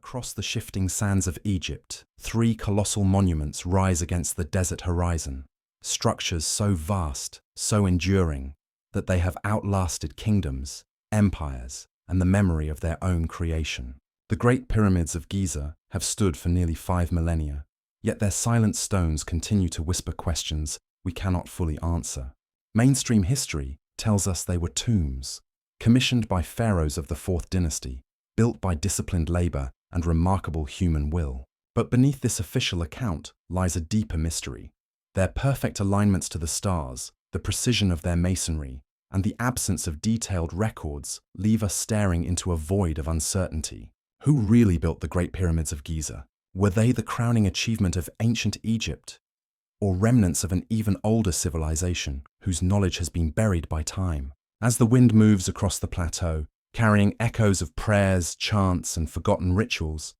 Across the shifting sands of Egypt, three colossal monuments rise against the desert horizon, structures so vast, so enduring, that they have outlasted kingdoms, empires, and the memory of their own creation. The Great Pyramids of Giza have stood for nearly 5 millennia, yet their silent stones continue to whisper questions we cannot fully answer. Mainstream history tells us they were tombs, commissioned by pharaohs of the 4th dynasty, built by disciplined labor and remarkable human will. But beneath this official account lies a deeper mystery. Their perfect alignments to the stars, the precision of their masonry, and the absence of detailed records leave us staring into a void of uncertainty. Who really built the Great Pyramids of Giza? Were they the crowning achievement of ancient Egypt, or remnants of an even older civilization whose knowledge has been buried by time? As the wind moves across the plateau, carrying echoes of prayers, chants, and forgotten rituals,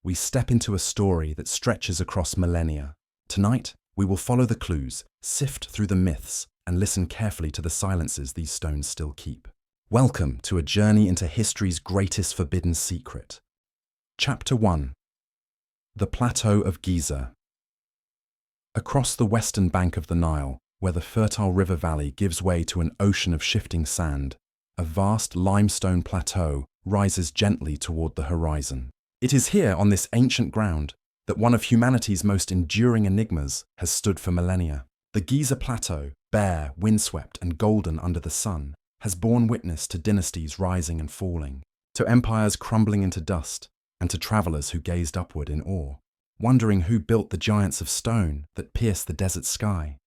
we step into a story that stretches across millennia. Tonight, we will follow the clues, sift through the myths, and listen carefully to the silences these stones still keep. Welcome to a journey into history's greatest forbidden secret. Chapter 1. The Plateau of Giza. Across the western bank of the Nile, where the fertile river valley gives way to an ocean of shifting sand, a vast limestone plateau rises gently toward the horizon. It is here, on this ancient ground, that one of humanity's most enduring enigmas has stood for millennia. The Giza Plateau, bare, windswept, and golden under the sun, has borne witness to dynasties rising and falling, to empires crumbling into dust, and to travelers who gazed upward in awe, wondering who built the giants of stone that pierce the desert sky.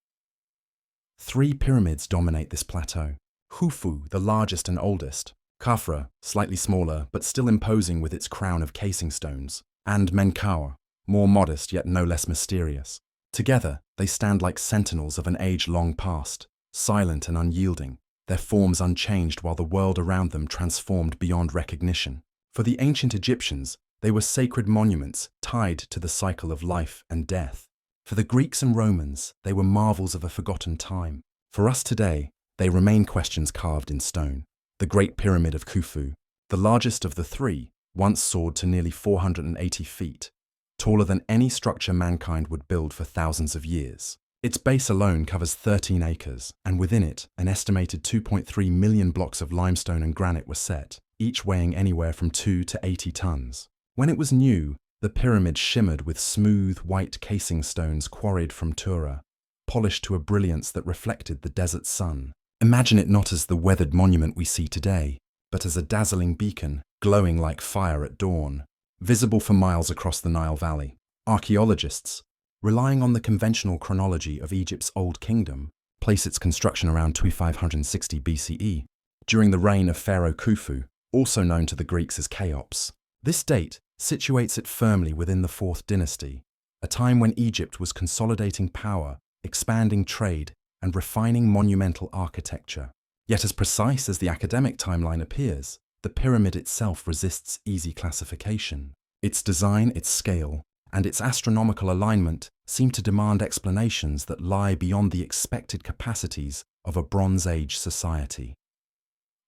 3 pyramids dominate this plateau. Khufu, the largest and oldest, Khafra, slightly smaller but still imposing with its crown of casing stones, and Menkaure, more modest yet no less mysterious. Together, they stand like sentinels of an age long past, silent and unyielding, their forms unchanged while the world around them transformed beyond recognition. For the ancient Egyptians, they were sacred monuments tied to the cycle of life and death. For the Greeks and Romans, they were marvels of a forgotten time. For us today, they remain questions carved in stone. The Great Pyramid of Khufu, the largest of the 3, once soared to nearly 480 feet, taller than any structure mankind would build for thousands of years. Its base alone covers 13 acres, and within it, an estimated 2.3 million blocks of limestone and granite were set, each weighing anywhere from 2 to 80 tons. When it was new, the pyramid shimmered with smooth, white casing stones quarried from Tura, polished to a brilliance that reflected the desert sun. Imagine it not as the weathered monument we see today, but as a dazzling beacon, glowing like fire at dawn, visible for miles across the Nile Valley. Archaeologists, relying on the conventional chronology of Egypt's Old Kingdom, place its construction around 2560 BCE, during the reign of Pharaoh Khufu, also known to the Greeks as Cheops. This date situates it firmly within the 4th dynasty, a time when Egypt was consolidating power, expanding trade, and refining monumental architecture. Yet as precise as the academic timeline appears, the pyramid itself resists easy classification. Its design, its scale, and its astronomical alignment seem to demand explanations that lie beyond the expected capacities of a Bronze Age society.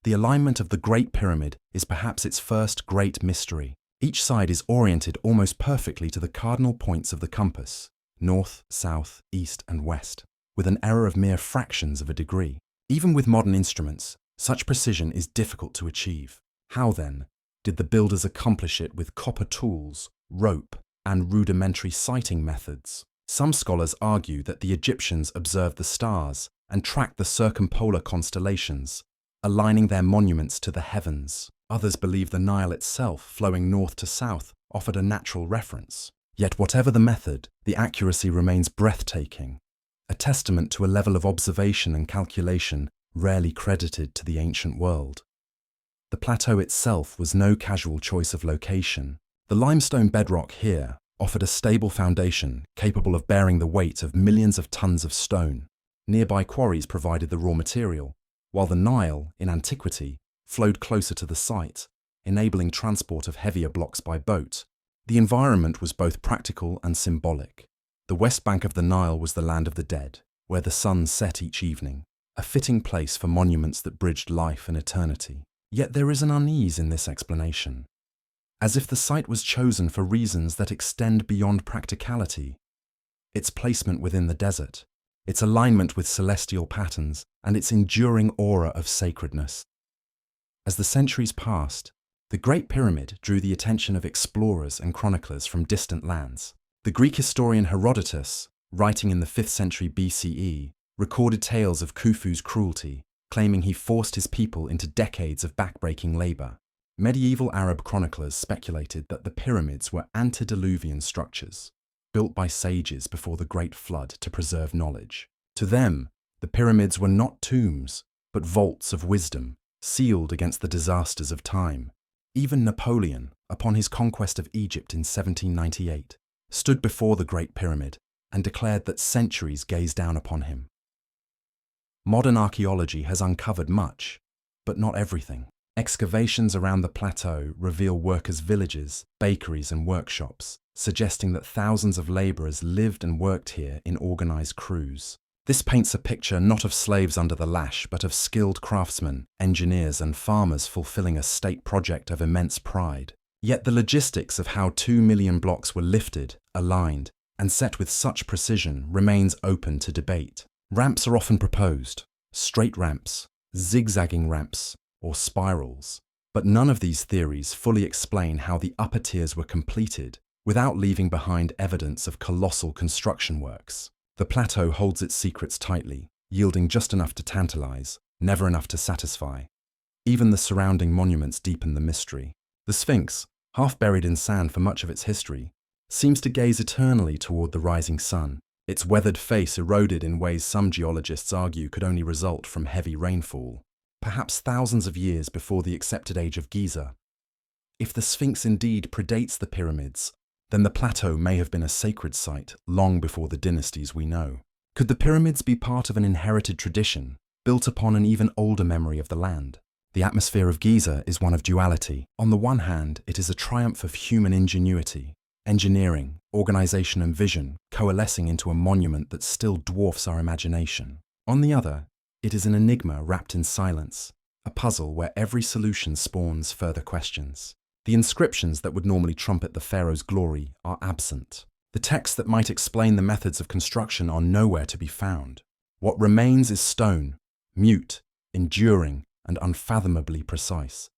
The alignment of the Great Pyramid is perhaps its first great mystery. Each side is oriented almost perfectly to the cardinal points of the compass, north, south, east, and west, with an error of mere fractions of a degree. Even with modern instruments, such precision is difficult to achieve. How, then, did the builders accomplish it with copper tools, rope, and rudimentary sighting methods? Some scholars argue that the Egyptians observed the stars and tracked the circumpolar constellations, aligning their monuments to the heavens. Others believe the Nile itself, flowing north to south, offered a natural reference. Yet whatever the method, the accuracy remains breathtaking, a testament to a level of observation and calculation rarely credited to the ancient world. The plateau itself was no casual choice of location. The limestone bedrock here offered a stable foundation capable of bearing the weight of millions of tons of stone. Nearby quarries provided the raw material, while the Nile, in antiquity, flowed closer to the site, enabling transport of heavier blocks by boat. The environment was both practical and symbolic. The west bank of the Nile was the land of the dead, where the sun set each evening, a fitting place for monuments that bridged life and eternity. Yet there is an unease in this explanation. as if the site was chosen for reasons that extend beyond practicality. Its placement within the desert, its alignment with celestial patterns, and its enduring aura of sacredness. As the centuries passed, the Great Pyramid drew the attention of explorers and chroniclers from distant lands. The Greek historian Herodotus, writing in the 5th century BCE, recorded tales of Khufu's cruelty, claiming he forced his people into decades of backbreaking labor. Medieval Arab chroniclers speculated that the pyramids were antediluvian structures, built by sages before the Great Flood to preserve knowledge. To them, the pyramids were not tombs, but vaults of wisdom, sealed against the disasters of time. Even Napoleon, upon his conquest of Egypt in 1798, stood before the Great Pyramid and declared that centuries gazed down upon him. Modern archaeology has uncovered much, but not everything. Excavations around the plateau reveal workers' villages, bakeries, and workshops, suggesting that thousands of laborers lived and worked here in organized crews. This paints a picture not of slaves under the lash, but of skilled craftsmen, engineers, and farmers fulfilling a state project of immense pride. Yet the logistics of how 2 million blocks were lifted, aligned, and set with such precision remains open to debate. Ramps are often proposed, straight ramps, zigzagging ramps, or spirals, but none of these theories fully explain how the upper tiers were completed without leaving behind evidence of colossal construction works. The plateau holds its secrets tightly, yielding just enough to tantalize, never enough to satisfy. Even the surrounding monuments deepen the mystery. The Sphinx, half buried in sand for much of its history, seems to gaze eternally toward the rising sun, its weathered face eroded in ways some geologists argue could only result from heavy rainfall, perhaps thousands of years before the accepted age of Giza. If the Sphinx indeed predates the pyramids, then the plateau may have been a sacred site long before the dynasties we know. Could the pyramids be part of an inherited tradition, built upon an even older memory of the land? The atmosphere of Giza is one of duality. On the one hand, it is a triumph of human ingenuity, engineering, organization, and vision coalescing into a monument that still dwarfs our imagination. On the other, it is an enigma wrapped in silence, a puzzle where every solution spawns further questions. The inscriptions that would normally trumpet the pharaoh's glory are absent. The texts that might explain the methods of construction are nowhere to be found. What remains is stone, mute, enduring, and unfathomably precise.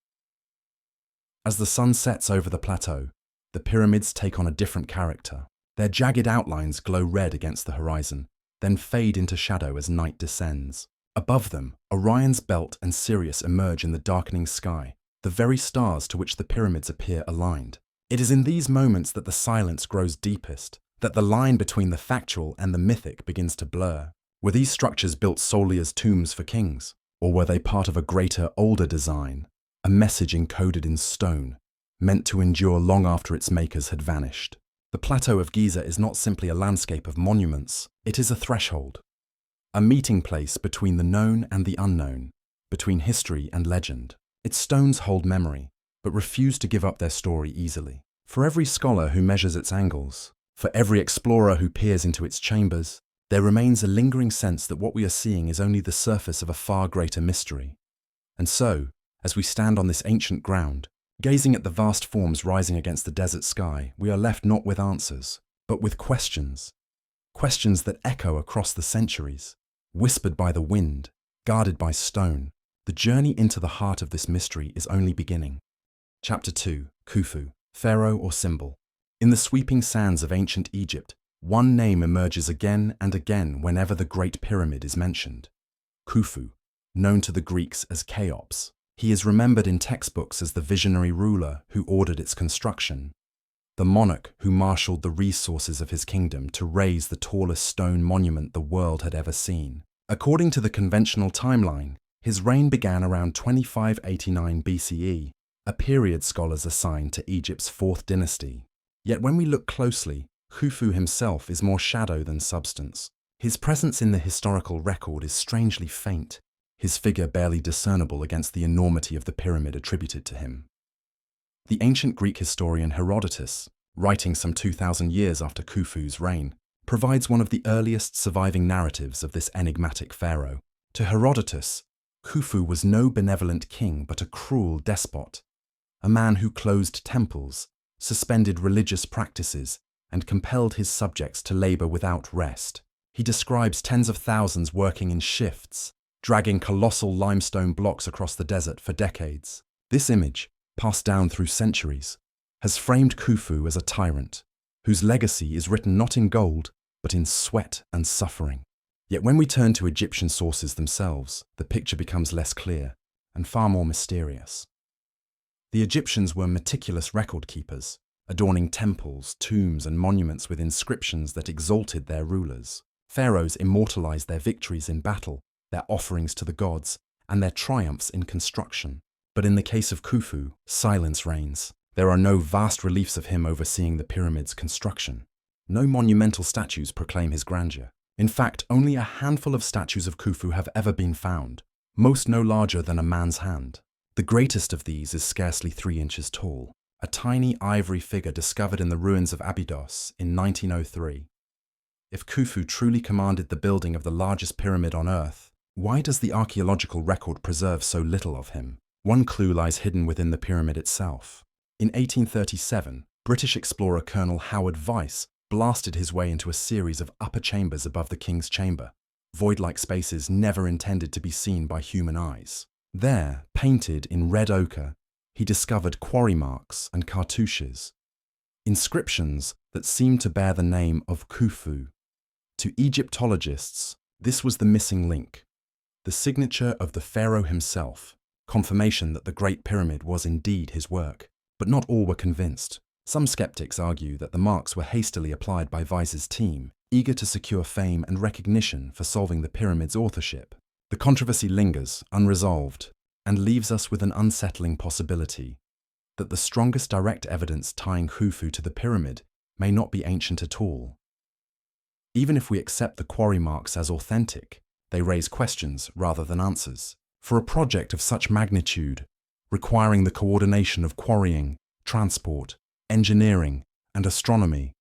As the sun sets over the plateau, the pyramids take on a different character. Their jagged outlines glow red against the horizon, then fade into shadow as night descends. Above them, Orion's belt and Sirius emerge in the darkening sky, the very stars to which the pyramids appear aligned. It is in these moments that the silence grows deepest, that the line between the factual and the mythic begins to blur. Were these structures built solely as tombs for kings? Or were they part of a greater, older design, a message encoded in stone, meant to endure long after its makers had vanished? The Plateau of Giza is not simply a landscape of monuments, it is a threshold, a meeting place between the known and the unknown, between history and legend. Its stones hold memory, but refuse to give up their story easily. For every scholar who measures its angles, for every explorer who peers into its chambers, there remains a lingering sense that what we are seeing is only the surface of a far greater mystery. And so, as we stand on this ancient ground, gazing at the vast forms rising against the desert sky, we are left not with answers, but with questions. Questions that echo across the centuries, whispered by the wind, guarded by stone. The journey into the heart of this mystery is only beginning. Chapter 2. Khufu, Pharaoh or Symbol. In the sweeping sands of ancient Egypt, one name emerges again and again whenever the Great Pyramid is mentioned. Khufu, known to the Greeks as Cheops. He is remembered in textbooks as the visionary ruler who ordered its construction, the monarch who marshaled the resources of his kingdom to raise the tallest stone monument the world had ever seen. According to the conventional timeline, his reign began around 2589 BCE, a period scholars assign to Egypt's 4th dynasty. Yet when we look closely, Khufu himself is more shadow than substance. His presence in the historical record is strangely faint, his figure barely discernible against the enormity of the pyramid attributed to him. The ancient Greek historian Herodotus, writing some 2,000 years after Khufu's reign, provides one of the earliest surviving narratives of this enigmatic pharaoh. To Herodotus, Khufu was no benevolent king but a cruel despot. a man who closed temples, suspended religious practices, and compelled his subjects to labor without rest. He describes tens of thousands working in shifts, dragging colossal limestone blocks across the desert for decades. This image, passed down through centuries, has framed Khufu as a tyrant, whose legacy is written not in gold, but in sweat and suffering. Yet when we turn to Egyptian sources themselves, the picture becomes less clear and far more mysterious. The Egyptians were meticulous record keepers, adorning temples, tombs, and monuments with inscriptions that exalted their rulers. Pharaohs immortalized their victories in battle, their offerings to the gods, and their triumphs in construction. But in the case of Khufu, silence reigns. There are no vast reliefs of him overseeing the pyramid's construction. No monumental statues proclaim his grandeur. In fact, only a handful of statues of Khufu have ever been found, most no larger than a man's hand. The greatest of these is scarcely 3 inches tall, a tiny ivory figure discovered in the ruins of Abydos in 1903. If Khufu truly commanded the building of the largest pyramid on Earth, why does the archaeological record preserve so little of him? One clue lies hidden within the pyramid itself. In 1837, British explorer Colonel Howard Vyse blasted his way into a series of upper chambers above the king's chamber, void-like spaces never intended to be seen by human eyes. There, painted in red ochre, he discovered quarry marks and cartouches, inscriptions that seemed to bear the name of Khufu. To Egyptologists, this was the missing link, the signature of the pharaoh himself, confirmation that the Great Pyramid was indeed his work. But not all were convinced. Some skeptics argue that the marks were hastily applied by Vyse's team, eager to secure fame and recognition for solving the pyramid's authorship. The controversy lingers, unresolved, and leaves us with an unsettling possibility that the strongest direct evidence tying Khufu to the pyramid may not be ancient at all. Even if we accept the quarry marks as authentic, they raise questions rather than answers. For a project of such magnitude, requiring the coordination of quarrying, transport, engineering, and astronomy,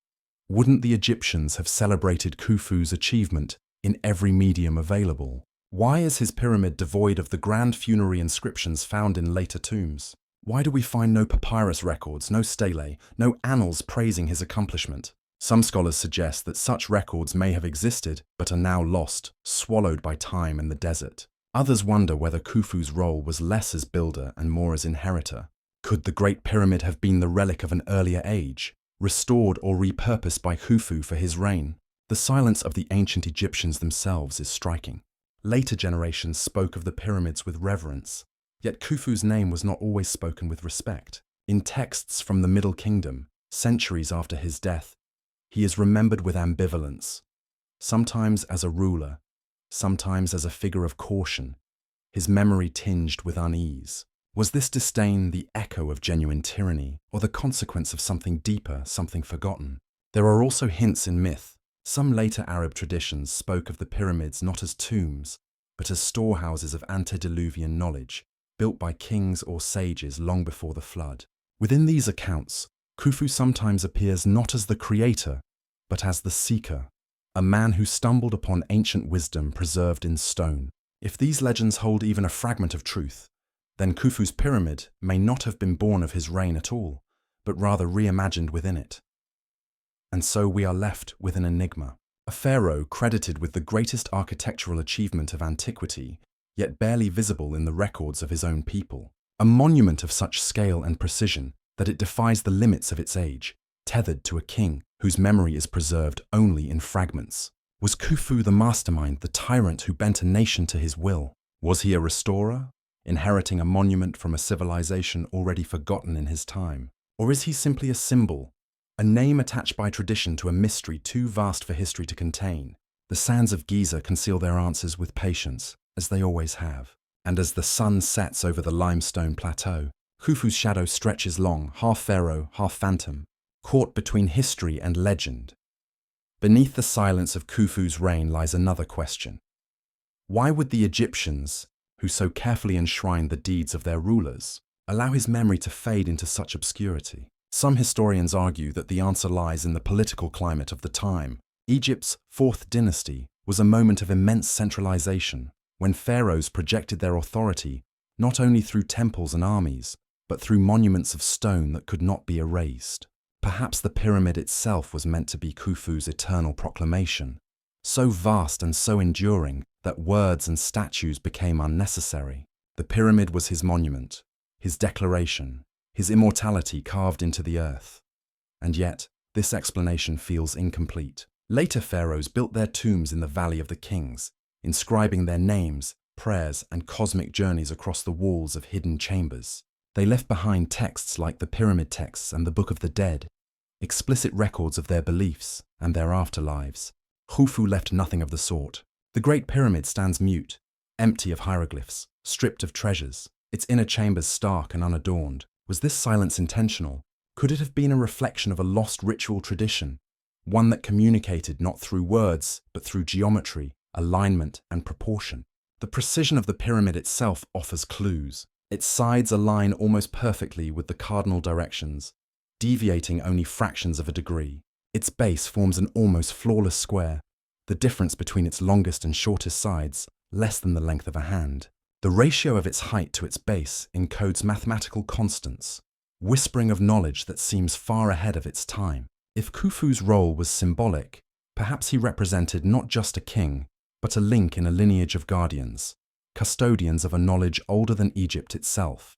wouldn't the Egyptians have celebrated Khufu's achievement in every medium available? Why is his pyramid devoid of the grand funerary inscriptions found in later tombs? Why do we find no papyrus records, no stelae, no annals praising his accomplishment? Some scholars suggest that such records may have existed but are now lost, swallowed by time and the desert. Others wonder whether Khufu's role was less as builder and more as inheritor. Could the Great Pyramid have been the relic of an earlier age, restored or repurposed by Khufu for his reign? The silence of the ancient Egyptians themselves is striking. Later generations spoke of the pyramids with reverence, yet Khufu's name was not always spoken with respect. In texts from the Middle Kingdom, centuries after his death, he is remembered with ambivalence, sometimes as a ruler, sometimes as a figure of caution, his memory tinged with unease. Was this disdain the echo of genuine tyranny, or the consequence of something deeper, something forgotten? There are also hints in myth. Some later Arab traditions spoke of the pyramids not as tombs, but as storehouses of antediluvian knowledge, built by kings or sages long before the flood. Within these accounts, Khufu sometimes appears not as the creator, but as the seeker, a man who stumbled upon ancient wisdom preserved in stone. If these legends hold even a fragment of truth, then Khufu's pyramid may not have been born of his reign at all, but rather reimagined within it. And so we are left with an enigma. A pharaoh credited with the greatest architectural achievement of antiquity, yet barely visible in the records of his own people. A monument of such scale and precision that it defies the limits of its age, tethered to a king whose memory is preserved only in fragments. Was Khufu the mastermind, the tyrant who bent a nation to his will? Was he a restorer, inheriting a monument from a civilization already forgotten in his time? Or is he simply a symbol, a name attached by tradition to a mystery too vast for history to contain? The sands of Giza conceal their answers with patience, as they always have. And as the sun sets over the limestone plateau, Khufu's shadow stretches long, half pharaoh, half phantom, caught between history and legend. Beneath the silence of Khufu's reign lies another question. Why would the Egyptians, who so carefully enshrined the deeds of their rulers, allow his memory to fade into such obscurity? Some historians argue that the answer lies in the political climate of the time. Egypt's fourth dynasty was a moment of immense centralization, when pharaohs projected their authority not only through temples and armies, but through monuments of stone that could not be erased. Perhaps the pyramid itself was meant to be Khufu's eternal proclamation, so vast and so enduring that words and statues became unnecessary. The pyramid was his monument, his declaration, his immortality carved into the earth. And yet, this explanation feels incomplete. Later pharaohs built their tombs in the Valley of the Kings, inscribing their names, prayers, and cosmic journeys across the walls of hidden chambers. They left behind texts like the Pyramid Texts and the Book of the Dead, explicit records of their beliefs and their afterlives. Khufu left nothing of the sort. The Great Pyramid stands mute, empty of hieroglyphs, stripped of treasures, its inner chambers stark and unadorned. Was this silence intentional? Could it have been a reflection of a lost ritual tradition, one that communicated not through words, but through geometry, alignment, and proportion? The precision of the pyramid itself offers clues. Its sides align almost perfectly with the cardinal directions, deviating only fractions of a degree. Its base forms an almost flawless square, the difference between its longest and shortest sides less than the length of a hand. The ratio of its height to its base encodes mathematical constants, whispering of knowledge that seems far ahead of its time. If Khufu's role was symbolic, perhaps he represented not just a king, but a link in a lineage of guardians, custodians of a knowledge older than Egypt itself.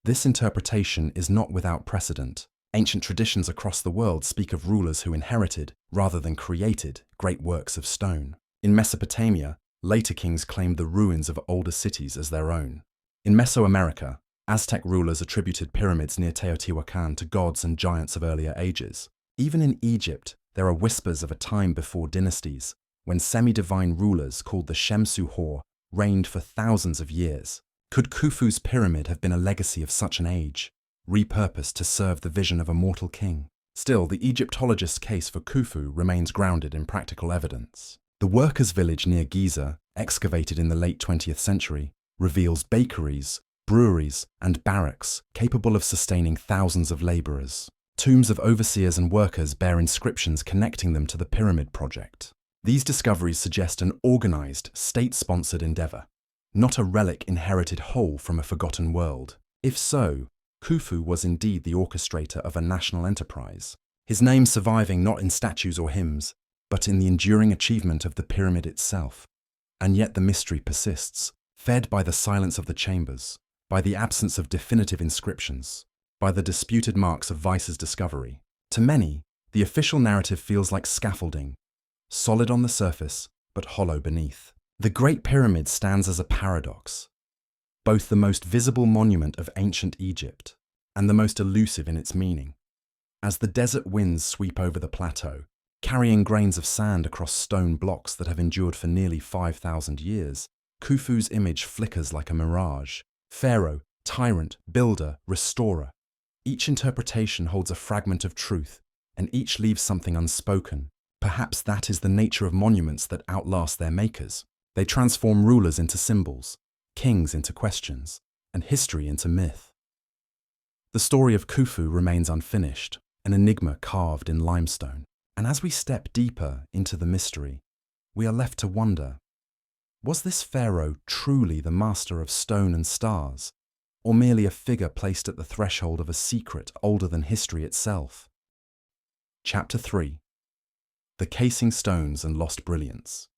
This interpretation is not without precedent. Ancient traditions across the world speak of rulers who inherited, rather than created, great works of stone. In Mesopotamia, later kings claimed the ruins of older cities as their own. In Mesoamerica, Aztec rulers attributed pyramids near Teotihuacan to gods and giants of earlier ages. Even in Egypt, there are whispers of a time before dynasties, when semi-divine rulers called the Shemsu Hor reigned for thousands of years. Could Khufu's pyramid have been a legacy of such an age, repurposed to serve the vision of a mortal king? Still, the Egyptologist's case for Khufu remains grounded in practical evidence. The workers' village near Giza, excavated in the late 20th century, reveals bakeries, breweries, and barracks capable of sustaining thousands of laborers. Tombs of overseers and workers bear inscriptions connecting them to the pyramid project. These discoveries suggest an organized, state-sponsored endeavor, not a relic inherited whole from a forgotten world. If so, Khufu was indeed the orchestrator of a national enterprise, his name surviving not in statues or hymns, but in the enduring achievement of the pyramid itself. And yet the mystery persists, fed by the silence of the chambers, by the absence of definitive inscriptions, by the disputed marks of Weiss's discovery. To many, the official narrative feels like scaffolding, solid on the surface, but hollow beneath. The Great Pyramid stands as a paradox, both the most visible monument of ancient Egypt and the most elusive in its meaning. As the desert winds sweep over the plateau, carrying grains of sand across stone blocks that have endured for nearly 5,000 years, Khufu's image flickers like a mirage. Pharaoh, tyrant, builder, restorer. Each interpretation holds a fragment of truth, and each leaves something unspoken. Perhaps that is the nature of monuments that outlast their makers. They transform rulers into symbols, kings into questions, and history into myth. The story of Khufu remains unfinished, an enigma carved in limestone. And as we step deeper into the mystery, we are left to wonder, was this pharaoh truly the master of stone and stars, or merely a figure placed at the threshold of a secret older than history itself? Chapter 3. The Casing Stones and Lost Brilliance.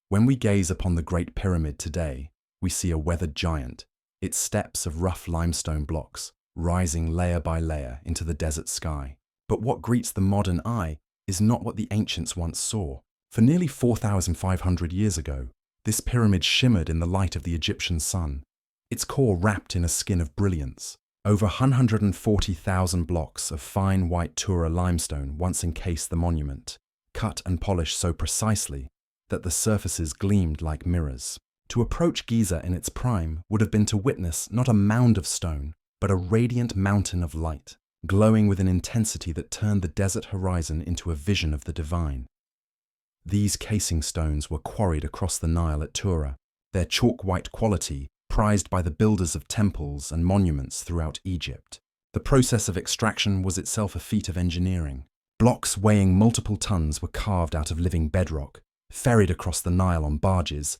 When we gaze upon the Great Pyramid today, we see a weathered giant, its steps of rough limestone blocks, rising layer by layer into the desert sky. But what greets the modern eye is not what the ancients once saw. For nearly 4,500 years ago, this pyramid shimmered in the light of the Egyptian sun, its core wrapped in a skin of brilliance. Over 140,000 blocks of fine white Tura limestone once encased the monument, cut and polished so precisely that the surfaces gleamed like mirrors. To approach Giza in its prime would have been to witness not a mound of stone, but a radiant mountain of light, glowing with an intensity that turned the desert horizon into a vision of the divine. These casing stones were quarried across the Nile at Tura, their chalk-white quality prized by the builders of temples and monuments throughout Egypt. The process of extraction was itself a feat of engineering. Blocks weighing multiple tons were carved out of living bedrock, ferried across the Nile on barges,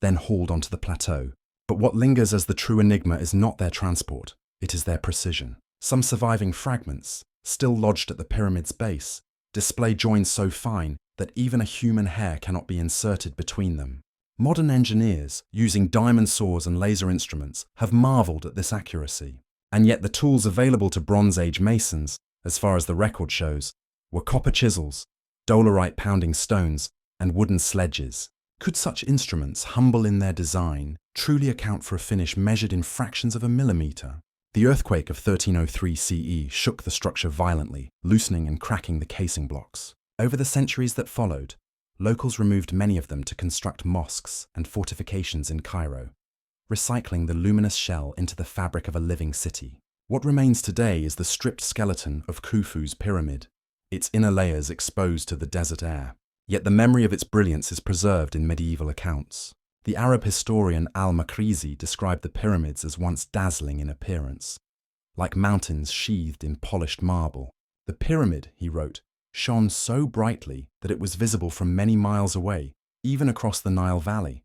then hauled onto the plateau. But what lingers as the true enigma is not their transport, it is their precision. Some surviving fragments, still lodged at the pyramid's base, display joins so fine that even a human hair cannot be inserted between them. Modern engineers, using diamond saws and laser instruments, have marveled at this accuracy. And yet the tools available to Bronze Age masons, as far as the record shows, were copper chisels, dolerite-pounding stones, and wooden sledges. Could such instruments, humble in their design, truly account for a finish measured in fractions of a millimetre? The earthquake of 1303 CE shook the structure violently, loosening and cracking the casing blocks. Over the centuries that followed, locals removed many of them to construct mosques and fortifications in Cairo, recycling the luminous shell into the fabric of a living city. What remains today is the stripped skeleton of Khufu's pyramid, its inner layers exposed to the desert air. Yet the memory of its brilliance is preserved in medieval accounts. The Arab historian al-Makrizi described the pyramids as once dazzling in appearance, like mountains sheathed in polished marble. The pyramid, he wrote, shone so brightly that it was visible from many miles away, even across the Nile Valley.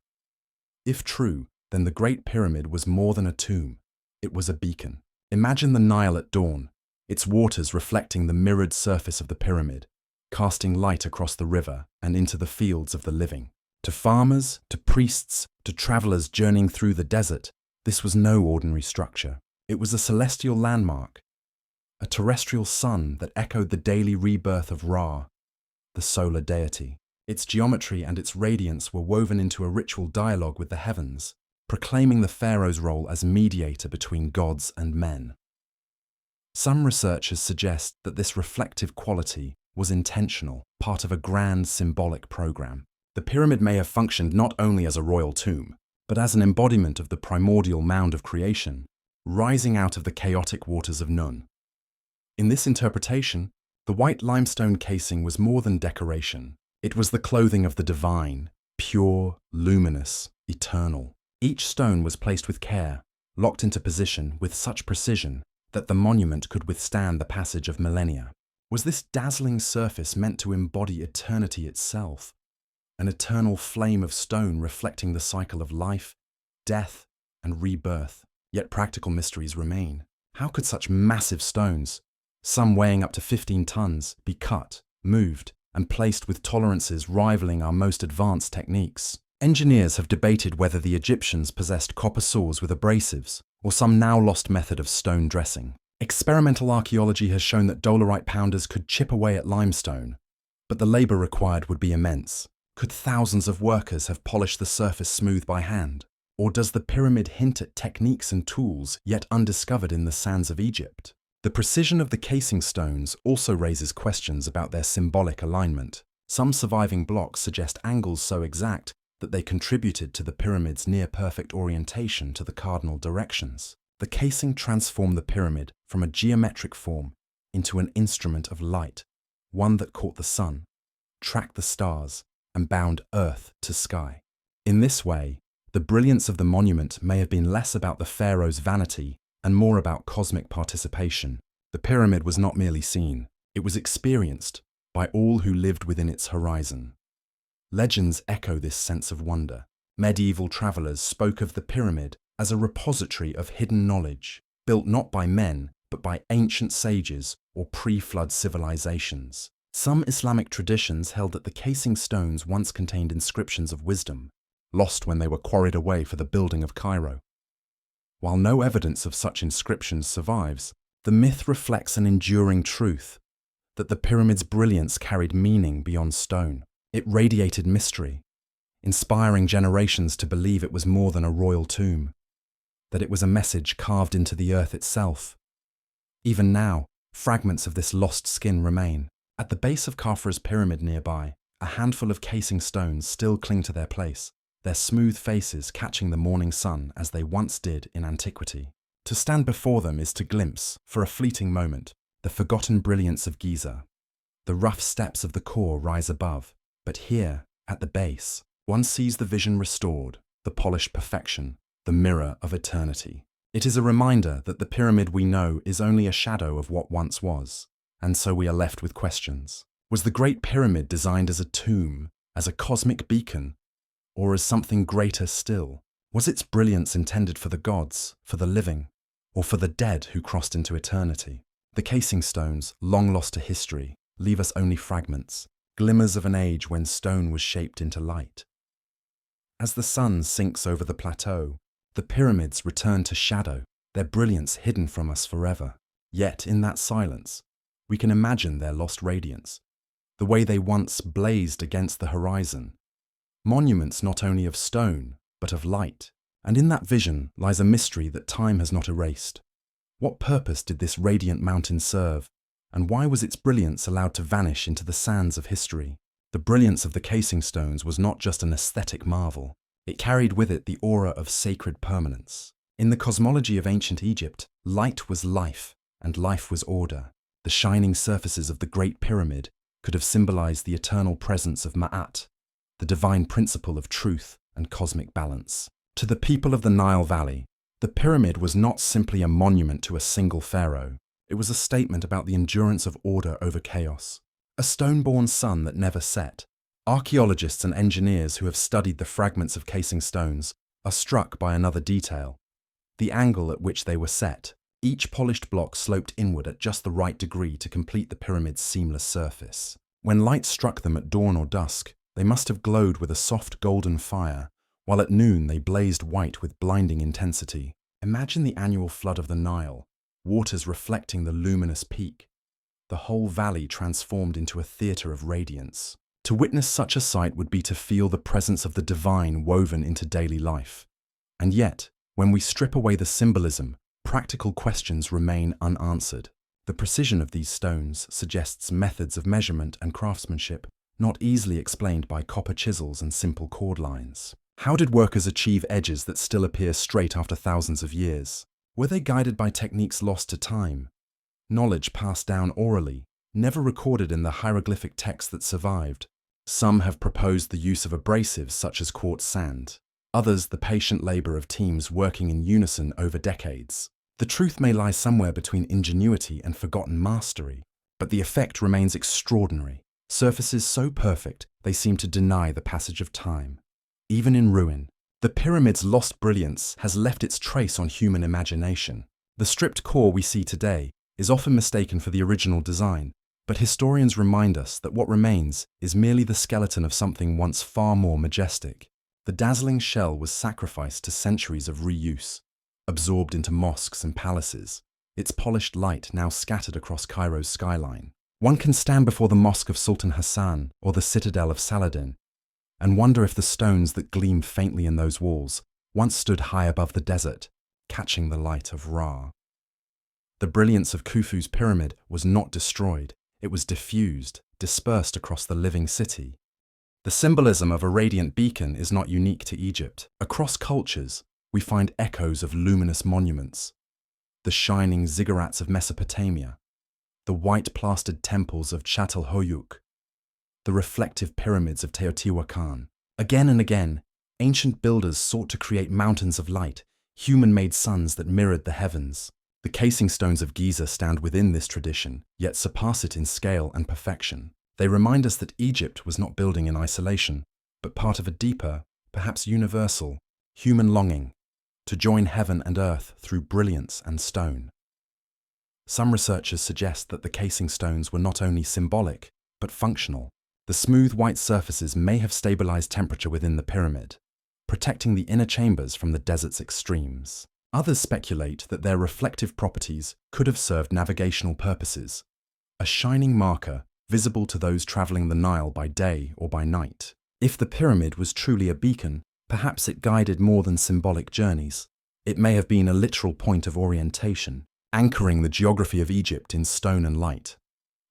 If true, then the Great Pyramid was more than a tomb. It was a beacon. Imagine the Nile at dawn, its waters reflecting the mirrored surface of the pyramid, casting light across the river and into the fields of the living. To farmers, to priests, to travelers journeying through the desert, this was no ordinary structure. It was a celestial landmark, a terrestrial sun that echoed the daily rebirth of Ra, the solar deity. Its geometry and its radiance were woven into a ritual dialogue with the heavens, proclaiming the pharaoh's role as mediator between gods and men. Some researchers suggest that this reflective quality was intentional, part of a grand symbolic program. The pyramid may have functioned not only as a royal tomb, but as an embodiment of the primordial mound of creation, rising out of the chaotic waters of Nun. In this interpretation, the white limestone casing was more than decoration. It was the clothing of the divine, pure, luminous, eternal. Each stone was placed with care, locked into position with such precision that the monument could withstand the passage of millennia. Was this dazzling surface meant to embody eternity itself? An eternal flame of stone reflecting the cycle of life, death, and rebirth. Yet practical mysteries remain. How could such massive stones, some weighing up to 15 tons, be cut, moved, and placed with tolerances rivaling our most advanced techniques? Engineers have debated whether the Egyptians possessed copper saws with abrasives, or some now-lost method of stone dressing. Experimental archaeology has shown that dolerite pounders could chip away at limestone, but the labour required would be immense. Could thousands of workers have polished the surface smooth by hand? Or does the pyramid hint at techniques and tools yet undiscovered in the sands of Egypt? The precision of the casing stones also raises questions about their symbolic alignment. Some surviving blocks suggest angles so exact that they contributed to the pyramid's near-perfect orientation to the cardinal directions. The casing transformed the pyramid from a geometric form into an instrument of light, one that caught the sun, tracked the stars, and bound earth to sky. In this way, the brilliance of the monument may have been less about the pharaoh's vanity and more about cosmic participation. The pyramid was not merely seen, it was experienced by all who lived within its horizon. Legends echo this sense of wonder. Medieval travelers spoke of the pyramid as a repository of hidden knowledge, built not by men, but by ancient sages or pre-flood civilizations. Some Islamic traditions held that the casing stones once contained inscriptions of wisdom, lost when they were quarried away for the building of Cairo. While no evidence of such inscriptions survives, the myth reflects an enduring truth, that the pyramid's brilliance carried meaning beyond stone. It radiated mystery, inspiring generations to believe it was more than a royal tomb, that it was a message carved into the earth itself. Even now, fragments of this lost skin remain. At the base of Khafra's pyramid nearby, a handful of casing stones still cling to their place, their smooth faces catching the morning sun as they once did in antiquity. To stand before them is to glimpse, for a fleeting moment, the forgotten brilliance of Giza. The rough steps of the core rise above, but here, at the base, one sees the vision restored, the polished perfection, the mirror of eternity. It is a reminder that the pyramid we know is only a shadow of what once was, and so we are left with questions. Was the Great Pyramid designed as a tomb, as a cosmic beacon, or as something greater still? Was its brilliance intended for the gods, for the living, or for the dead who crossed into eternity. The casing stones, long lost to history, leave us only fragments, glimmers of an age when stone was shaped into light. As the sun sinks over the plateau, the pyramids return to shadow, their brilliance hidden from us forever. Yet, in that silence, we can imagine their lost radiance, the way they once blazed against the horizon. Monuments not only of stone, but of light. And in that vision lies a mystery that time has not erased. What purpose did this radiant mountain serve, and why was its brilliance allowed to vanish into the sands of history? The brilliance of the casing stones was not just an aesthetic marvel. It carried with it the aura of sacred permanence. In the cosmology of ancient Egypt, light was life, and life was order. The shining surfaces of the Great Pyramid could have symbolized the eternal presence of Ma'at, the divine principle of truth and cosmic balance. To the people of the Nile Valley, the pyramid was not simply a monument to a single pharaoh. It was a statement about the endurance of order over chaos. A stone-born sun that never set. Archaeologists and engineers who have studied the fragments of casing stones are struck by another detail: the angle at which they were set. Each polished block sloped inward at just the right degree to complete the pyramid's seamless surface. When light struck them at dawn or dusk, they must have glowed with a soft golden fire, while at noon they blazed white with blinding intensity. Imagine the annual flood of the Nile, waters reflecting the luminous peak, the whole valley transformed into a theatre of radiance. To witness such a sight would be to feel the presence of the divine woven into daily life. And yet, when we strip away the symbolism, practical questions remain unanswered. The precision of these stones suggests methods of measurement and craftsmanship not easily explained by copper chisels and simple cord lines. How did workers achieve edges that still appear straight after thousands of years? Were they guided by techniques lost to time? Knowledge passed down orally, never recorded in the hieroglyphic text that survived. Some have proposed the use of abrasives such as quartz sand. Others, the patient labor of teams working in unison over decades. The truth may lie somewhere between ingenuity and forgotten mastery, but the effect remains extraordinary. Surfaces so perfect they seem to deny the passage of time. Even in ruin, the pyramid's lost brilliance has left its trace on human imagination. The stripped core we see today is often mistaken for the original design, but historians remind us that what remains is merely the skeleton of something once far more majestic. The dazzling shell was sacrificed to centuries of reuse, absorbed into mosques and palaces, its polished light now scattered across Cairo's skyline. One can stand before the mosque of Sultan Hassan or the citadel of Saladin and wonder if the stones that gleam faintly in those walls once stood high above the desert, catching the light of Ra. The brilliance of Khufu's pyramid was not destroyed, it was diffused, dispersed across the living city. The symbolism of a radiant beacon is not unique to Egypt. Across cultures, we find echoes of luminous monuments. The shining ziggurats of Mesopotamia, the white-plastered temples of Çatalhöyük, the reflective pyramids of Teotihuacan. Again and again, ancient builders sought to create mountains of light, human-made suns that mirrored the heavens. The casing stones of Giza stand within this tradition, yet surpass it in scale and perfection. They remind us that Egypt was not building in isolation, but part of a deeper, perhaps universal, human longing to join heaven and earth through brilliance and stone. Some researchers suggest that the casing stones were not only symbolic, but functional. The smooth white surfaces may have stabilized temperature within the pyramid, protecting the inner chambers from the desert's extremes. Others speculate that their reflective properties could have served navigational purposes, a shining marker visible to those traveling the Nile by day or by night. If the pyramid was truly a beacon, perhaps it guided more than symbolic journeys. It may have been a literal point of orientation, anchoring the geography of Egypt in stone and light.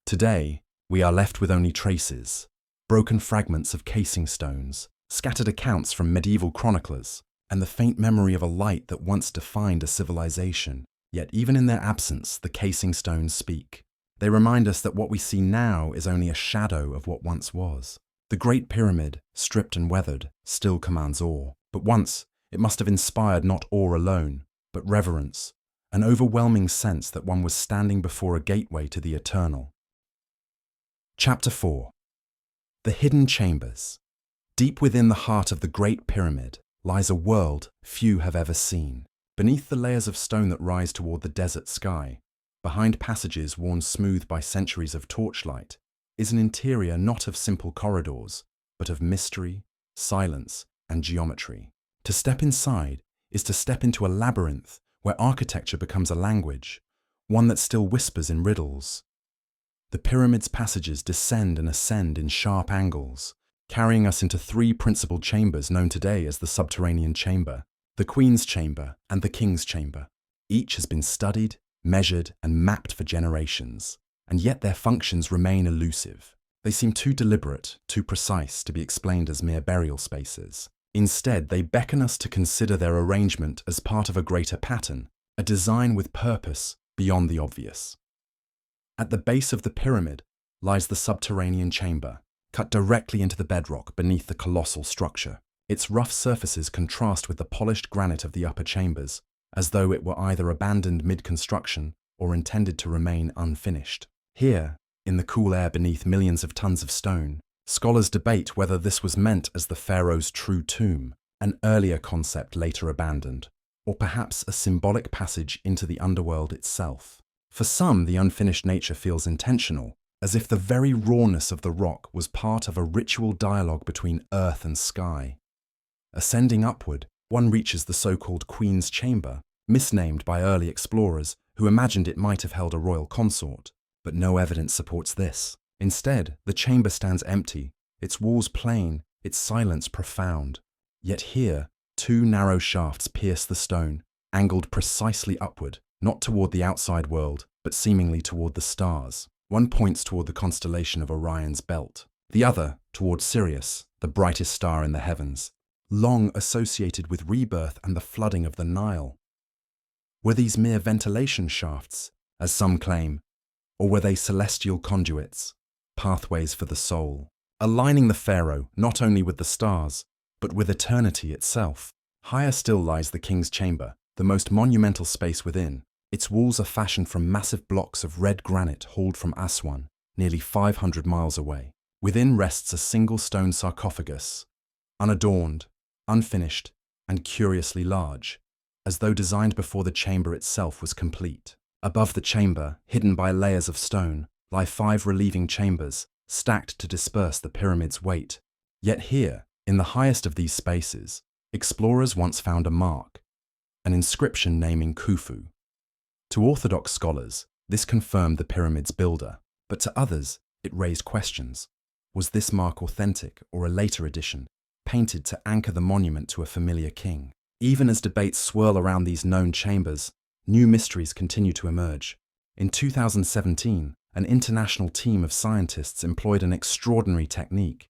Today, we are left with only traces, broken fragments of casing stones, scattered accounts from medieval chroniclers, and the faint memory of a light that once defined a civilization. Yet even in their absence, the casing stones speak. They remind us that what we see now is only a shadow of what once was. The Great Pyramid, stripped and weathered, still commands awe. But once, it must have inspired not awe alone, but reverence, an overwhelming sense that one was standing before a gateway to the eternal. Chapter 4. The Hidden Chambers. Deep within the heart of the Great Pyramid lies a world few have ever seen. Beneath the layers of stone that rise toward the desert sky, behind passages worn smooth by centuries of torchlight, is an interior not of simple corridors, but of mystery, silence, and geometry. To step inside is to step into a labyrinth where architecture becomes a language, one that still whispers in riddles. The pyramid's passages descend and ascend in sharp angles, carrying us into three principal chambers known today as the subterranean chamber, the Queen's Chamber and the King's Chamber. Each has been studied, measured, and mapped for generations, and yet their functions remain elusive. They seem too deliberate, too precise to be explained as mere burial spaces. Instead, they beckon us to consider their arrangement as part of a greater pattern, a design with purpose beyond the obvious. At the base of the pyramid lies the subterranean chamber, cut directly into the bedrock beneath the colossal structure. Its rough surfaces contrast with the polished granite of the upper chambers, as though it were either abandoned mid-construction or intended to remain unfinished. Here, in the cool air beneath millions of tons of stone, scholars debate whether this was meant as the pharaoh's true tomb, an earlier concept later abandoned, or perhaps a symbolic passage into the underworld itself. For some, the unfinished nature feels intentional, as if the very rawness of the rock was part of a ritual dialogue between earth and sky. Ascending upward, one reaches the so-called Queen's Chamber, misnamed by early explorers who imagined it might have held a royal consort, but no evidence supports this. Instead, the chamber stands empty, its walls plain, its silence profound. Yet here, two narrow shafts pierce the stone, angled precisely upward, not toward the outside world, but seemingly toward the stars. One points toward the constellation of Orion's belt, the other toward Sirius, the brightest star in the heavens, long associated with rebirth and the flooding of the Nile. Were these mere ventilation shafts, as some claim, or were they celestial conduits, pathways for the soul, aligning the pharaoh not only with the stars, but with eternity itself? Higher still lies the King's Chamber, the most monumental space within. Its walls are fashioned from massive blocks of red granite hauled from Aswan, nearly 500 miles away. Within rests a single stone sarcophagus, unadorned, unfinished, and curiously large, as though designed before the chamber itself was complete. Above the chamber, hidden by layers of stone, lie 5 relieving chambers, stacked to disperse the pyramid's weight. Yet here, in the highest of these spaces, explorers once found a mark, an inscription naming Khufu. To orthodox scholars, this confirmed the pyramid's builder, but to others, it raised questions. Was this mark authentic or a later addition, painted to anchor the monument to a familiar king? Even as debates swirl around these known chambers, new mysteries continue to emerge. In 2017, an international team of scientists employed an extraordinary technique,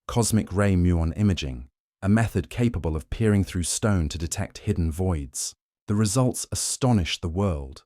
cosmic ray muon imaging, a method capable of peering through stone to detect hidden voids. The results astonished the world.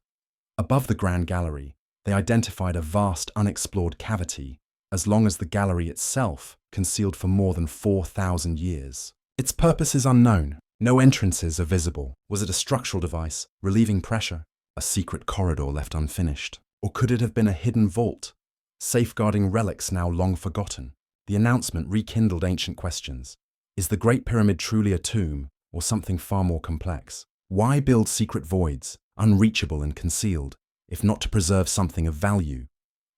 Above the Grand Gallery, they identified a vast unexplored cavity, as long as the gallery itself, concealed for more than 4,000 years. Its purpose is unknown. No entrances are visible. Was it a structural device, relieving pressure? A secret corridor left unfinished? Or could it have been a hidden vault, safeguarding relics now long forgotten? The announcement rekindled ancient questions. Is the Great Pyramid truly a tomb, or something far more complex? Why build secret voids, unreachable and concealed, if not to preserve something of value,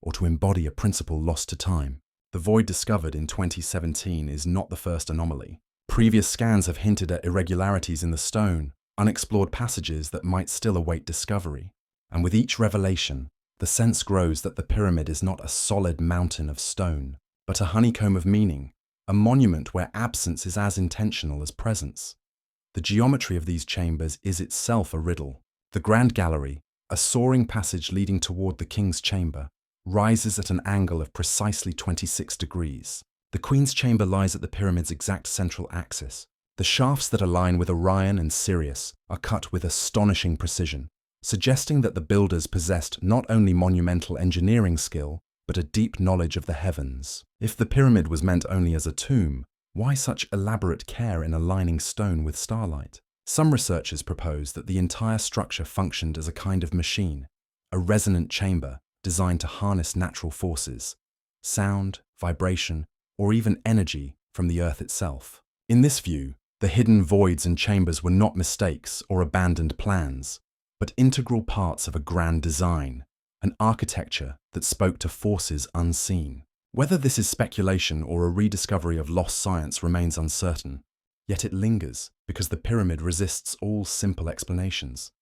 or to embody a principle lost to time? The void discovered in 2017 is not the first anomaly. Previous scans have hinted at irregularities in the stone, unexplored passages that might still await discovery. And with each revelation, the sense grows that the pyramid is not a solid mountain of stone, but a honeycomb of meaning, a monument where absence is as intentional as presence. The geometry of these chambers is itself a riddle. The Grand Gallery, a soaring passage leading toward the King's Chamber, rises at an angle of precisely 26 degrees. The Queen's Chamber lies at the pyramid's exact central axis. The shafts that align with Orion and Sirius are cut with astonishing precision, suggesting that the builders possessed not only monumental engineering skill, but a deep knowledge of the heavens. If the pyramid was meant only as a tomb, why such elaborate care in aligning stone with starlight? Some researchers propose that the entire structure functioned as a kind of machine, a resonant chamber designed to harness natural forces, sound, vibration, or even energy from the earth itself. In this view, The hidden voids and chambers were not mistakes or abandoned plans, but integral parts of a grand design, an architecture that spoke to forces unseen. Whether this is speculation or a rediscovery of lost science remains uncertain, yet it lingers because the pyramid resists all simple explanations.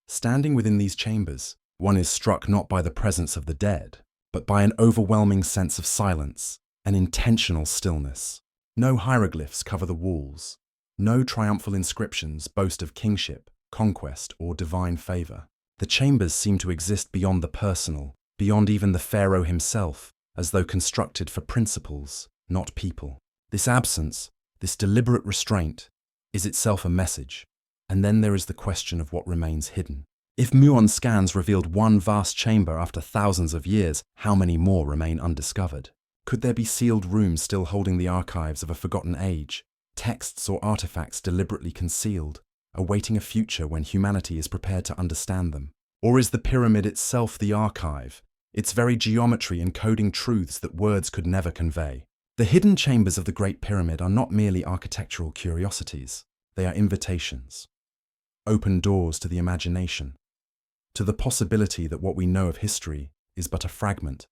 Standing within these chambers, one is struck not by the presence of the dead, but by an overwhelming sense of silence, an intentional stillness. No hieroglyphs cover the walls. No triumphal inscriptions boast of kingship, conquest, or divine favor. The chambers seem to exist beyond the personal, beyond even the pharaoh himself, as though constructed for principles, not people. This absence, this deliberate restraint, is itself a message. And then there is the question of what remains hidden. If muon scans revealed one vast chamber after thousands of years, how many more remain undiscovered? Could there be sealed rooms still holding the archives of a forgotten age, texts or artifacts deliberately concealed, awaiting a future when humanity is prepared to understand them? Or is the pyramid itself the archive, its very geometry encoding truths that words could never convey? The hidden chambers of the Great Pyramid are not merely architectural curiosities, they are invitations. Open doors to the imagination, to the possibility that what we know of history is but a fragment,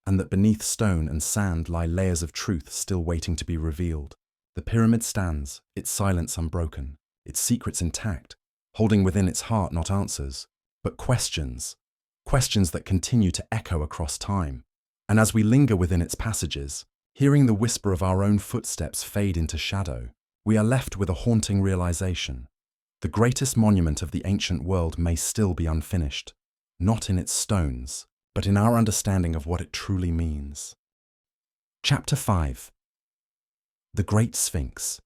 and that beneath stone and sand lie layers of truth still waiting to be revealed. The pyramid stands, its silence unbroken, its secrets intact, holding within its heart not answers, but questions, questions that continue to echo across time. And as we linger within its passages, hearing the whisper of our own footsteps fade into shadow, we are left with a haunting realization. The greatest monument of the ancient world may still be unfinished, not in its stones, but in our understanding of what it truly means. Chapter 5. The Great Sphinx.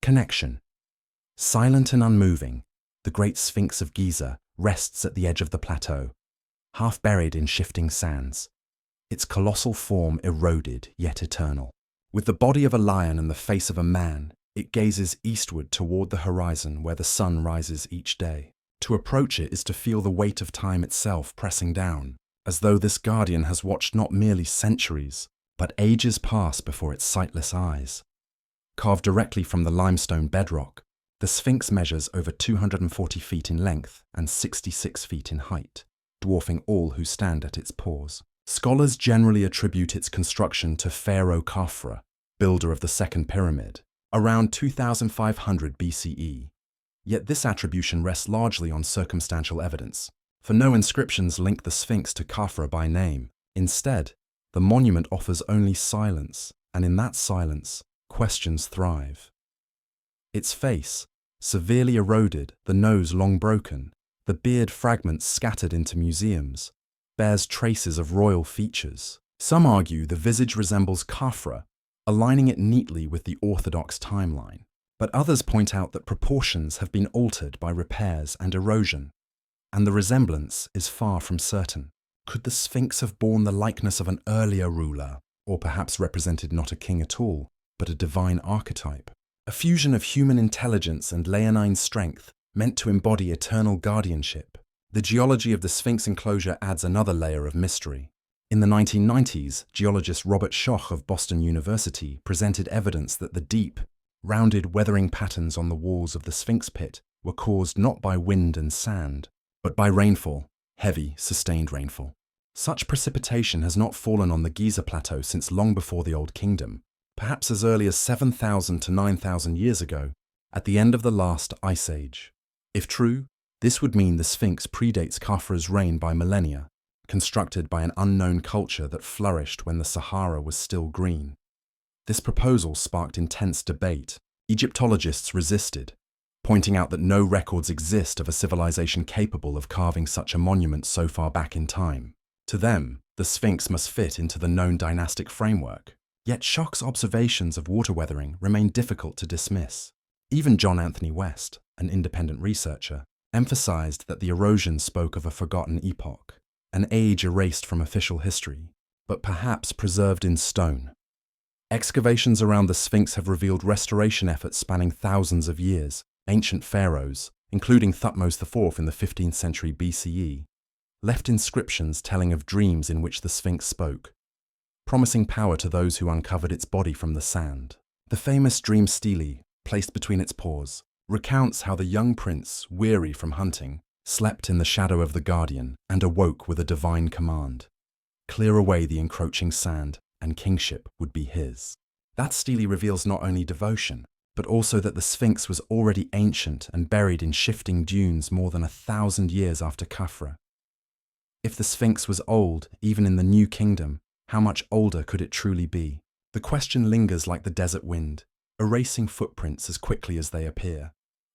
Connection. Silent and unmoving, the Great Sphinx of Giza rests at the edge of the plateau, half buried in shifting sands, its colossal form eroded yet eternal. With the body of a lion and the face of a man, it gazes eastward toward the horizon where the sun rises each day. To approach it is to feel the weight of time itself pressing down, as though this guardian has watched not merely centuries, but ages pass before its sightless eyes. Carved directly from the limestone bedrock, the Sphinx measures over 240 feet in length and 66 feet in height, dwarfing all who stand at its paws. Scholars generally attribute its construction to Pharaoh Khufu, builder of the Second Pyramid, around 2500 BCE. Yet this attribution rests largely on circumstantial evidence, for no inscriptions link the Sphinx to Khufu by name. Instead, the monument offers only silence, and in that silence, questions thrive. Its face, severely eroded, the nose long broken, the beard fragments scattered into museums, bears traces of royal features. Some argue the visage resembles Khufu, aligning it neatly with the orthodox timeline. But others point out that proportions have been altered by repairs and erosion, and the resemblance is far from certain. Could the Sphinx have borne the likeness of an earlier ruler, or perhaps represented not a king at all, but a divine archetype? A fusion of human intelligence and leonine strength meant to embody eternal guardianship. The geology of the Sphinx enclosure adds another layer of mystery. In the 1990s, geologist Robert Schoch of Boston University presented evidence that the deep, rounded weathering patterns on the walls of the Sphinx pit were caused not by wind and sand, but by rainfall, heavy, sustained rainfall. Such precipitation has not fallen on the Giza Plateau since long before the Old Kingdom, perhaps as early as 7,000 to 9,000 years ago, at the end of the last ice age. If true, this would mean the Sphinx predates Khufu's reign by millennia, constructed by an unknown culture that flourished when the Sahara was still green. This proposal sparked intense debate. Egyptologists resisted, pointing out that no records exist of a civilization capable of carving such a monument so far back in time. To them, the Sphinx must fit into the known dynastic framework. Yet Schoch's observations of water weathering remain difficult to dismiss. Even John Anthony West, an independent researcher, emphasized that the erosion spoke of a forgotten epoch, an age erased from official history, but perhaps preserved in stone. Excavations around the Sphinx have revealed restoration efforts spanning thousands of years. Ancient pharaohs, including Thutmose IV in the 15th century BCE, left inscriptions telling of dreams in which the Sphinx spoke, promising power to those who uncovered its body from the sand. The famous dream stele, placed between its paws, recounts how the young prince, weary from hunting, slept in the shadow of the guardian and awoke with a divine command. Clear away the encroaching sand, and kingship would be his. That stele reveals not only devotion, but also that the Sphinx was already ancient and buried in shifting dunes more than 1,000 years after Khafra. If the Sphinx was old, even in the New Kingdom, how much older could it truly be? The question lingers like the desert wind, erasing footprints as quickly as they appear.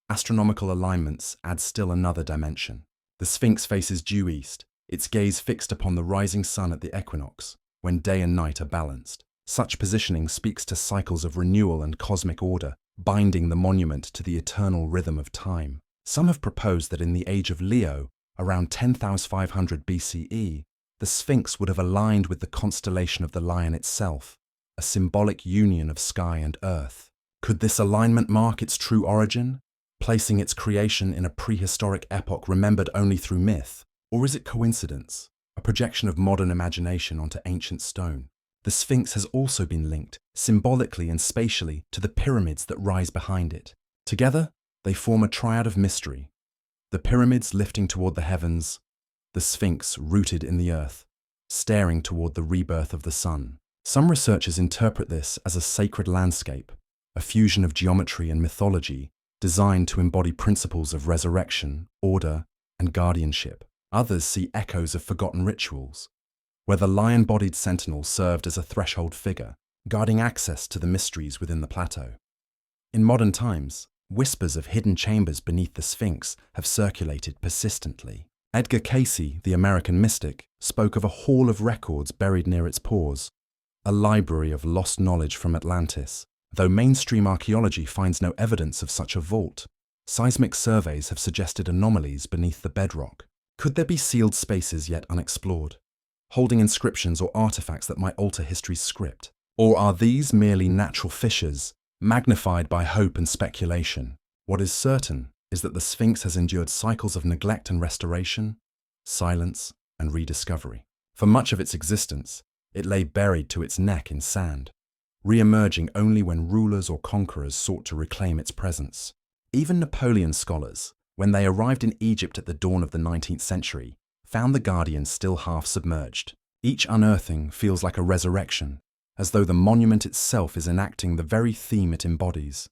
Astronomical alignments add still another dimension. The Sphinx faces due east, its gaze fixed upon the rising sun at the equinox, when day and night are balanced. Such positioning speaks to cycles of renewal and cosmic order, binding the monument to the eternal rhythm of time. Some have proposed that in the age of Leo, around 10,500 BCE, the Sphinx would have aligned with the constellation of the Lion itself, a symbolic union of sky and earth. Could this alignment mark its true origin, placing its creation in a prehistoric epoch remembered only through myth? Or is it coincidence, a projection of modern imagination onto ancient stone? The Sphinx has also been linked, symbolically and spatially, to the pyramids that rise behind it. Together, they form a triad of mystery. The pyramids lifting toward the heavens, the Sphinx rooted in the earth, staring toward the rebirth of the sun. Some researchers interpret this as a sacred landscape, a fusion of geometry and mythology designed to embody principles of resurrection, order, and guardianship. Others see echoes of forgotten rituals, where the lion-bodied sentinel served as a threshold figure, guarding access to the mysteries within the plateau. In modern times, whispers of hidden chambers beneath the Sphinx have circulated persistently. Edgar Cayce, the American mystic, spoke of a hall of records buried near its paws, a library of lost knowledge from Atlantis. Though mainstream archaeology finds no evidence of such a vault, seismic surveys have suggested anomalies beneath the bedrock. Could there be sealed spaces yet unexplored, holding inscriptions or artifacts that might alter history's script? Or are these merely natural fissures, magnified by hope and speculation? What is certain is that the Sphinx has endured cycles of neglect and restoration, silence and rediscovery. For much of its existence, it lay buried to its neck in sand, re-emerging only when rulers or conquerors sought to reclaim its presence. Even Napoleon scholars, when they arrived in Egypt at the dawn of the 19th century, found the guardian still half submerged. Each unearthing feels like a resurrection, as though the monument itself is enacting the very theme it embodies: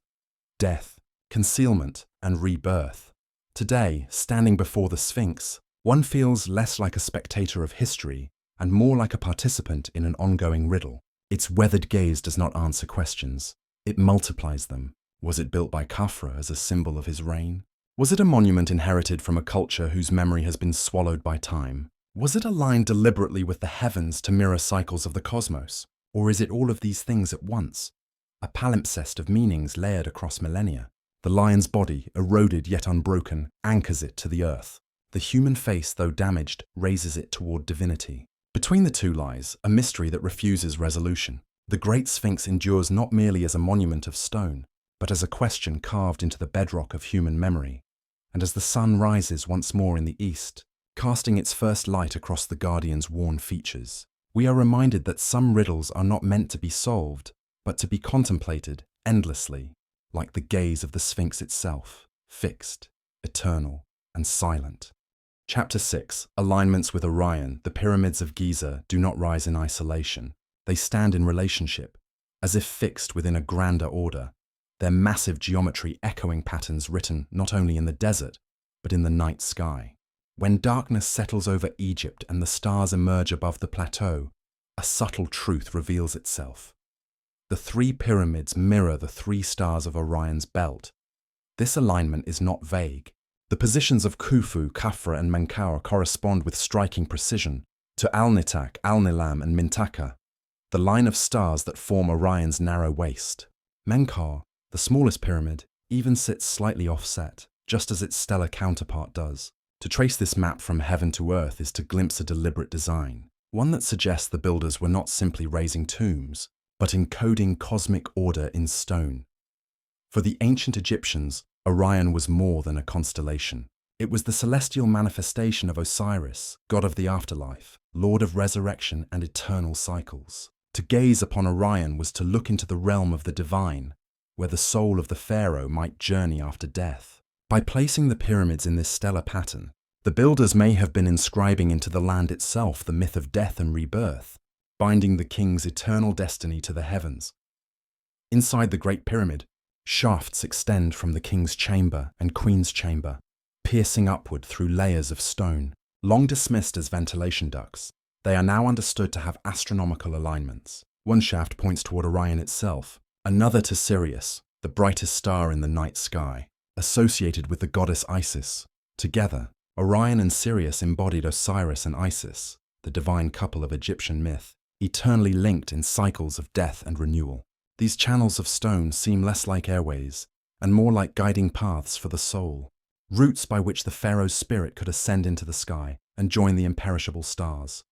death, concealment, and rebirth. Today, standing before the Sphinx, one feels less like a spectator of history and more like a participant in an ongoing riddle. Its weathered gaze does not answer questions. It multiplies them. Was it built by Khafra as a symbol of his reign? Was it a monument inherited from a culture whose memory has been swallowed by time? Was it aligned deliberately with the heavens to mirror cycles of the cosmos? Or is it all of these things at once? A palimpsest of meanings layered across millennia. The lion's body, eroded yet unbroken, anchors it to the earth. The human face, though damaged, raises it toward divinity. Between the two lies a mystery that refuses resolution. The Great Sphinx endures not merely as a monument of stone, but as a question carved into the bedrock of human memory. And as the sun rises once more in the east, casting its first light across the guardian's worn features, we are reminded that some riddles are not meant to be solved, but to be contemplated endlessly, like the gaze of the Sphinx itself, fixed, eternal, and silent. Chapter 6. Alignments with Orion. The pyramids of Giza do not rise in isolation. They stand in relationship, as if fixed within a grander order, their massive geometry echoing patterns written not only in the desert, but in the night sky. When darkness settles over Egypt and the stars emerge above the plateau, a subtle truth reveals itself. The three pyramids mirror the three stars of Orion's belt. This alignment is not vague. The positions of Khufu, Khafra, and Menkaure correspond with striking precision to Al-Nitak, Al-Nilam, and Mintaka, the line of stars that form Orion's narrow waist. Menkaure, the smallest pyramid, even sits slightly offset, just as its stellar counterpart does. To trace this map from heaven to earth is to glimpse a deliberate design, one that suggests the builders were not simply raising tombs, but encoding cosmic order in stone. For the ancient Egyptians, Orion was more than a constellation. It was the celestial manifestation of Osiris, god of the afterlife, lord of resurrection and eternal cycles. To gaze upon Orion was to look into the realm of the divine, where the soul of the pharaoh might journey after death. By placing the pyramids in this stellar pattern, the builders may have been inscribing into the land itself the myth of death and rebirth, binding the king's eternal destiny to the heavens. Inside the Great Pyramid, shafts extend from the king's chamber and queen's chamber, piercing upward through layers of stone. Long dismissed as ventilation ducts, they are now understood to have astronomical alignments. One shaft points toward Orion itself, another to Sirius, the brightest star in the night sky, associated with the goddess Isis. Together, Orion and Sirius embodied Osiris and Isis, the divine couple of Egyptian myth, eternally linked in cycles of death and renewal. These channels of stone seem less like airways and more like guiding paths for the soul, routes by which the pharaoh's spirit could ascend into the sky and join the imperishable stars.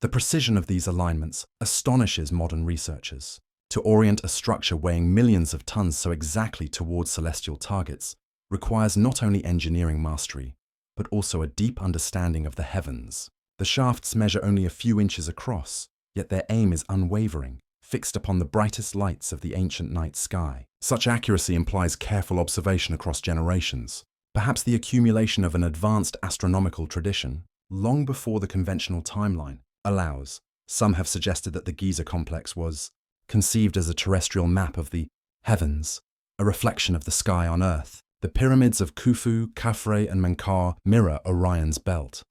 The precision of these alignments astonishes modern researchers. To orient a structure weighing millions of tons so exactly towards celestial targets requires not only engineering mastery, but also a deep understanding of the heavens. The shafts measure only a few inches across, yet their aim is unwavering, fixed upon the brightest lights of the ancient night sky. Such accuracy implies careful observation across generations, perhaps the accumulation of an advanced astronomical tradition, long before the conventional timeline allows. Some have suggested that the Giza complex was conceived as a terrestrial map of the heavens, a reflection of the sky on Earth. The pyramids of Khufu, Khafre, and Menkaure mirror Orion's belt.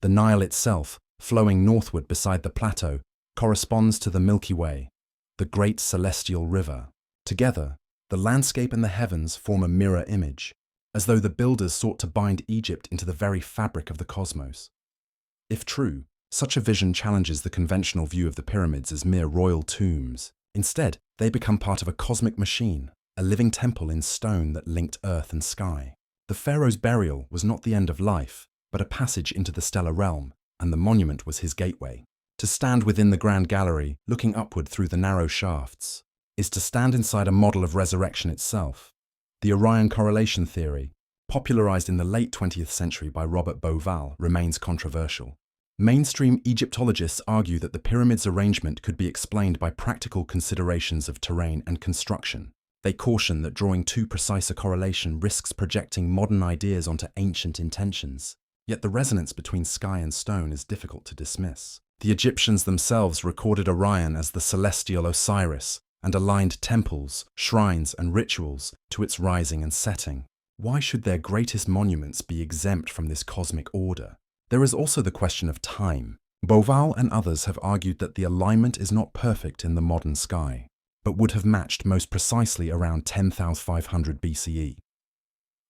The Nile itself, flowing northward beside the plateau, corresponds to the Milky Way, the great celestial river. Together, the landscape and the heavens form a mirror image, as though the builders sought to bind Egypt into the very fabric of the cosmos. If true, such a vision challenges the conventional view of the pyramids as mere royal tombs. Instead, they become part of a cosmic machine, a living temple in stone that linked earth and sky. The pharaoh's burial was not the end of life, but a passage into the stellar realm, and the monument was his gateway. To stand within the grand gallery, looking upward through the narrow shafts, is to stand inside a model of resurrection itself. The Orion correlation theory, popularized in the late 20th century by Robert Bauval, remains controversial. Mainstream Egyptologists argue that the pyramid's arrangement could be explained by practical considerations of terrain and construction. They caution that drawing too precise a correlation risks projecting modern ideas onto ancient intentions. Yet the resonance between sky and stone is difficult to dismiss. The Egyptians themselves recorded Orion as the celestial Osiris and aligned temples, shrines, and rituals to its rising and setting. Why should their greatest monuments be exempt from this cosmic order? There is also the question of time. Bauval and others have argued that the alignment is not perfect in the modern sky, but would have matched most precisely around 10,500 BCE.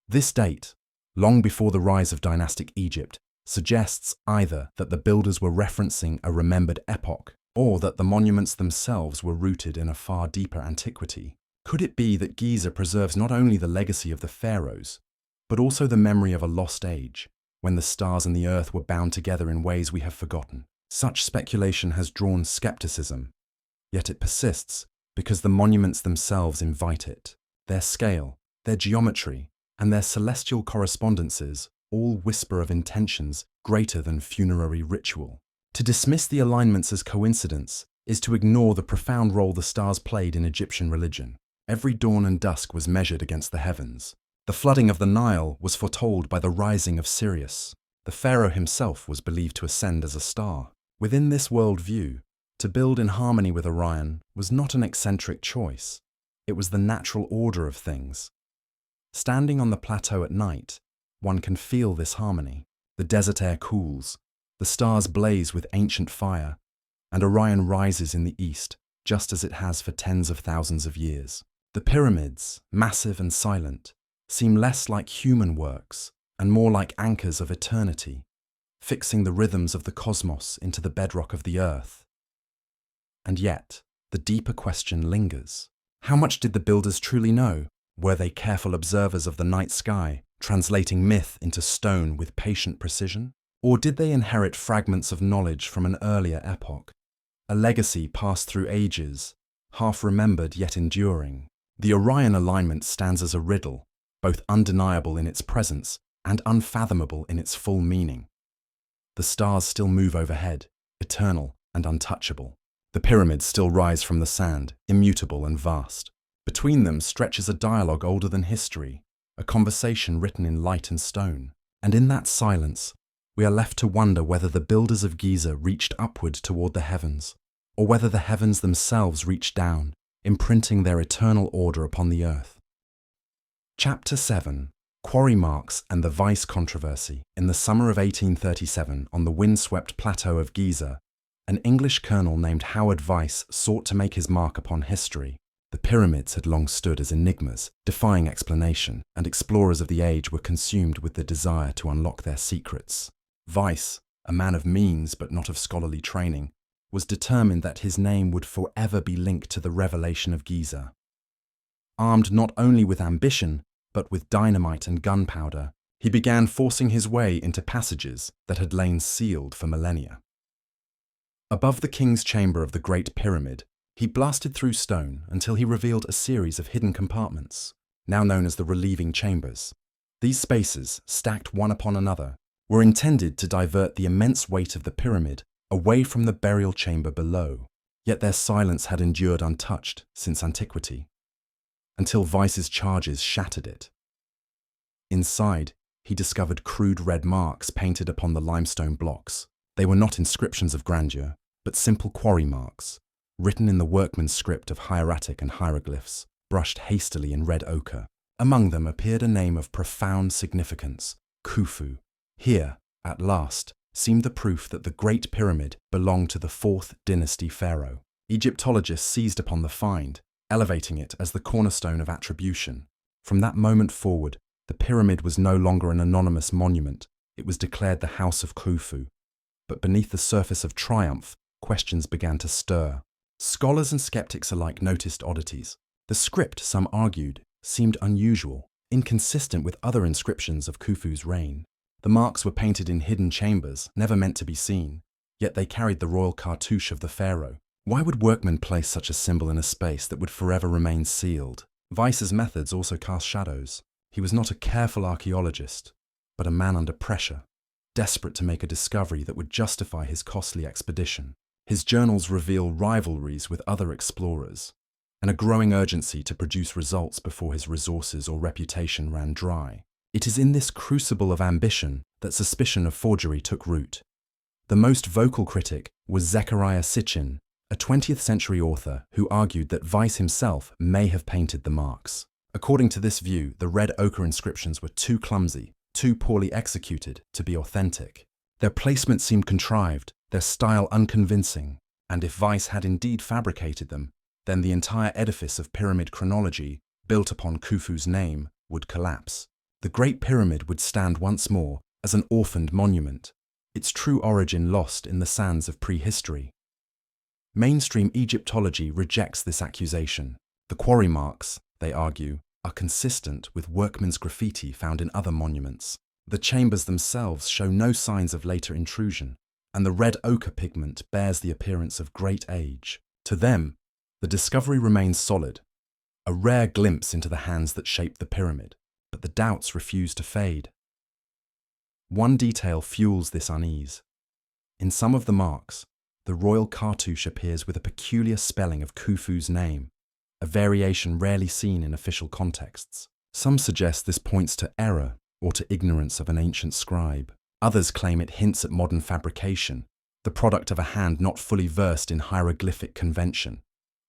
This date, long before the rise of dynastic Egypt, suggests either that the builders were referencing a remembered epoch, or that the monuments themselves were rooted in a far deeper antiquity. Could it be that Giza preserves not only the legacy of the pharaohs, but also the memory of a lost age, when the stars and the earth were bound together in ways we have forgotten? Such speculation has drawn skepticism, yet it persists because the monuments themselves invite it. Their scale, their geometry, and their celestial correspondences all whisper of intentions greater than funerary ritual. To dismiss the alignments as coincidence is to ignore the profound role the stars played in Egyptian religion. Every dawn and dusk was measured against the heavens. The flooding of the Nile was foretold by the rising of Sirius. The pharaoh himself was believed to ascend as a star. Within this worldview, to build in harmony with Orion was not an eccentric choice. It was the natural order of things. Standing on the plateau at night, one can feel this harmony. The desert air cools, the stars blaze with ancient fire, and Orion rises in the east, just as it has for tens of thousands of years. The pyramids, massive and silent, seem less like human works and more like anchors of eternity, fixing the rhythms of the cosmos into the bedrock of the earth. And yet, the deeper question lingers. How much did the builders truly know? Were they careful observers of the night sky, translating myth into stone with patient precision? Or did they inherit fragments of knowledge from an earlier epoch, a legacy passed through ages, half remembered yet enduring? The Orion alignment stands as a riddle, both undeniable in its presence and unfathomable in its full meaning. The stars still move overhead, eternal and untouchable. The pyramids still rise from the sand, immutable and vast. Between them stretches a dialogue older than history, a conversation written in light and stone. And in that silence, we are left to wonder whether the builders of Giza reached upward toward the heavens, or whether the heavens themselves reached down, imprinting their eternal order upon the earth. Chapter 7. Quarry Marks and the Vice Controversy. In the summer of 1837, on the windswept Plateau of Giza, an English colonel named Howard Vyse sought to make his mark upon history. The pyramids had long stood as enigmas, defying explanation, and explorers of the age were consumed with the desire to unlock their secrets. Vyse, a man of means but not of scholarly training, was determined that his name would forever be linked to the revelation of Giza. Armed not only with ambition, but with dynamite and gunpowder, he began forcing his way into passages that had lain sealed for millennia. Above the king's chamber of the Great Pyramid, he blasted through stone until he revealed a series of hidden compartments, now known as the relieving chambers. These spaces, stacked one upon another, were intended to divert the immense weight of the pyramid away from the burial chamber below, yet their silence had endured untouched since antiquity, until Vyse's charges shattered it. Inside, he discovered crude red marks painted upon the limestone blocks. They were not inscriptions of grandeur, but simple quarry marks, written in the workman's script of hieratic and hieroglyphs, brushed hastily in red ochre. Among them appeared a name of profound significance, Khufu. Here, at last, seemed the proof that the Great Pyramid belonged to the 4th dynasty Pharaoh. Egyptologists seized upon the find, elevating it as the cornerstone of attribution. From that moment forward, the pyramid was no longer an anonymous monument, it was declared the House of Khufu. But beneath the surface of triumph, questions began to stir. Scholars and skeptics alike noticed oddities. The script, some argued, seemed unusual, inconsistent with other inscriptions of Khufu's reign. The marks were painted in hidden chambers, never meant to be seen, yet they carried the royal cartouche of the pharaoh. Why would workmen place such a symbol in a space that would forever remain sealed? Vyse's methods also cast shadows. He was not a careful archaeologist, but a man under pressure, desperate to make a discovery that would justify his costly expedition. His journals reveal rivalries with other explorers, and a growing urgency to produce results before his resources or reputation ran dry. It is in this crucible of ambition that suspicion of forgery took root. The most vocal critic was Zechariah Sitchin, a 20th century author who argued that Vyse himself may have painted the marks. According to this view, the red ochre inscriptions were too clumsy, too poorly executed to be authentic. Their placement seemed contrived, their style unconvincing, and if Vyse had indeed fabricated them, then the entire edifice of pyramid chronology, built upon Khufu's name, would collapse. The Great Pyramid would stand once more as an orphaned monument, its true origin lost in the sands of prehistory. Mainstream Egyptology rejects this accusation. The quarry marks, they argue, are consistent with workmen's graffiti found in other monuments. The chambers themselves show no signs of later intrusion, and the red ochre pigment bears the appearance of great age. To them, the discovery remains solid, a rare glimpse into the hands that shaped the pyramid, but the doubts refuse to fade. One detail fuels this unease. In some of the marks, the royal cartouche appears with a peculiar spelling of Khufu's name, a variation rarely seen in official contexts. Some suggest this points to error or to ignorance of an ancient scribe. Others claim it hints at modern fabrication, the product of a hand not fully versed in hieroglyphic convention.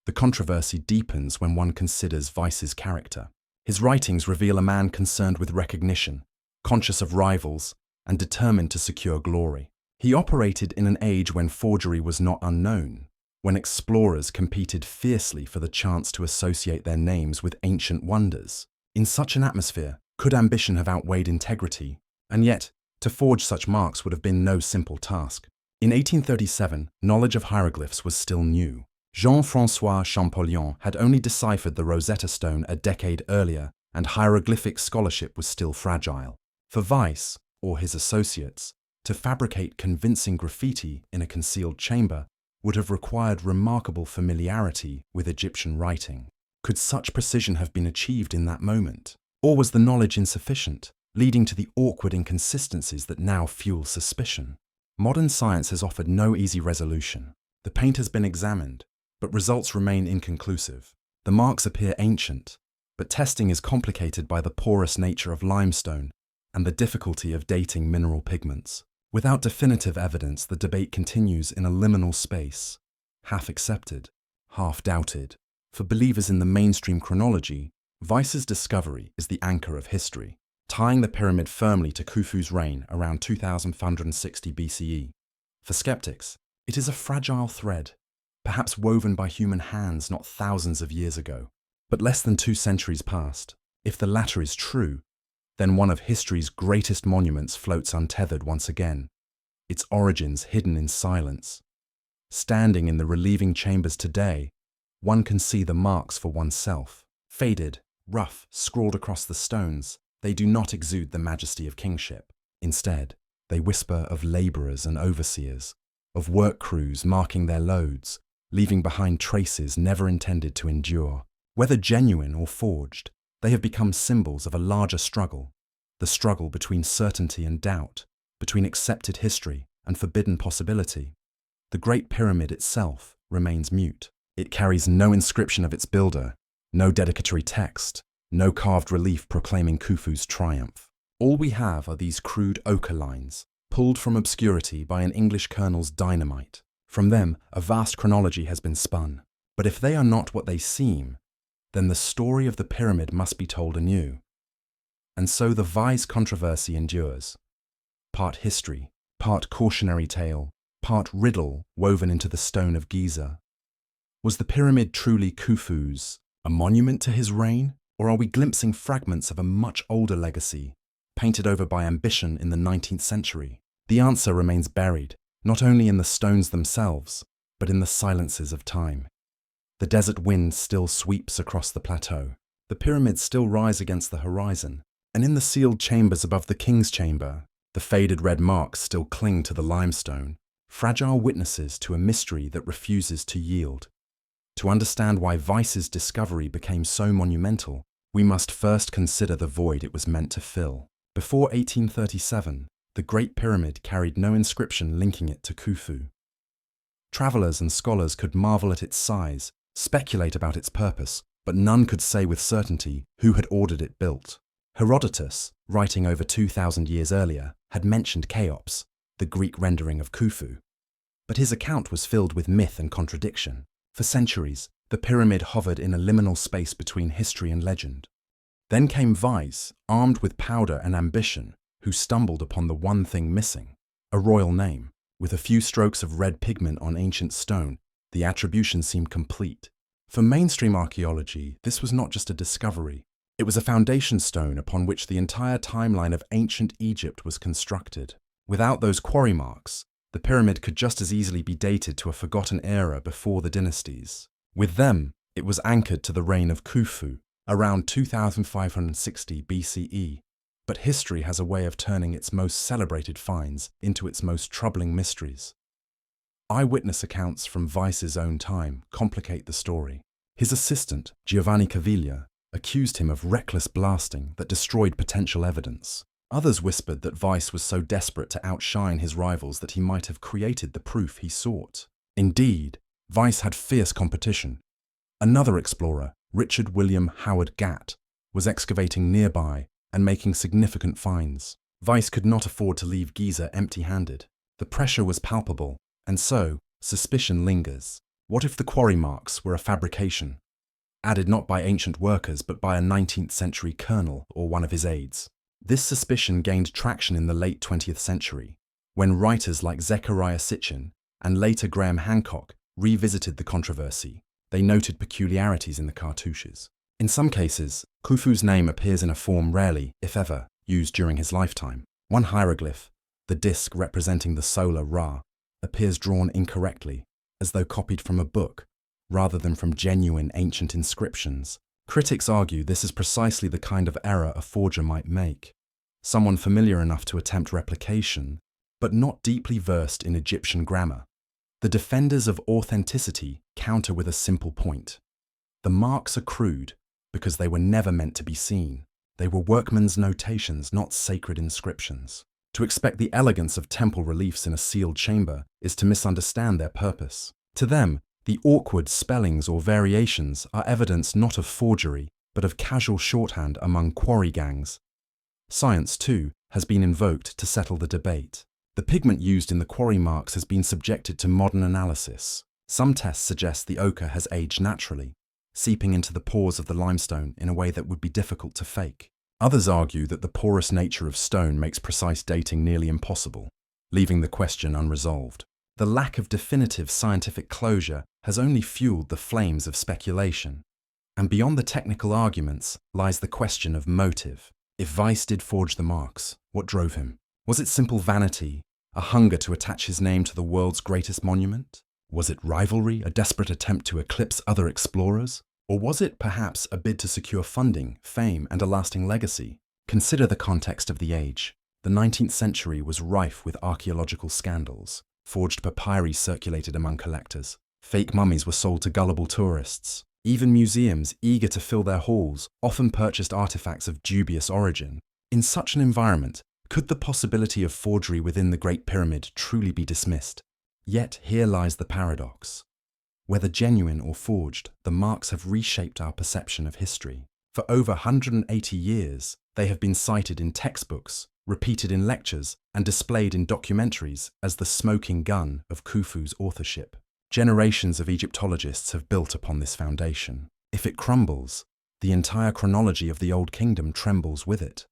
The controversy deepens when one considers Vyse's character. His writings reveal a man concerned with recognition, conscious of rivals, and determined to secure glory. He operated in an age when forgery was not unknown, when explorers competed fiercely for the chance to associate their names with ancient wonders. In such an atmosphere, could ambition have outweighed integrity? And yet, to forge such marks would have been no simple task. In 1837, knowledge of hieroglyphs was still new. Jean-François Champollion had only deciphered the Rosetta Stone a decade earlier, and hieroglyphic scholarship was still fragile. For Vyse, or his associates, to fabricate convincing graffiti in a concealed chamber would have required remarkable familiarity with Egyptian writing. Could such precision have been achieved in that moment? Or was the knowledge insufficient, leading to the awkward inconsistencies that now fuel suspicion? Modern science has offered no easy resolution. The paint has been examined, but results remain inconclusive. The marks appear ancient, but testing is complicated by the porous nature of limestone and the difficulty of dating mineral pigments. Without definitive evidence, the debate continues in a liminal space, half accepted, half doubted. For believers in the mainstream chronology, Weiss's discovery is the anchor of history, tying the pyramid firmly to Khufu's reign around 2560 BCE. For skeptics, it is a fragile thread, perhaps woven by human hands not thousands of years ago, but less than 2 centuries past. If the latter is true, then one of history's greatest monuments floats untethered once again, its origins hidden in silence. Standing in the relieving chambers today, one can see the marks for oneself. Faded, rough, scrawled across the stones, they do not exude the majesty of kingship. Instead, they whisper of labourers and overseers, of work crews marking their loads, leaving behind traces never intended to endure. Whether genuine or forged, they have become symbols of a larger struggle, the struggle between certainty and doubt, between accepted history and forbidden possibility. The Great Pyramid itself remains mute. It carries no inscription of its builder, no dedicatory text, no carved relief proclaiming Khufu's triumph. All we have are these crude ochre lines, pulled from obscurity by an English colonel's dynamite. From them, a vast chronology has been spun. But if they are not what they seem, then the story of the pyramid must be told anew. And so the Weiss controversy endures. Part history, part cautionary tale, part riddle woven into the stone of Giza. Was the pyramid truly Khufu's, a monument to his reign, or are we glimpsing fragments of a much older legacy, painted over by ambition in the 19th century? The answer remains buried, not only in the stones themselves, but in the silences of time. The desert wind still sweeps across the plateau. The pyramids still rise against the horizon, and in the sealed chambers above the king's chamber, the faded red marks still cling to the limestone, fragile witnesses to a mystery that refuses to yield. To understand why Weiss's discovery became so monumental, we must first consider the void it was meant to fill. Before 1837, the Great Pyramid carried no inscription linking it to Khufu. Travelers and scholars could marvel at its size, speculate about its purpose, but none could say with certainty who had ordered it built. Herodotus, writing over 2,000 years earlier, had mentioned Cheops, the Greek rendering of Khufu. But his account was filled with myth and contradiction. For centuries, the pyramid hovered in a liminal space between history and legend. Then came Weiss, armed with powder and ambition, who stumbled upon the one thing missing, a royal name. With a few strokes of red pigment on ancient stone, the attribution seemed complete. For mainstream archaeology, this was not just a discovery. It was a foundation stone upon which the entire timeline of ancient Egypt was constructed. Without those quarry marks, the pyramid could just as easily be dated to a forgotten era before the dynasties. With them, it was anchored to the reign of Khufu, around 2560 BCE. But history has a way of turning its most celebrated finds into its most troubling mysteries. Eyewitness accounts from Weiss's own time complicate the story. His assistant, Giovanni Caviglia, accused him of reckless blasting that destroyed potential evidence. Others whispered that Weiss was so desperate to outshine his rivals that he might have created the proof he sought. Indeed, Weiss had fierce competition. Another explorer, Richard William Howard Gatt, was excavating nearby and making significant finds. Weiss could not afford to leave Giza empty-handed. The pressure was palpable, and so suspicion lingers. What if the quarry marks were a fabrication, added not by ancient workers but by a 19th century colonel or one of his aides? This suspicion gained traction in the late 20th century, when writers like Zechariah Sitchin and later Graham Hancock revisited the controversy. They noted peculiarities in the cartouches. In some cases, Khufu's name appears in a form rarely, if ever, used during his lifetime. One hieroglyph, the disk representing the solar Ra, appears drawn incorrectly, as though copied from a book, rather than from genuine ancient inscriptions. Critics argue this is precisely the kind of error a forger might make. Someone familiar enough to attempt replication, but not deeply versed in Egyptian grammar. The defenders of authenticity counter with a simple point. The marks are crude because they were never meant to be seen. They were workmen's notations, not sacred inscriptions. To expect the elegance of temple reliefs in a sealed chamber is to misunderstand their purpose. To them, The awkward spellings or variations are evidence not of forgery, but of casual shorthand among quarry gangs. Science, too, has been invoked to settle the debate. The pigment used in the quarry marks has been subjected to modern analysis. Some tests suggest the ochre has aged naturally, seeping into the pores of the limestone in a way that would be difficult to fake. Others argue that the porous nature of stone makes precise dating nearly impossible, leaving the question unresolved. The lack of definitive scientific closure has only fueled the flames of speculation. And beyond the technical arguments lies the question of motive. If Weiss did forge the marks, what drove him? Was it simple vanity, a hunger to attach his name to the world's greatest monument? Was it rivalry, a desperate attempt to eclipse other explorers? Or was it perhaps a bid to secure funding, fame, and a lasting legacy? Consider the context of the age. The 19th century was rife with archaeological scandals. Forged papyri circulated among collectors. Fake mummies were sold to gullible tourists. Even museums, eager to fill their halls, often purchased artifacts of dubious origin. In such an environment, could the possibility of forgery within the Great Pyramid truly be dismissed? Yet here lies the paradox. Whether genuine or forged, the marks have reshaped our perception of history. For over 180 years, they have been cited in textbooks, repeated in lectures, and displayed in documentaries as the smoking gun of Khufu's authorship. Generations of Egyptologists have built upon this foundation. If it crumbles, the entire chronology of the Old Kingdom trembles with it.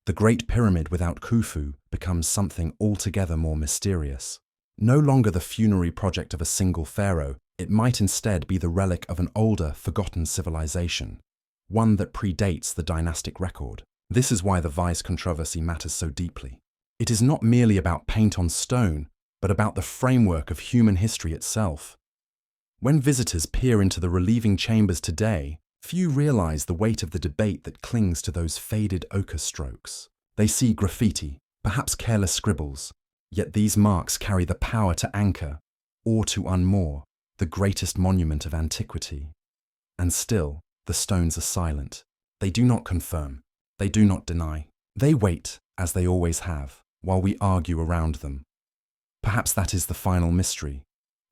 The Great Pyramid without Khufu becomes something altogether more mysterious. No longer the funerary project of a single pharaoh, it might instead be the relic of an older, forgotten civilization, one that predates the dynastic record. This is why the Weiss controversy matters so deeply. It is not merely about paint on stone, but about the framework of human history itself. When visitors peer into the relieving chambers today, few realize the weight of the debate that clings to those faded ochre strokes. They see graffiti, perhaps careless scribbles, yet these marks carry the power to anchor, or to unmoor, the greatest monument of antiquity. And still, the stones are silent. They do not confirm. They do not deny. They wait, as they always have, while we argue around them. Perhaps that is the final mystery,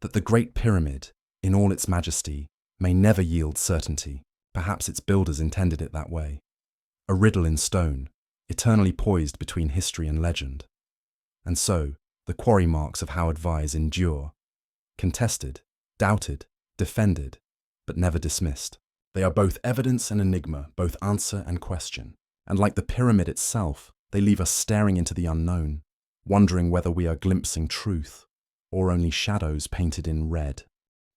that the Great Pyramid, in all its majesty, may never yield certainty. Perhaps its builders intended it that way. A riddle in stone, eternally poised between history and legend. And so, the quarry marks of Howard Weiss endure, contested, doubted, defended, but never dismissed. They are both evidence and enigma, both answer and question. And like the pyramid itself, they leave us staring into the unknown, wondering whether we are glimpsing truth, or only shadows painted in red.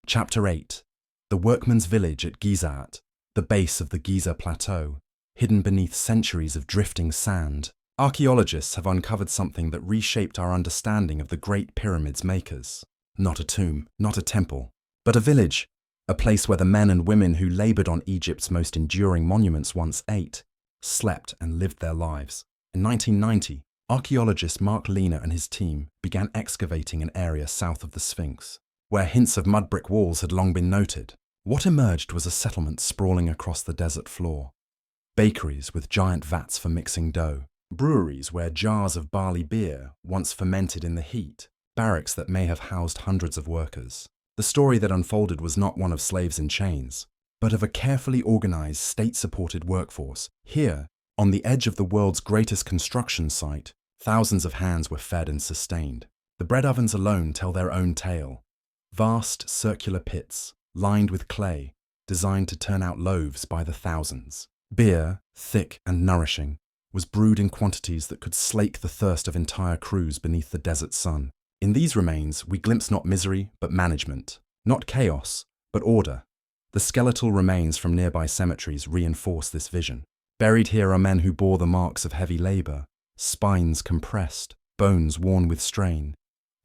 Chapter 8. The workman's village at Giza, the base of the Giza Plateau, hidden beneath centuries of drifting sand. Archaeologists have uncovered something that reshaped our understanding of the Great Pyramid's makers. Not a tomb, not a temple, but a village, a place where the men and women who labored on Egypt's most enduring monuments once ate, slept and lived their lives. In 1990, archaeologist Mark Lehner and his team began excavating an area south of the Sphinx, where hints of mud brick walls had long been noted. What emerged was a settlement sprawling across the desert floor. Bakeries with giant vats for mixing dough, breweries where jars of barley beer once fermented in the heat, barracks that may have housed hundreds of workers. The story that unfolded was not one of slaves in chains, but of a carefully organized, state-supported workforce. Here, on the edge of the world's greatest construction site, thousands of hands were fed and sustained. The bread ovens alone tell their own tale. Vast circular pits, lined with clay, designed to turn out loaves by the thousands. Beer, thick and nourishing, was brewed in quantities that could slake the thirst of entire crews beneath the desert sun. In these remains, we glimpse not misery, but management. Not chaos, but order. The skeletal remains from nearby cemeteries reinforce this vision. Buried here are men who bore the marks of heavy labor, spines compressed, bones worn with strain.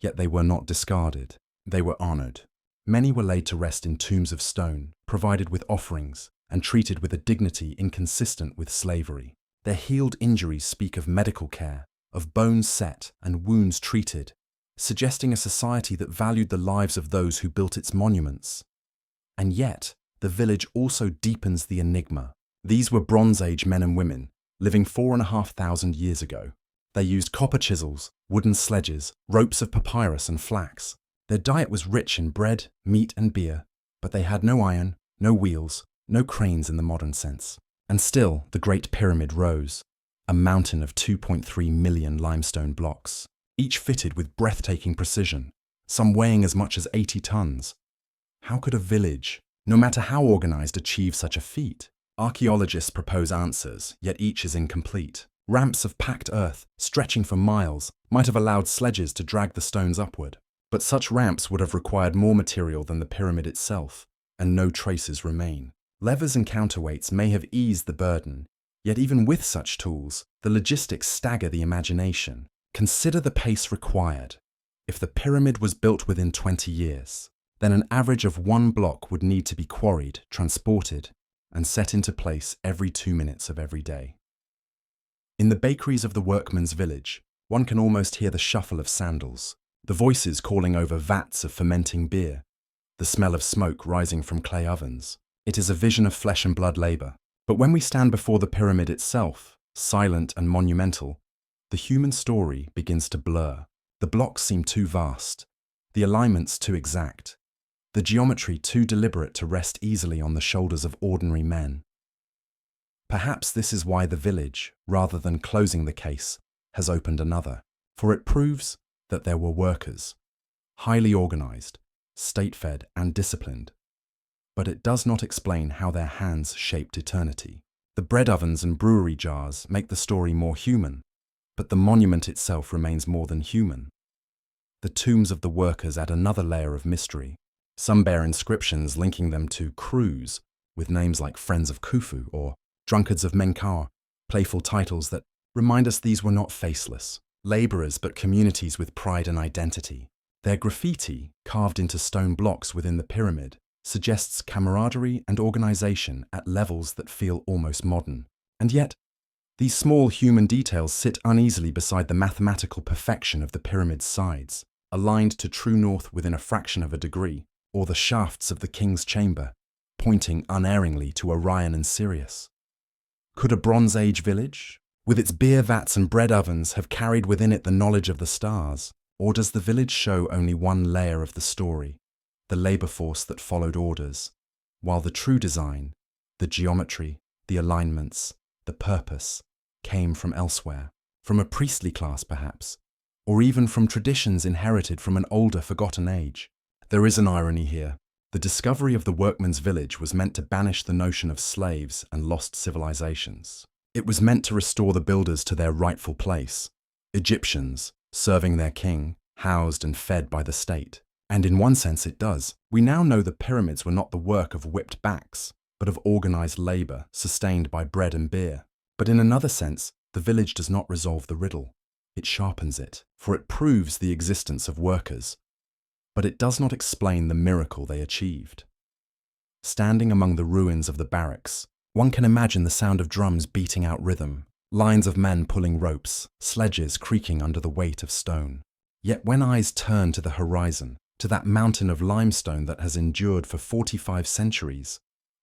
Yet they were not discarded. They were honored. Many were laid to rest in tombs of stone, provided with offerings, and treated with a dignity inconsistent with slavery. Their healed injuries speak of medical care, of bones set and wounds treated, suggesting a society that valued the lives of those who built its monuments. And yet, the village also deepens the enigma. These were Bronze Age men and women, living 4,500 years ago. They used copper chisels, wooden sledges, ropes of papyrus and flax. Their diet was rich in bread, meat, and beer, but they had no iron, no wheels, no cranes in the modern sense. And still, the Great Pyramid rose, a mountain of 2.3 million limestone blocks, each fitted with breathtaking precision, some weighing as much as 80 tons. How could a village, no matter how organized, achieve such a feat? Archaeologists propose answers, yet each is incomplete. Ramps of packed earth, stretching for miles, might have allowed sledges to drag the stones upward. But such ramps would have required more material than the pyramid itself, and no traces remain. Levers and counterweights may have eased the burden, yet even with such tools, the logistics stagger the imagination. Consider the pace required. If the pyramid was built within 20 years, then an average of 1 block would need to be quarried, transported, and set into place every 2 minutes of every day. In the bakeries of the workman's village, one can almost hear the shuffle of sandals, the voices calling over vats of fermenting beer, the smell of smoke rising from clay ovens. It is a vision of flesh and blood labor. But when we stand before the pyramid itself, silent and monumental, the human story begins to blur. The blocks seem too vast, the alignments too exact, the geometry too deliberate to rest easily on the shoulders of ordinary men. Perhaps this is why the village, rather than closing the case, has opened another, for it proves that there were workers, highly organized, state-fed and disciplined. But it does not explain how their hands shaped eternity. The bread ovens and brewery jars make the story more human, but the monument itself remains more than human. The tombs of the workers add another layer of mystery. Some bear inscriptions linking them to crews, with names like Friends of Khufu or Drunkards of Menkaure, playful titles that remind us these were not faceless laborers but communities with pride and identity. Their graffiti, carved into stone blocks within the pyramid, suggests camaraderie and organization at levels that feel almost modern. And yet, these small human details sit uneasily beside the mathematical perfection of the pyramid's sides, aligned to true north within a fraction of a degree, or the shafts of the king's chamber, pointing unerringly to Orion and Sirius. Could a Bronze Age village, with its beer vats and bread ovens, have carried within it the knowledge of the stars? Or does the village show only one layer of the story, the labor force that followed orders, while the true design, the geometry, the alignments, the purpose, came from elsewhere, from a priestly class perhaps, or even from traditions inherited from an older, forgotten age? There is an irony here. The discovery of the workman's village was meant to banish the notion of slaves and lost civilizations. It was meant to restore the builders to their rightful place, Egyptians, serving their king, housed and fed by the state. And in one sense it does. We now know the pyramids were not the work of whipped backs, but of organized labor sustained by bread and beer. But in another sense, the village does not resolve the riddle. It sharpens it, for it proves the existence of workers. But it does not explain the miracle they achieved. Standing among the ruins of the barracks, one can imagine the sound of drums beating out rhythm, lines of men pulling ropes, sledges creaking under the weight of stone. Yet when eyes turn to the horizon, to that mountain of limestone that has endured for 45 centuries,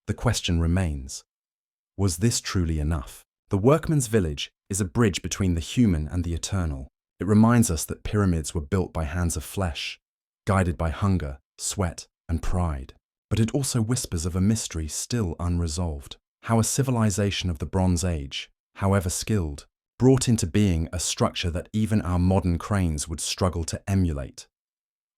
the question remains, was this truly enough? The workman's village is a bridge between the human and the eternal. It reminds us that pyramids were built by hands of flesh, guided by hunger, sweat, and pride. But it also whispers of a mystery still unresolved, how a civilization of the Bronze Age, however skilled, brought into being a structure that even our modern cranes would struggle to emulate.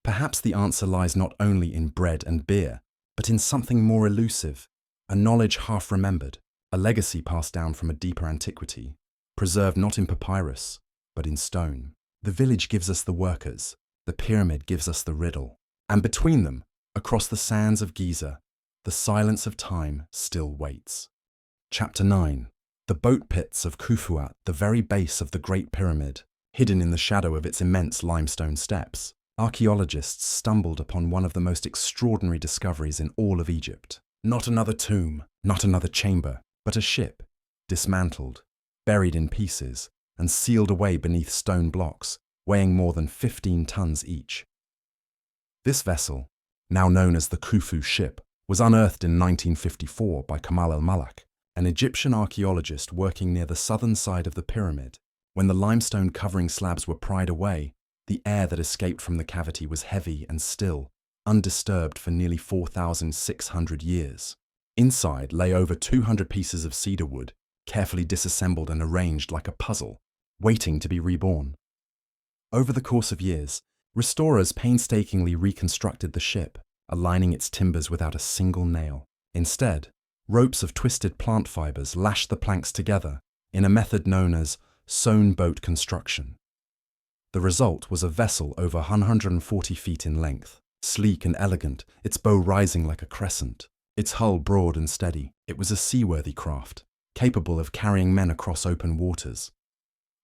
Perhaps the answer lies not only in bread and beer, but in something more elusive, a knowledge half remembered, a legacy passed down from a deeper antiquity, preserved not in papyrus, but in stone. The village gives us the workers, the pyramid gives us the riddle, and between them, across the sands of Giza, the silence of time still waits. Chapter 9. The boat pits of Khufu at the very base of the Great Pyramid, hidden in the shadow of its immense limestone steps. Archaeologists stumbled upon one of the most extraordinary discoveries in all of Egypt. Not another tomb, not another chamber, but a ship, dismantled, buried in pieces, and sealed away beneath stone blocks, weighing more than 15 tons each. This vessel, now known as the Khufu ship, was unearthed in 1954 by Kamal el-Malak, an Egyptian archaeologist working near the southern side of the pyramid. When the limestone covering slabs were pried away, The air that escaped from the cavity was heavy and still, undisturbed for nearly 4,600 years. Inside lay over 200 pieces of cedar wood, carefully disassembled and arranged like a puzzle, waiting to be reborn. Over the course of years, restorers painstakingly reconstructed the ship, aligning its timbers without a single nail. Instead, ropes of twisted plant fibers lashed the planks together in a method known as sewn boat construction. The result was a vessel over 140 feet in length, sleek and elegant, its bow rising like a crescent, its hull broad and steady. It was a seaworthy craft, capable of carrying men across open waters.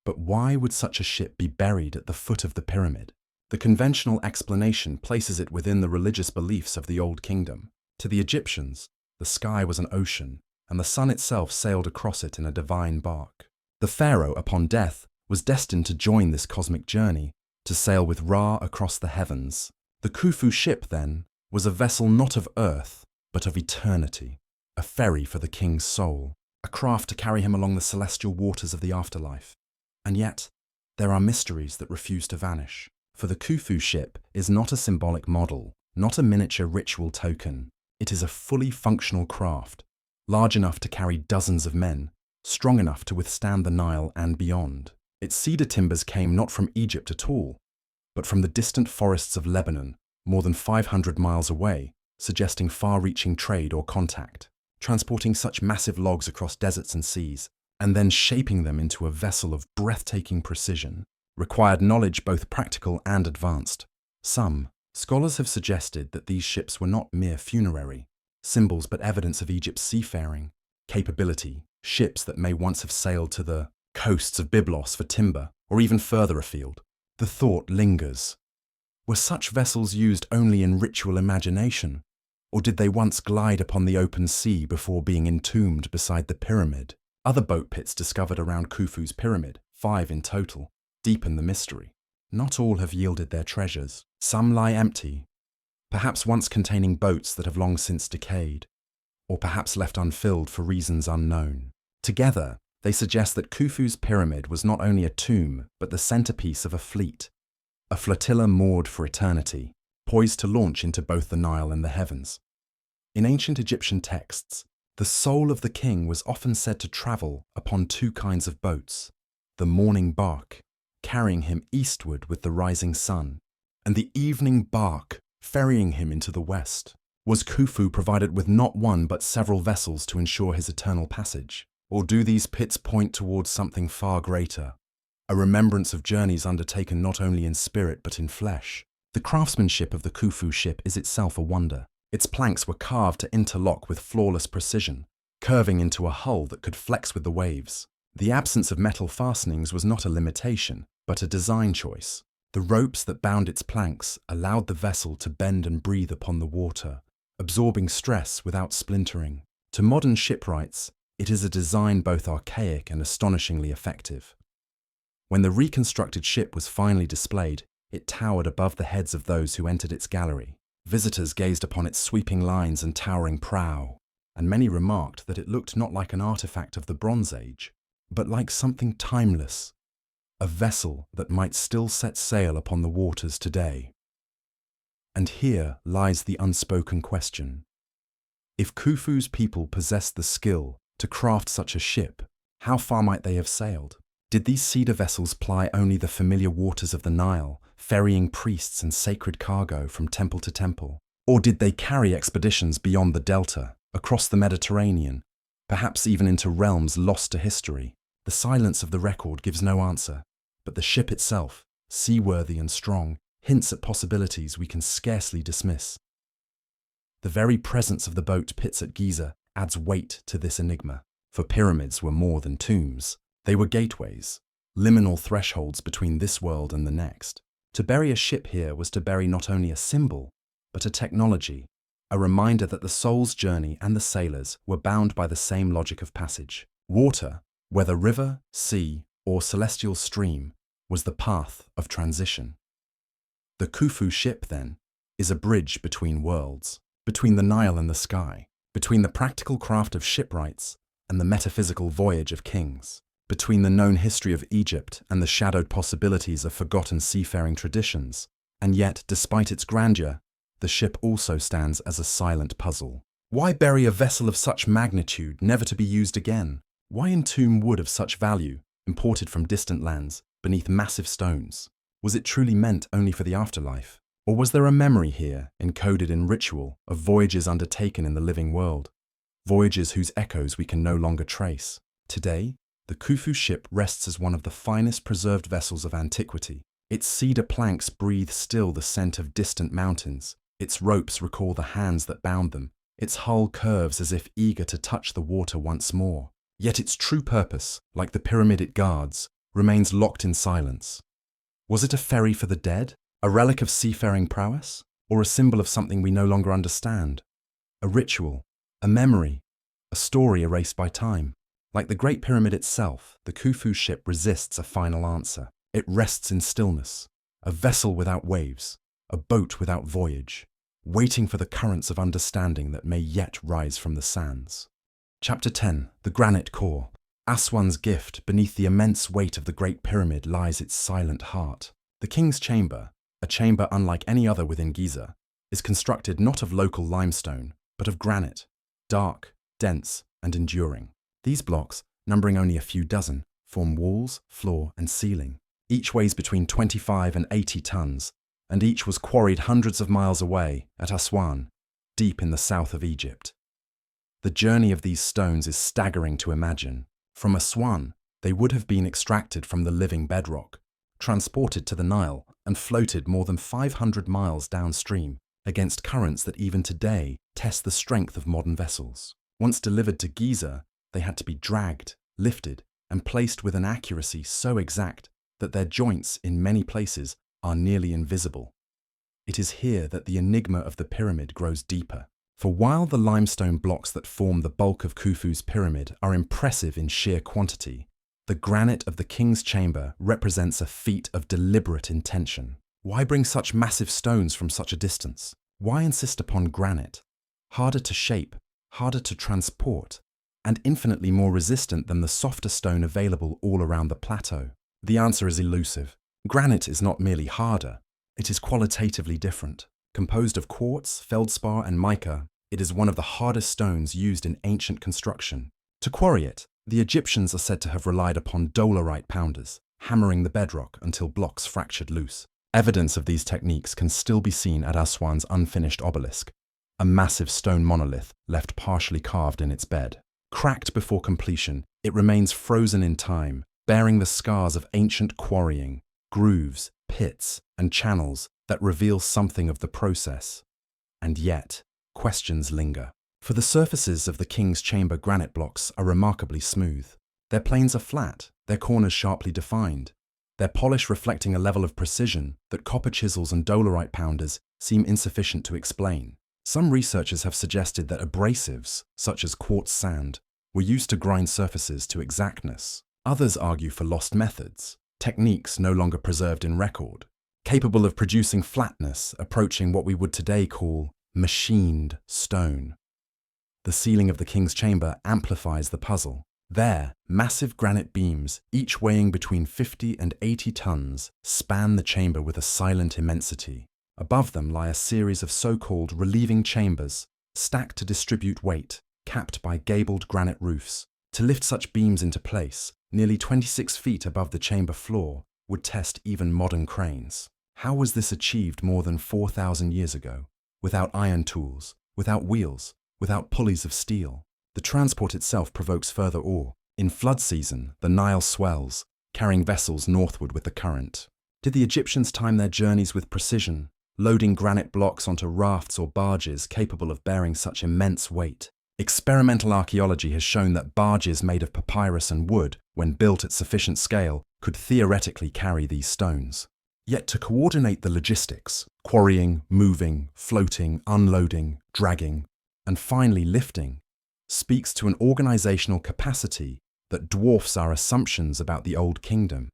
But why would such a ship be buried at the foot of the pyramid? The conventional explanation places it within the religious beliefs of the Old Kingdom. To the Egyptians, the sky was an ocean, and the sun itself sailed across it in a divine bark. The pharaoh, upon death, was destined to join this cosmic journey, to sail with Ra across the heavens. The Khufu ship, then, was a vessel not of earth, but of eternity, a ferry for the king's soul, a craft to carry him along the celestial waters of the afterlife. And yet, there are mysteries that refuse to vanish. For the Khufu ship is not a symbolic model, not a miniature ritual token. It is a fully functional craft, large enough to carry dozens of men, strong enough to withstand the Nile and beyond. Its cedar timbers came not from Egypt at all, but from the distant forests of Lebanon, more than 500 miles away, suggesting far-reaching trade or contact. Transporting such massive logs across deserts and seas, and then shaping them into a vessel of breathtaking precision, required knowledge both practical and advanced. Some scholars have suggested that these ships were not mere funerary symbols but evidence of Egypt's seafaring capability, ships that may once have sailed to the coasts of Byblos for timber, or even further afield. The thought lingers. Were such vessels used only in ritual imagination, or did they once glide upon the open sea before being entombed beside the pyramid? Other boat pits discovered around Khufu's pyramid, 5 in total, deepen the mystery. Not all have yielded their treasures. Some lie empty, perhaps once containing boats that have long since decayed, or perhaps left unfilled for reasons unknown. Together, they suggest that Khufu's pyramid was not only a tomb, but the centerpiece of a fleet, a flotilla moored for eternity, poised to launch into both the Nile and the heavens. In ancient Egyptian texts, the soul of the king was often said to travel upon 2 kinds of boats: the morning bark, carrying him eastward with the rising sun, and the evening bark, ferrying him into the west. Was Khufu provided with not one but several vessels to ensure his eternal passage? Or do these pits point towards something far greater, a remembrance of journeys undertaken not only in spirit but in flesh? The craftsmanship of the Khufu ship is itself a wonder. Its planks were carved to interlock with flawless precision, curving into a hull that could flex with the waves. The absence of metal fastenings was not a limitation, but a design choice. The ropes that bound its planks allowed the vessel to bend and breathe upon the water, absorbing stress without splintering. To modern shipwrights, it is a design both archaic and astonishingly effective. When the reconstructed ship was finally displayed, it towered above the heads of those who entered its gallery. Visitors gazed upon its sweeping lines and towering prow, and many remarked that it looked not like an artifact of the Bronze Age, but like something timeless, a vessel that might still set sail upon the waters today. And here lies the unspoken question. If Khufu's people possessed the skill to craft such a ship, how far might they have sailed? Did these cedar vessels ply only the familiar waters of the Nile, ferrying priests and sacred cargo from temple to temple? Or did they carry expeditions beyond the delta, across the Mediterranean, perhaps even into realms lost to history? The silence of the record gives no answer, but the ship itself, seaworthy and strong, hints at possibilities we can scarcely dismiss. The very presence of the boat pits at Giza adds weight to this enigma, for pyramids were more than tombs. They were gateways, liminal thresholds between this world and the next. To bury a ship here was to bury not only a symbol, but a technology, a reminder that the soul's journey and the sailors were bound by the same logic of passage. Water, whether river, sea, or celestial stream, was the path of transition. The Khufu ship, then, is a bridge between worlds, between the Nile and the sky, between the practical craft of shipwrights and the metaphysical voyage of kings, between the known history of Egypt and the shadowed possibilities of forgotten seafaring traditions. And yet, despite its grandeur, the ship also stands as a silent puzzle. Why bury a vessel of such magnitude, never to be used again? Why entomb wood of such value, imported from distant lands, beneath massive stones? Was it truly meant only for the afterlife? Or was there a memory here, encoded in ritual, of voyages undertaken in the living world? Voyages whose echoes we can no longer trace. Today, the Khufu ship rests as one of the finest preserved vessels of antiquity. Its cedar planks breathe still the scent of distant mountains. Its ropes recall the hands that bound them. Its hull curves as if eager to touch the water once more. Yet its true purpose, like the pyramid it guards, remains locked in silence. Was it a ferry for the dead? A relic of seafaring prowess? Or a symbol of something we no longer understand? A ritual? A memory? A story erased by time? Like the Great Pyramid itself, the Khufu ship resists a final answer. It rests in stillness, a vessel without waves, a boat without voyage, waiting for the currents of understanding that may yet rise from the sands. Chapter 10. The Granite Core. Aswan's gift. Beneath the immense weight of the Great Pyramid lies its silent heart. The King's Chamber, a chamber unlike any other within Giza, is constructed not of local limestone, but of granite, dark, dense, and enduring. These blocks, numbering only a few dozen, form walls, floor, and ceiling. Each weighs between 25 and 80 tons, and each was quarried hundreds of miles away at Aswan, deep in the south of Egypt. The journey of these stones is staggering to imagine. From Aswan, they would have been extracted from the living bedrock, transported to the Nile, and floated more than 500 miles downstream against currents that even today test the strength of modern vessels. Once delivered to Giza, they had to be dragged, lifted, and placed with an accuracy so exact that their joints, in many places, are nearly invisible. It is here that the enigma of the pyramid grows deeper. For while the limestone blocks that form the bulk of Khufu's pyramid are impressive in sheer quantity, the granite of the King's Chamber represents a feat of deliberate intention. Why bring such massive stones from such a distance? Why insist upon granite? Harder to shape, harder to transport, and infinitely more resistant than the softer stone available all around the plateau. The answer is elusive. Granite is not merely harder, it is qualitatively different. Composed of quartz, feldspar, and mica, it is one of the hardest stones used in ancient construction. To quarry it, the Egyptians are said to have relied upon dolerite pounders, hammering the bedrock until blocks fractured loose. Evidence of these techniques can still be seen at Aswan's unfinished obelisk, a massive stone monolith left partially carved in its bed. Cracked before completion, it remains frozen in time, bearing the scars of ancient quarrying, grooves, pits, and channels that reveal something of the process. And yet, questions linger. For the surfaces of the King's Chamber granite blocks are remarkably smooth. Their planes are flat, their corners sharply defined, their polish reflecting a level of precision that copper chisels and dolerite pounders seem insufficient to explain. Some researchers have suggested that abrasives, such as quartz sand, were used to grind surfaces to exactness. Others argue for lost methods, techniques no longer preserved in record, capable of producing flatness approaching what we would today call machined stone. The ceiling of the King's Chamber amplifies the puzzle. There, massive granite beams, each weighing between 50 and 80 tons, span the chamber with a silent immensity. Above them lie a series of so-called relieving chambers, stacked to distribute weight, capped by gabled granite roofs. To lift such beams into place, nearly 26 feet above the chamber floor, would test even modern cranes. How was this achieved more than 4,000 years ago? Without iron tools, without wheels, without pulleys of steel. The transport itself provokes further awe. In flood season, the Nile swells, carrying vessels northward with the current. Did the Egyptians time their journeys with precision, loading granite blocks onto rafts or barges capable of bearing such immense weight? Experimental archaeology has shown that barges made of papyrus and wood, when built at sufficient scale, could theoretically carry these stones. Yet to coordinate the logistics, quarrying, moving, floating, unloading, dragging, and finally lifting, speaks to an organizational capacity that dwarfs our assumptions about the Old Kingdom.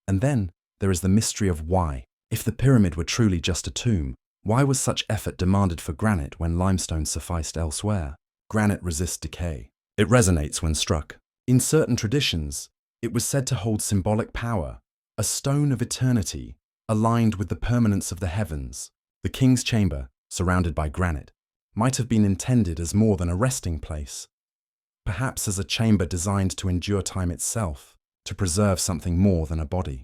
And then there is the mystery of why. If the pyramid were truly just a tomb, why was such effort demanded for granite when limestone sufficed elsewhere? Granite resists decay. It resonates when struck, In certain traditions, it was said to hold symbolic power, a stone of eternity, aligned with the permanence of the heavens. The king's chamber, surrounded by granite, might have been intended as more than a resting place, perhaps as a chamber designed to endure time itself, to preserve something more than a body.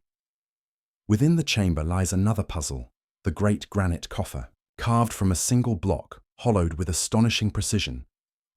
Within the chamber lies another puzzle, the great granite coffer, carved from a single block, hollowed with astonishing precision.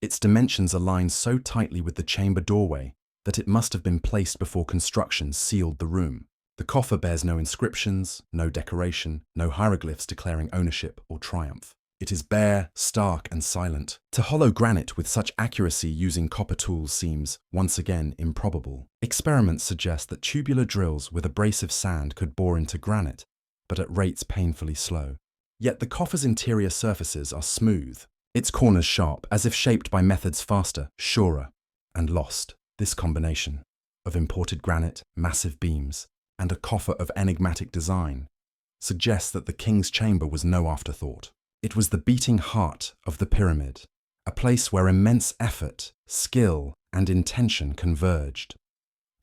Its dimensions align so tightly with the chamber doorway that it must have been placed before construction sealed the room. The coffer bears no inscriptions, no decoration, no hieroglyphs declaring ownership or triumph. It is bare, stark, and silent. To hollow granite with such accuracy using copper tools seems, once again, improbable. Experiments suggest that tubular drills with abrasive sand could bore into granite, but at rates painfully slow. Yet the coffer's interior surfaces are smooth, its corners sharp, as if shaped by methods faster, surer, and lost. This combination of imported granite, massive beams, and a coffer of enigmatic design suggests that the king's chamber was no afterthought. It was the beating heart of the pyramid, a place where immense effort, skill, and intention converged.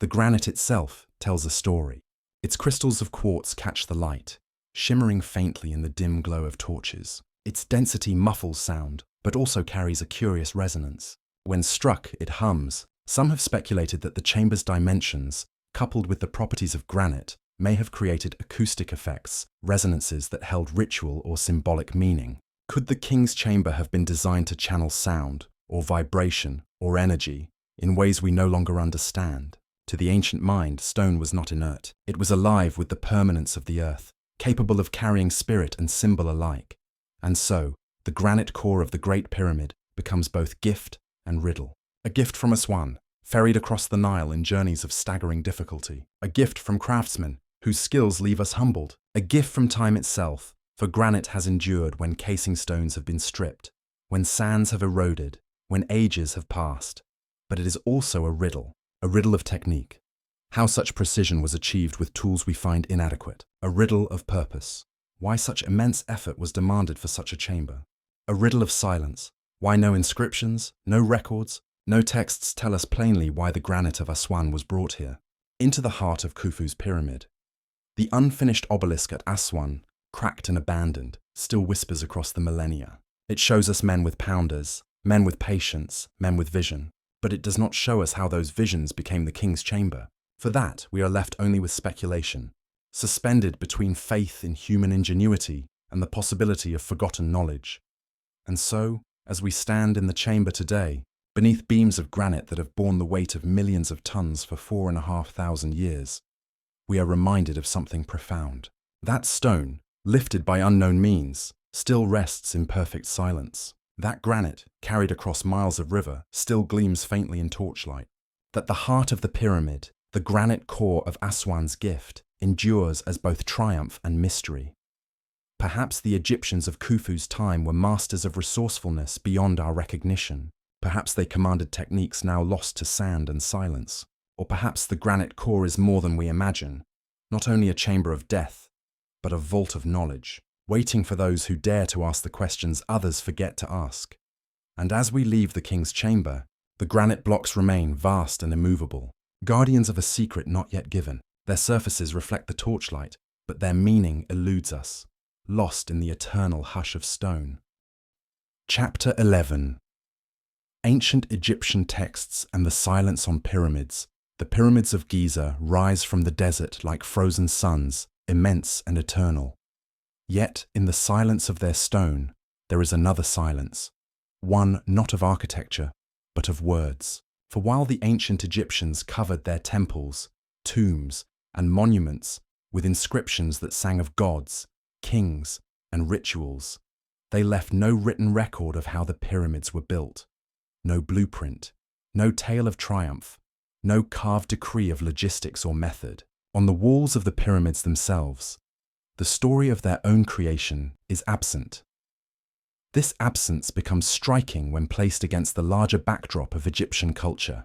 The granite itself tells a story. Its crystals of quartz catch the light, shimmering faintly in the dim glow of torches. Its density muffles sound, but also carries a curious resonance. When struck, it hums. Some have speculated that the chamber's dimensions, coupled with the properties of granite, may have created acoustic effects, resonances that held ritual or symbolic meaning. Could the king's chamber have been designed to channel sound, or vibration, or energy, in ways we no longer understand? To the ancient mind, stone was not inert. It was alive with the permanence of the earth, capable of carrying spirit and symbol alike. And so, the granite core of the Great Pyramid becomes both gift and riddle. A gift from Aswan, ferried across the Nile in journeys of staggering difficulty. A gift from craftsmen, whose skills leave us humbled. A gift from time itself, for granite has endured when casing stones have been stripped, when sands have eroded, when ages have passed. But it is also a riddle of technique. How such precision was achieved with tools we find inadequate. A riddle of purpose. Why such immense effort was demanded for such a chamber. A riddle of silence. Why no inscriptions, no records, no texts tell us plainly why the granite of Aswan was brought here, into the heart of Khufu's pyramid. The unfinished obelisk at Aswan, cracked and abandoned, still whispers across the millennia. It shows us men with pounders, men with patience, men with vision. But it does not show us how those visions became the king's chamber. For that, we are left only with speculation, suspended between faith in human ingenuity and the possibility of forgotten knowledge. And so, as we stand in the chamber today, beneath beams of granite that have borne the weight of millions of tons for 4,500 years, we are reminded of something profound. That stone, lifted by unknown means, still rests in perfect silence. That granite, carried across miles of river, still gleams faintly in torchlight. That the heart of the pyramid, the granite core of Aswan's gift, endures as both triumph and mystery. Perhaps the Egyptians of Khufu's time were masters of resourcefulness beyond our recognition. Perhaps they commanded techniques now lost to sand and silence. Or perhaps the granite core is more than we imagine, not only a chamber of death, but a vault of knowledge, waiting for those who dare to ask the questions others forget to ask. And as we leave the king's chamber, the granite blocks remain vast and immovable, guardians of a secret not yet given. Their surfaces reflect the torchlight, but their meaning eludes us, lost in the eternal hush of stone. Chapter 11. Ancient Egyptian texts and the silence on pyramids. The pyramids of Giza rise from the desert like frozen suns, immense and eternal. Yet, in the silence of their stone, there is another silence, one not of architecture, but of words. For while the ancient Egyptians covered their temples, tombs, and monuments with inscriptions that sang of gods, kings, and rituals, they left no written record of how the pyramids were built, no blueprint, no tale of triumph, no carved decree of logistics or method. On the walls of the pyramids themselves, the story of their own creation is absent. This absence becomes striking when placed against the larger backdrop of Egyptian culture.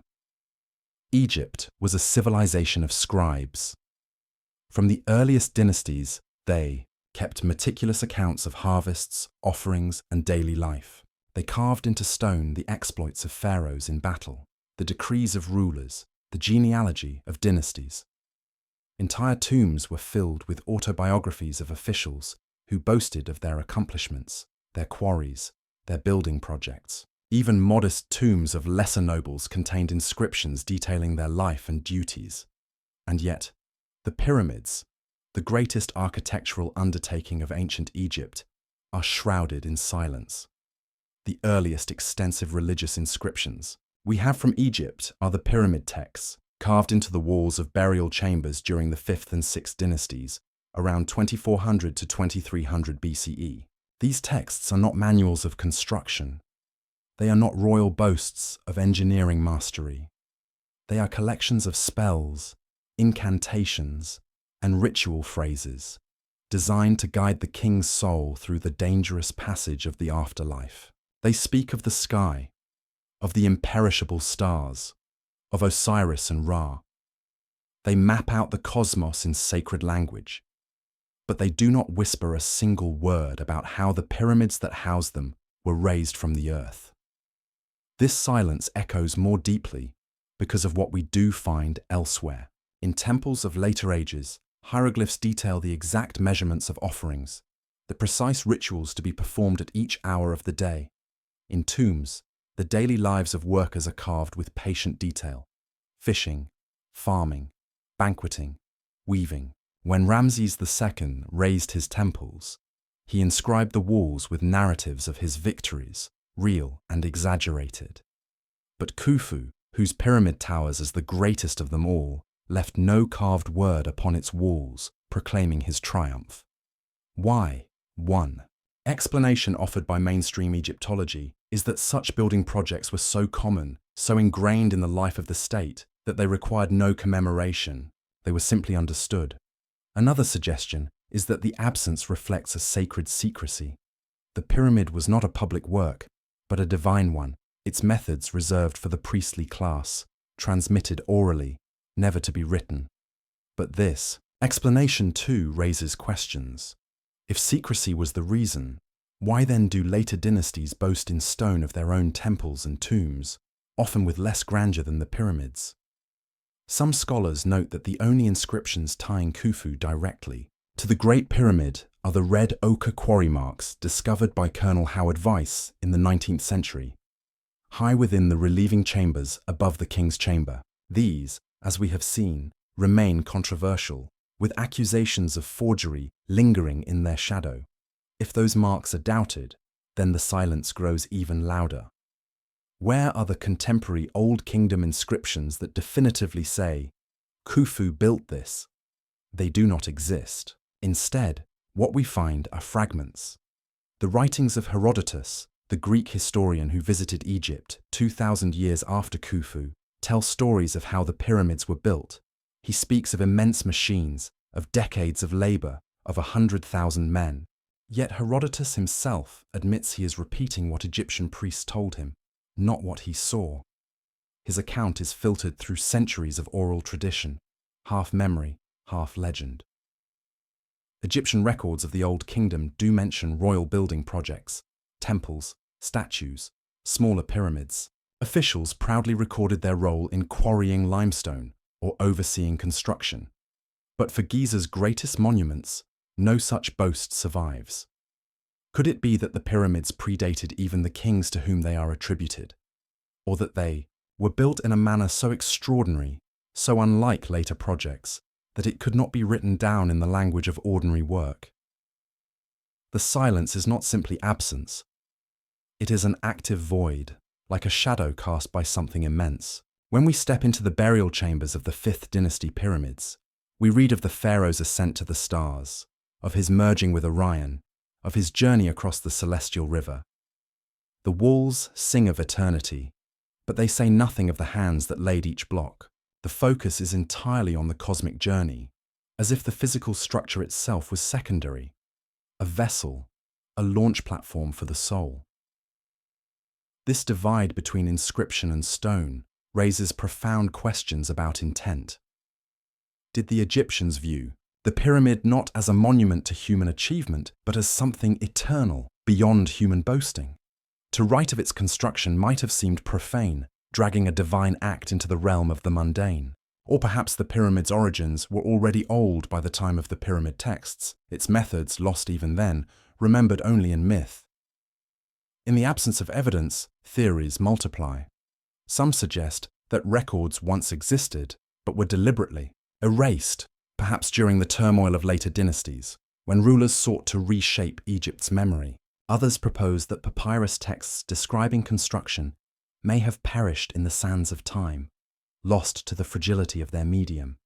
Egypt was a civilization of scribes. From the earliest dynasties, they kept meticulous accounts of harvests, offerings, and daily life. They carved into stone the exploits of pharaohs in battle, the decrees of rulers, the genealogy of dynasties. Entire tombs were filled with autobiographies of officials who boasted of their accomplishments, their quarries, their building projects. Even modest tombs of lesser nobles contained inscriptions detailing their life and duties. And yet, the pyramids, the greatest architectural undertaking of ancient Egypt, are shrouded in silence. The earliest extensive religious inscriptions we have from Egypt are the pyramid texts, carved into the walls of burial chambers during the 5th and 6th dynasties, around 2400 to 2300 BCE. These texts are not manuals of construction. They are not royal boasts of engineering mastery. They are collections of spells, incantations, and ritual phrases, designed to guide the king's soul through the dangerous passage of the afterlife. They speak of the sky, of the imperishable stars, of Osiris and Ra. They map out the cosmos in sacred language, but they do not whisper a single word about how the pyramids that house them were raised from the earth. This silence echoes more deeply because of what we do find elsewhere. In temples of later ages, hieroglyphs detail the exact measurements of offerings, the precise rituals to be performed at each hour of the day. In tombs, the daily lives of workers are carved with patient detail: fishing, farming, banqueting, weaving. When Ramses II raised his temples, he inscribed the walls with narratives of his victories, real and exaggerated. But Khufu, whose pyramid towers as the greatest of them all, left no carved word upon its walls proclaiming his triumph. Why? 1. Explanation offered by mainstream Egyptology is that such building projects were so common, so ingrained in the life of the state, that they required no commemoration. They were simply understood. Another suggestion is that the absence reflects a sacred secrecy. The pyramid was not a public work, but a divine one, its methods reserved for the priestly class, transmitted orally, never to be written. But this explanation too raises questions. If secrecy was the reason, why then do later dynasties boast in stone of their own temples and tombs, often with less grandeur than the pyramids? Some scholars note that the only inscriptions tying Khufu directly to the Great Pyramid are the red ochre quarry marks discovered by Colonel Howard Weiss in the 19th century, high within the relieving chambers above the king's chamber. These, as we have seen, remain controversial, with accusations of forgery lingering in their shadow. If those marks are doubted, then the silence grows even louder. Where are the contemporary Old Kingdom inscriptions that definitively say, Khufu built this? They do not exist. Instead, what we find are fragments. The writings of Herodotus, the Greek historian who visited Egypt 2,000 years after Khufu, tell stories of how the pyramids were built. He speaks of immense machines, of decades of labor, of 100,000 men. Yet Herodotus himself admits he is repeating what Egyptian priests told him, not what he saw. His account is filtered through centuries of oral tradition, half memory, half legend. Egyptian records of the Old Kingdom do mention royal building projects, temples, statues, smaller pyramids. Officials proudly recorded their role in quarrying limestone or overseeing construction. But for Giza's greatest monuments, no such boast survives. Could it be that the pyramids predated even the kings to whom they are attributed, or that they were built in a manner so extraordinary, so unlike later projects, that it could not be written down in the language of ordinary work? The silence is not simply absence. It is an active void, like a shadow cast by something immense. When we step into the burial chambers of the 5th dynasty pyramids, we read of the pharaoh's ascent to the stars, of his merging with Orion, of his journey across the celestial river. The walls sing of eternity, but they say nothing of the hands that laid each block. The focus is entirely on the cosmic journey, as if the physical structure itself was secondary, a vessel, a launch platform for the soul. This divide between inscription and stone raises profound questions about intent. Did the Egyptians view the pyramid not as a monument to human achievement, but as something eternal, beyond human boasting? To write of its construction might have seemed profane, dragging a divine act into the realm of the mundane. Or perhaps the pyramid's origins were already old by the time of the pyramid texts, its methods, lost even then, remembered only in myth. In the absence of evidence, theories multiply. Some suggest that records once existed, but were deliberately erased, perhaps during the turmoil of later dynasties, when rulers sought to reshape Egypt's memory. Others propose that papyrus texts describing construction may have perished in the sands of time, lost to the fragility of their medium.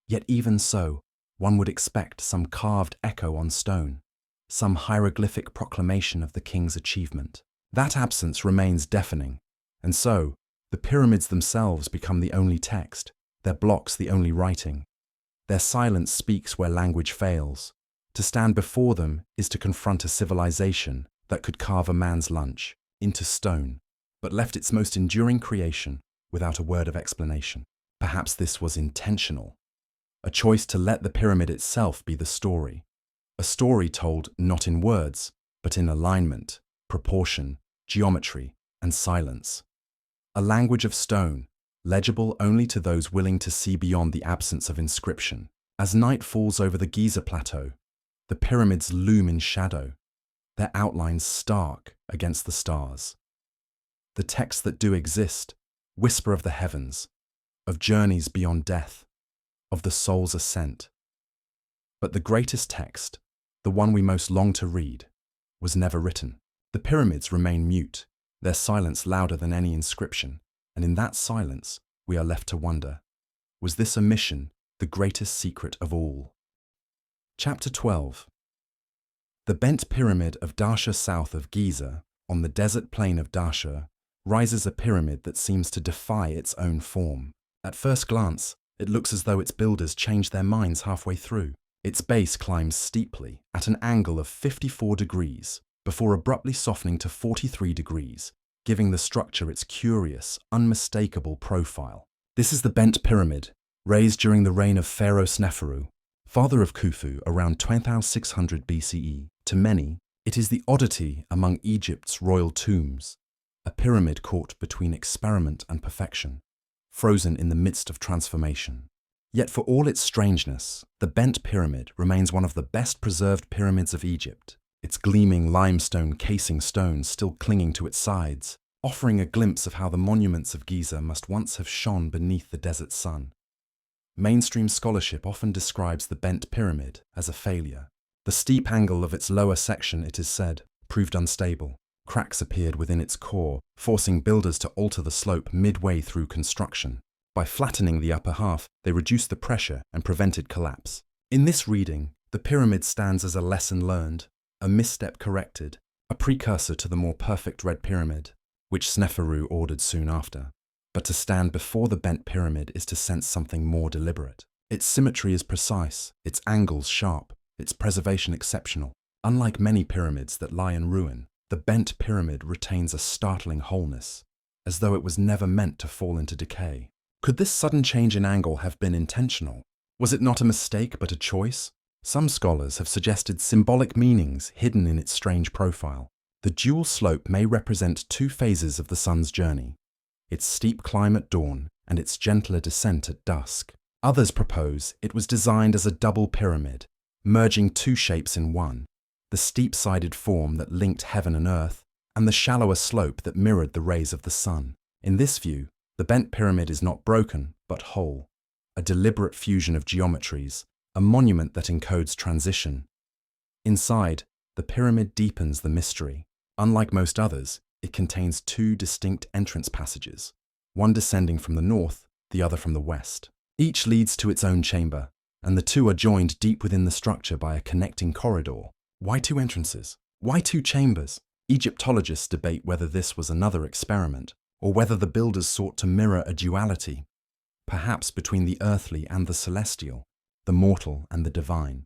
Yet even so, one would expect some carved echo on stone, some hieroglyphic proclamation of the king's achievement. That absence remains deafening, and so the pyramids themselves become the only text, their blocks the only writing. Their silence speaks where language fails. To stand before them is to confront a civilization that could carve a man's lunch into stone, but left its most enduring creation without a word of explanation. Perhaps this was intentional, a choice to let the pyramid itself be the story, a story told not in words, but in alignment, proportion, geometry, and silence. A language of stone, legible only to those willing to see beyond the absence of inscription. As night falls over the Giza plateau, the pyramids loom in shadow, their outlines stark against the stars. The texts that do exist whisper of the heavens, of journeys beyond death, of the soul's ascent. But the greatest text, the one we most long to read, was never written. The pyramids remain mute, their silence louder than any inscription, and in that silence we are left to wonder, was this omission the greatest secret of all? Chapter 12. The Bent Pyramid of Dahshur south of Giza, on the desert plain of Dahshur, rises a pyramid that seems to defy its own form. At first glance, it looks as though its builders changed their minds halfway through. Its base climbs steeply, at an angle of 54 degrees, before abruptly softening to 43 degrees, giving the structure its curious, unmistakable profile. This is the Bent Pyramid, raised during the reign of Pharaoh Sneferu, father of Khufu, around 2600 BCE. To many, it is the oddity among Egypt's royal tombs, a pyramid caught between experiment and perfection, frozen in the midst of transformation. Yet for all its strangeness, the Bent Pyramid remains one of the best preserved pyramids of Egypt, its gleaming limestone casing stones still clinging to its sides, offering a glimpse of how the monuments of Giza must once have shone beneath the desert sun. Mainstream scholarship often describes the Bent Pyramid as a failure. The steep angle of its lower section, it is said, proved unstable. Cracks appeared within its core, forcing builders to alter the slope midway through construction. By flattening the upper half, they reduced the pressure and prevented collapse. In this reading, the pyramid stands as a lesson learned, a misstep corrected, a precursor to the more perfect Red Pyramid, which Sneferu ordered soon after. But to stand before the Bent Pyramid is to sense something more deliberate. Its symmetry is precise, its angles sharp, its preservation exceptional. Unlike many pyramids that lie in ruin, the Bent Pyramid retains a startling wholeness, as though it was never meant to fall into decay. Could this sudden change in angle have been intentional? Was it not a mistake but a choice? Some scholars have suggested symbolic meanings hidden in its strange profile. The dual slope may represent two phases of the sun's journey, its steep climb at dawn and its gentler descent at dusk. Others propose it was designed as a double pyramid, merging two shapes in one, the steep-sided form that linked heaven and earth, and the shallower slope that mirrored the rays of the sun. In this view, the Bent Pyramid is not broken, but whole, a deliberate fusion of geometries, a monument that encodes transition. Inside, the pyramid deepens the mystery. Unlike most others, it contains two distinct entrance passages, one descending from the north, the other from the west. Each leads to its own chamber, and the two are joined deep within the structure by a connecting corridor. Why two entrances? Why two chambers? Egyptologists debate whether this was another experiment, or whether the builders sought to mirror a duality, perhaps between the earthly and the celestial, the mortal and the divine.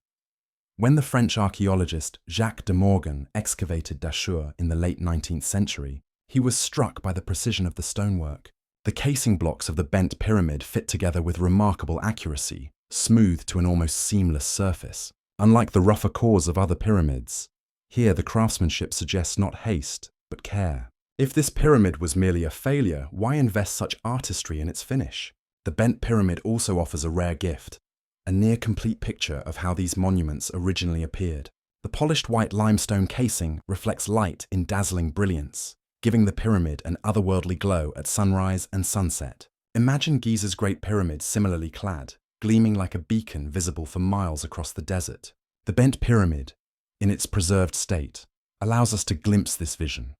When the French archaeologist Jacques de Morgan excavated Dahshur in the late 19th century, he was struck by the precision of the stonework. The casing blocks of the Bent Pyramid fit together with remarkable accuracy, smooth to an almost seamless surface. Unlike the rougher cores of other pyramids, here the craftsmanship suggests not haste, but care. If this pyramid was merely a failure, why invest such artistry in its finish? The Bent Pyramid also offers a rare gift, a near-complete picture of how these monuments originally appeared. The polished white limestone casing reflects light in dazzling brilliance, giving the pyramid an otherworldly glow at sunrise and sunset. Imagine Giza's Great Pyramid similarly clad, gleaming like a beacon visible for miles across the desert. The Bent Pyramid, in its preserved state, allows us to glimpse this vision.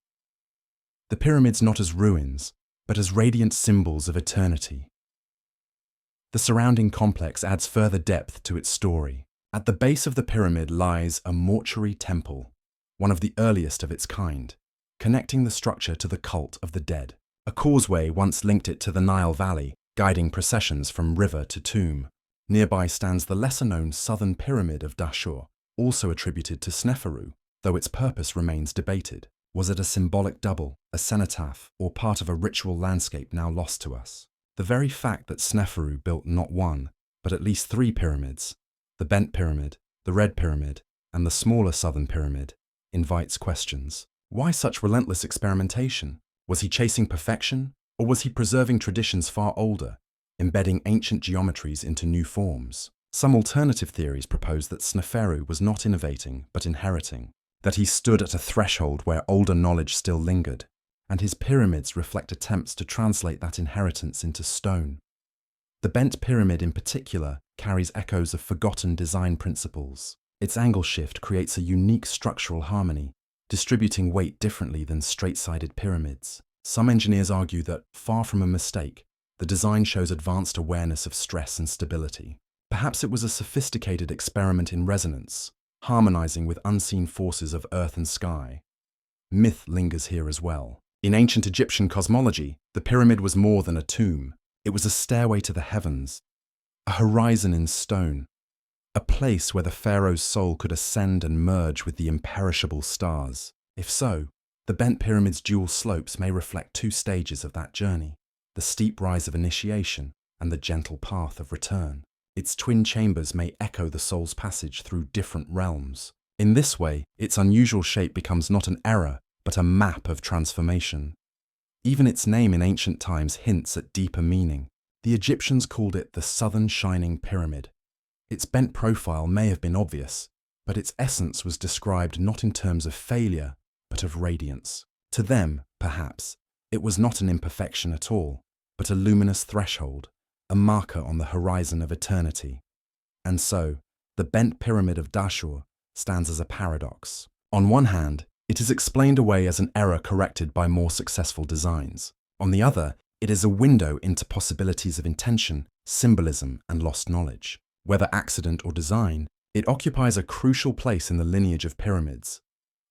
The pyramids not as ruins, but as radiant symbols of eternity. The surrounding complex adds further depth to its story. At the base of the pyramid lies a mortuary temple, one of the earliest of its kind, connecting the structure to the cult of the dead. A causeway once linked it to the Nile Valley, guiding processions from river to tomb. Nearby stands the lesser-known Southern Pyramid of Dahshur, also attributed to Sneferu, though its purpose remains debated. Was it a symbolic double, a cenotaph, or part of a ritual landscape now lost to us? The very fact that Sneferu built not one, but at least 3 pyramids, the Bent Pyramid, the Red Pyramid, and the smaller Southern Pyramid, invites questions. Why such relentless experimentation? Was he chasing perfection, or was he preserving traditions far older, embedding ancient geometries into new forms? Some alternative theories propose that Sneferu was not innovating, but inheriting, that he stood at a threshold where older knowledge still lingered, and his pyramids reflect attempts to translate that inheritance into stone. The Bent Pyramid in particular carries echoes of forgotten design principles. Its angle shift creates a unique structural harmony, distributing weight differently than straight-sided pyramids. Some engineers argue that, far from a mistake, the design shows advanced awareness of stress and stability. Perhaps it was a sophisticated experiment in resonance, harmonizing with unseen forces of earth and sky. Myth lingers here as well. In ancient Egyptian cosmology, the pyramid was more than a tomb. It was a stairway to the heavens, a horizon in stone, a place where the pharaoh's soul could ascend and merge with the imperishable stars. If so, the Bent Pyramid's dual slopes may reflect 2 stages of that journey, the steep rise of initiation and the gentle path of return. Its twin chambers may echo the soul's passage through different realms. In this way, its unusual shape becomes not an error, but a map of transformation. Even its name in ancient times hints at deeper meaning. The Egyptians called it the Southern Shining Pyramid. Its bent profile may have been obvious, but its essence was described not in terms of failure, but of radiance. To them, perhaps, it was not an imperfection at all, but a luminous threshold, a marker on the horizon of eternity. And so, the Bent Pyramid of Dahshur stands as a paradox. On one hand, it is explained away as an error corrected by more successful designs. On the other, it is a window into possibilities of intention, symbolism, and lost knowledge. Whether accident or design, it occupies a crucial place in the lineage of pyramids,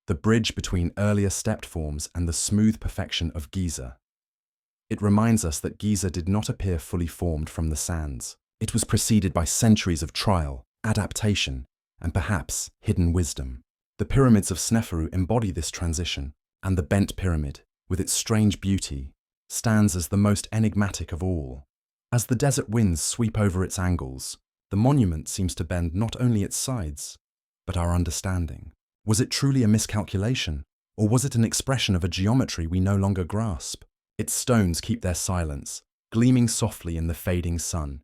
the bridge between earlier stepped forms and the smooth perfection of Giza. It reminds us that Giza did not appear fully formed from the sands. It was preceded by centuries of trial, adaptation, and perhaps hidden wisdom. The pyramids of Sneferu embody this transition, and the Bent Pyramid, with its strange beauty, stands as the most enigmatic of all. As the desert winds sweep over its angles, the monument seems to bend not only its sides, but our understanding. Was it truly a miscalculation, or was it an expression of a geometry we no longer grasp? Its stones keep their silence, gleaming softly in the fading sun.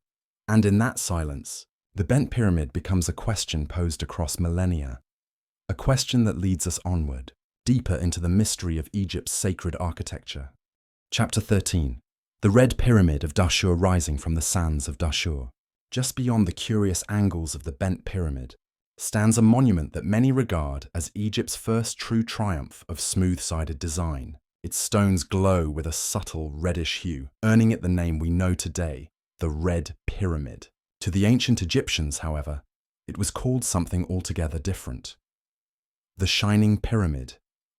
And in that silence, the Bent Pyramid becomes a question posed across millennia. A question that leads us onward, deeper into the mystery of Egypt's sacred architecture. Chapter 13. The Red Pyramid of Dahshur rising from the sands of Dahshur. Just beyond the curious angles of the Bent Pyramid stands a monument that many regard as Egypt's first true triumph of smooth-sided design. Its stones glow with a subtle reddish hue, earning it the name we know today, the Red Pyramid. To the ancient Egyptians, however, it was called something altogether different. The Shining Pyramid,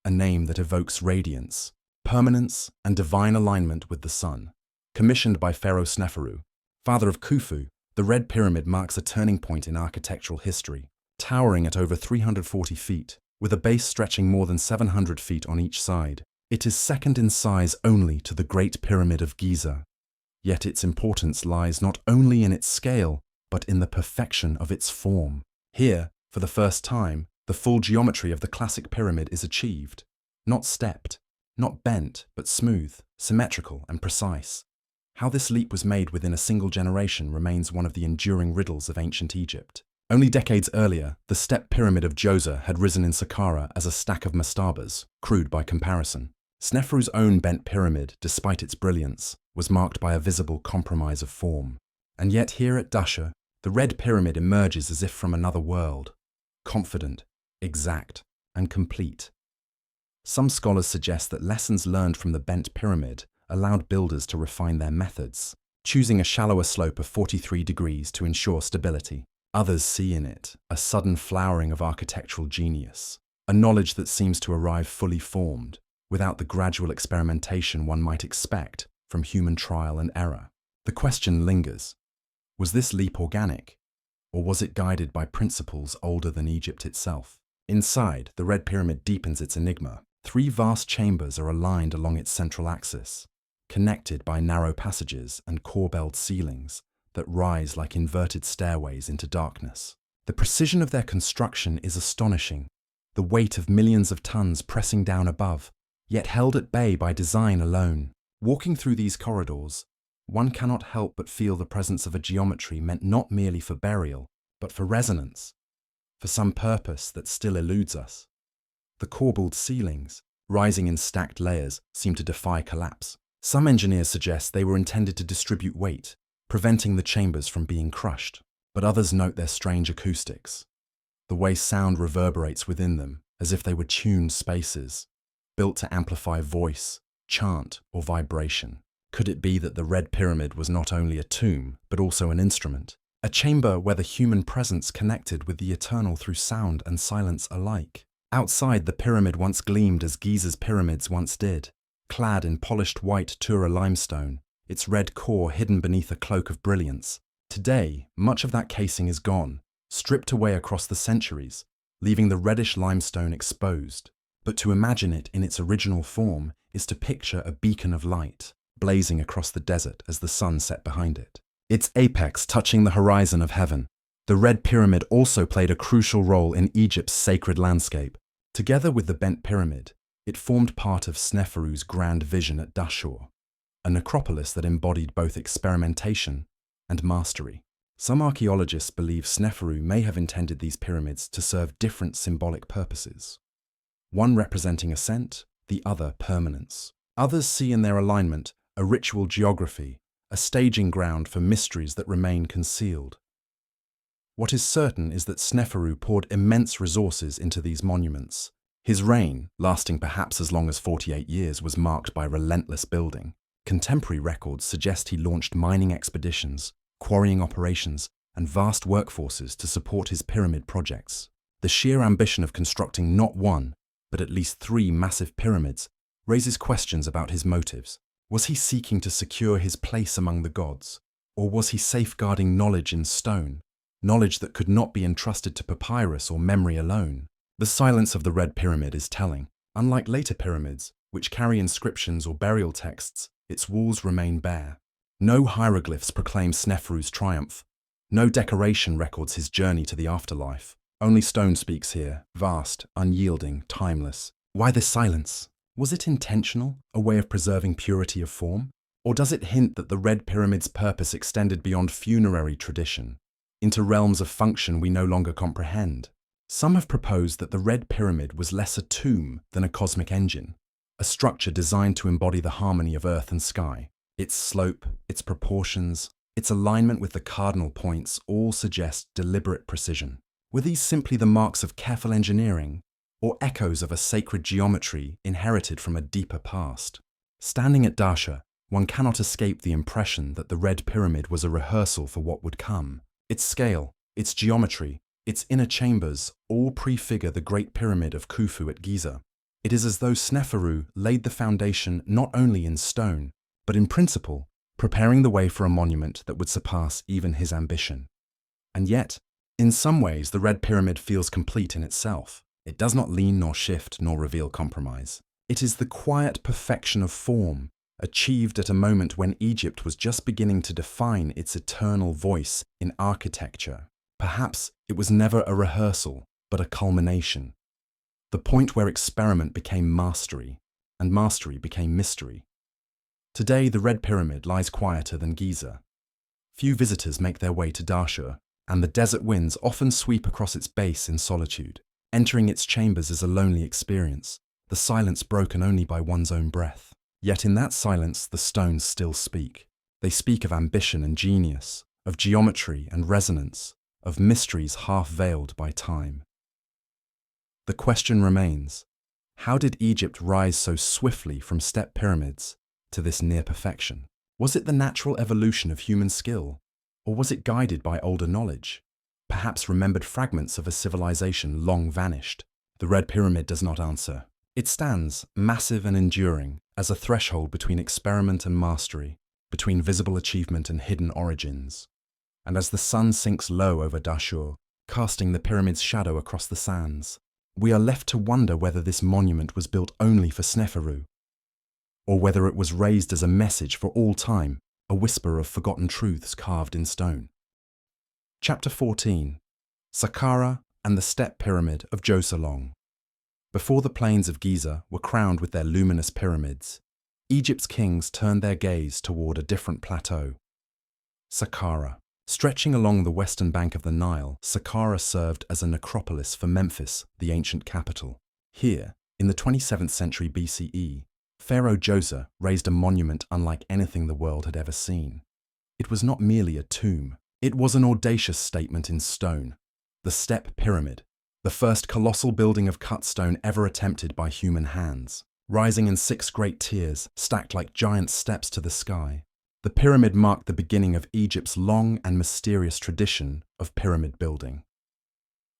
a name that evokes radiance, permanence, and divine alignment with the sun. Commissioned by Pharaoh Sneferu, father of Khufu, the Red Pyramid marks a turning point in architectural history. Towering at over 340 feet, with a base stretching more than 700 feet on each side, it is second in size only to the Great Pyramid of Giza. Yet its importance lies not only in its scale, but in the perfection of its form. Here, for the first time, the full geometry of the classic pyramid is achieved, not stepped, not bent, but smooth, symmetrical, and precise. How this leap was made within a single generation remains one of the enduring riddles of ancient Egypt. Only decades earlier, the step pyramid of Djoser had risen in Saqqara as a stack of mastabas, crude by comparison. Sneferu's own bent pyramid, despite its brilliance, was marked by a visible compromise of form. And yet here at Dahshur, the red pyramid emerges as if from another world, confident, exact, and complete. Some scholars suggest that lessons learned from the bent pyramid allowed builders to refine their methods, choosing a shallower slope of 43 degrees to ensure stability. Others see in it a sudden flowering of architectural genius, a knowledge that seems to arrive fully formed, without the gradual experimentation one might expect from human trial and error. The question lingers: was this leap organic, or was it guided by principles older than Egypt itself? Inside, the Red Pyramid deepens its enigma. 3 vast chambers are aligned along its central axis, connected by narrow passages and corbelled ceilings that rise like inverted stairways into darkness. The precision of their construction is astonishing, the weight of millions of tons pressing down above, yet held at bay by design alone. Walking through these corridors, one cannot help but feel the presence of a geometry meant not merely for burial, but for resonance, for some purpose that still eludes us. The corbelled ceilings, rising in stacked layers, seem to defy collapse. Some engineers suggest they were intended to distribute weight, preventing the chambers from being crushed, but others note their strange acoustics, the way sound reverberates within them as if they were tuned spaces, built to amplify voice, chant, or vibration. Could it be that the Red Pyramid was not only a tomb, but also an instrument, a chamber where the human presence connected with the eternal through sound and silence alike? Outside, the pyramid once gleamed as Giza's pyramids once did, clad in polished white Tura limestone, its red core hidden beneath a cloak of brilliance. Today, much of that casing is gone, stripped away across the centuries, leaving the reddish limestone exposed. But to imagine it in its original form is to picture a beacon of light, blazing across the desert as the sun set behind it. Its apex touching the horizon of heaven, the Red Pyramid also played a crucial role in Egypt's sacred landscape. Together with the Bent Pyramid, it formed part of Sneferu's grand vision at Dahshur, a necropolis that embodied both experimentation and mastery. Some archaeologists believe Sneferu may have intended these pyramids to serve different symbolic purposes, one representing ascent, the other permanence. Others see in their alignment a ritual geography, a staging ground for mysteries that remain concealed. What is certain is that Sneferu poured immense resources into these monuments. His reign, lasting perhaps as long as 48 years, was marked by relentless building. Contemporary records suggest he launched mining expeditions, quarrying operations, and vast workforces to support his pyramid projects. The sheer ambition of constructing not one, but at least 3 massive pyramids raises questions about his motives. Was he seeking to secure his place among the gods, or was he safeguarding knowledge in stone, knowledge that could not be entrusted to papyrus or memory alone? The silence of the Red Pyramid is telling. Unlike later pyramids, which carry inscriptions or burial texts, its walls remain bare. No hieroglyphs proclaim Sneferu's triumph. No decoration records his journey to the afterlife. Only stone speaks here, vast, unyielding, timeless. Why this silence? Was it intentional, a way of preserving purity of form? Or does it hint that the Red Pyramid's purpose extended beyond funerary tradition, into realms of function we no longer comprehend? Some have proposed that the Red Pyramid was less a tomb than a cosmic engine, a structure designed to embody the harmony of earth and sky. Its slope, its proportions, its alignment with the cardinal points all suggest deliberate precision. Were these simply the marks of careful engineering, or echoes of a sacred geometry inherited from a deeper past? Standing at Dahshur, one cannot escape the impression that the Red Pyramid was a rehearsal for what would come. Its scale, its geometry, its inner chambers all prefigure the Great Pyramid of Khufu at Giza. It is as though Sneferu laid the foundation not only in stone, but in principle, preparing the way for a monument that would surpass even his ambition. And yet, in some ways, the Red Pyramid feels complete in itself. It does not lean nor shift nor reveal compromise. It is the quiet perfection of form, achieved at a moment when Egypt was just beginning to define its eternal voice in architecture. Perhaps it was never a rehearsal, but a culmination. The point where experiment became mastery, and mastery became mystery. Today, the Red Pyramid lies quieter than Giza. Few visitors make their way to Dahshur, and the desert winds often sweep across its base in solitude. Entering its chambers is a lonely experience, the silence broken only by one's own breath. Yet in that silence, the stones still speak. They speak of ambition and genius, of geometry and resonance, of mysteries half veiled by time. The question remains, how did Egypt rise so swiftly from step pyramids to this near perfection? Was it the natural evolution of human skill, or was it guided by older knowledge, perhaps remembered fragments of a civilization long vanished? The Red Pyramid does not answer. It stands, massive and enduring, as a threshold between experiment and mastery, between visible achievement and hidden origins. And as the sun sinks low over Dahshur, casting the pyramid's shadow across the sands, we are left to wonder whether this monument was built only for Sneferu, or whether it was raised as a message for all time, a whisper of forgotten truths carved in stone. Chapter 14. Saqqara and the Step Pyramid of Djoser. Before the plains of Giza were crowned with their luminous pyramids, Egypt's kings turned their gaze toward a different plateau. Saqqara. Stretching along the western bank of the Nile, Saqqara served as a necropolis for Memphis, the ancient capital. Here, in the 27th century BCE, Pharaoh Djoser raised a monument unlike anything the world had ever seen. It was not merely a tomb. It was an audacious statement in stone. The Step Pyramid, the first colossal building of cut stone ever attempted by human hands, rising in 6 great tiers, stacked like giant steps to the sky. The pyramid marked the beginning of Egypt's long and mysterious tradition of pyramid building.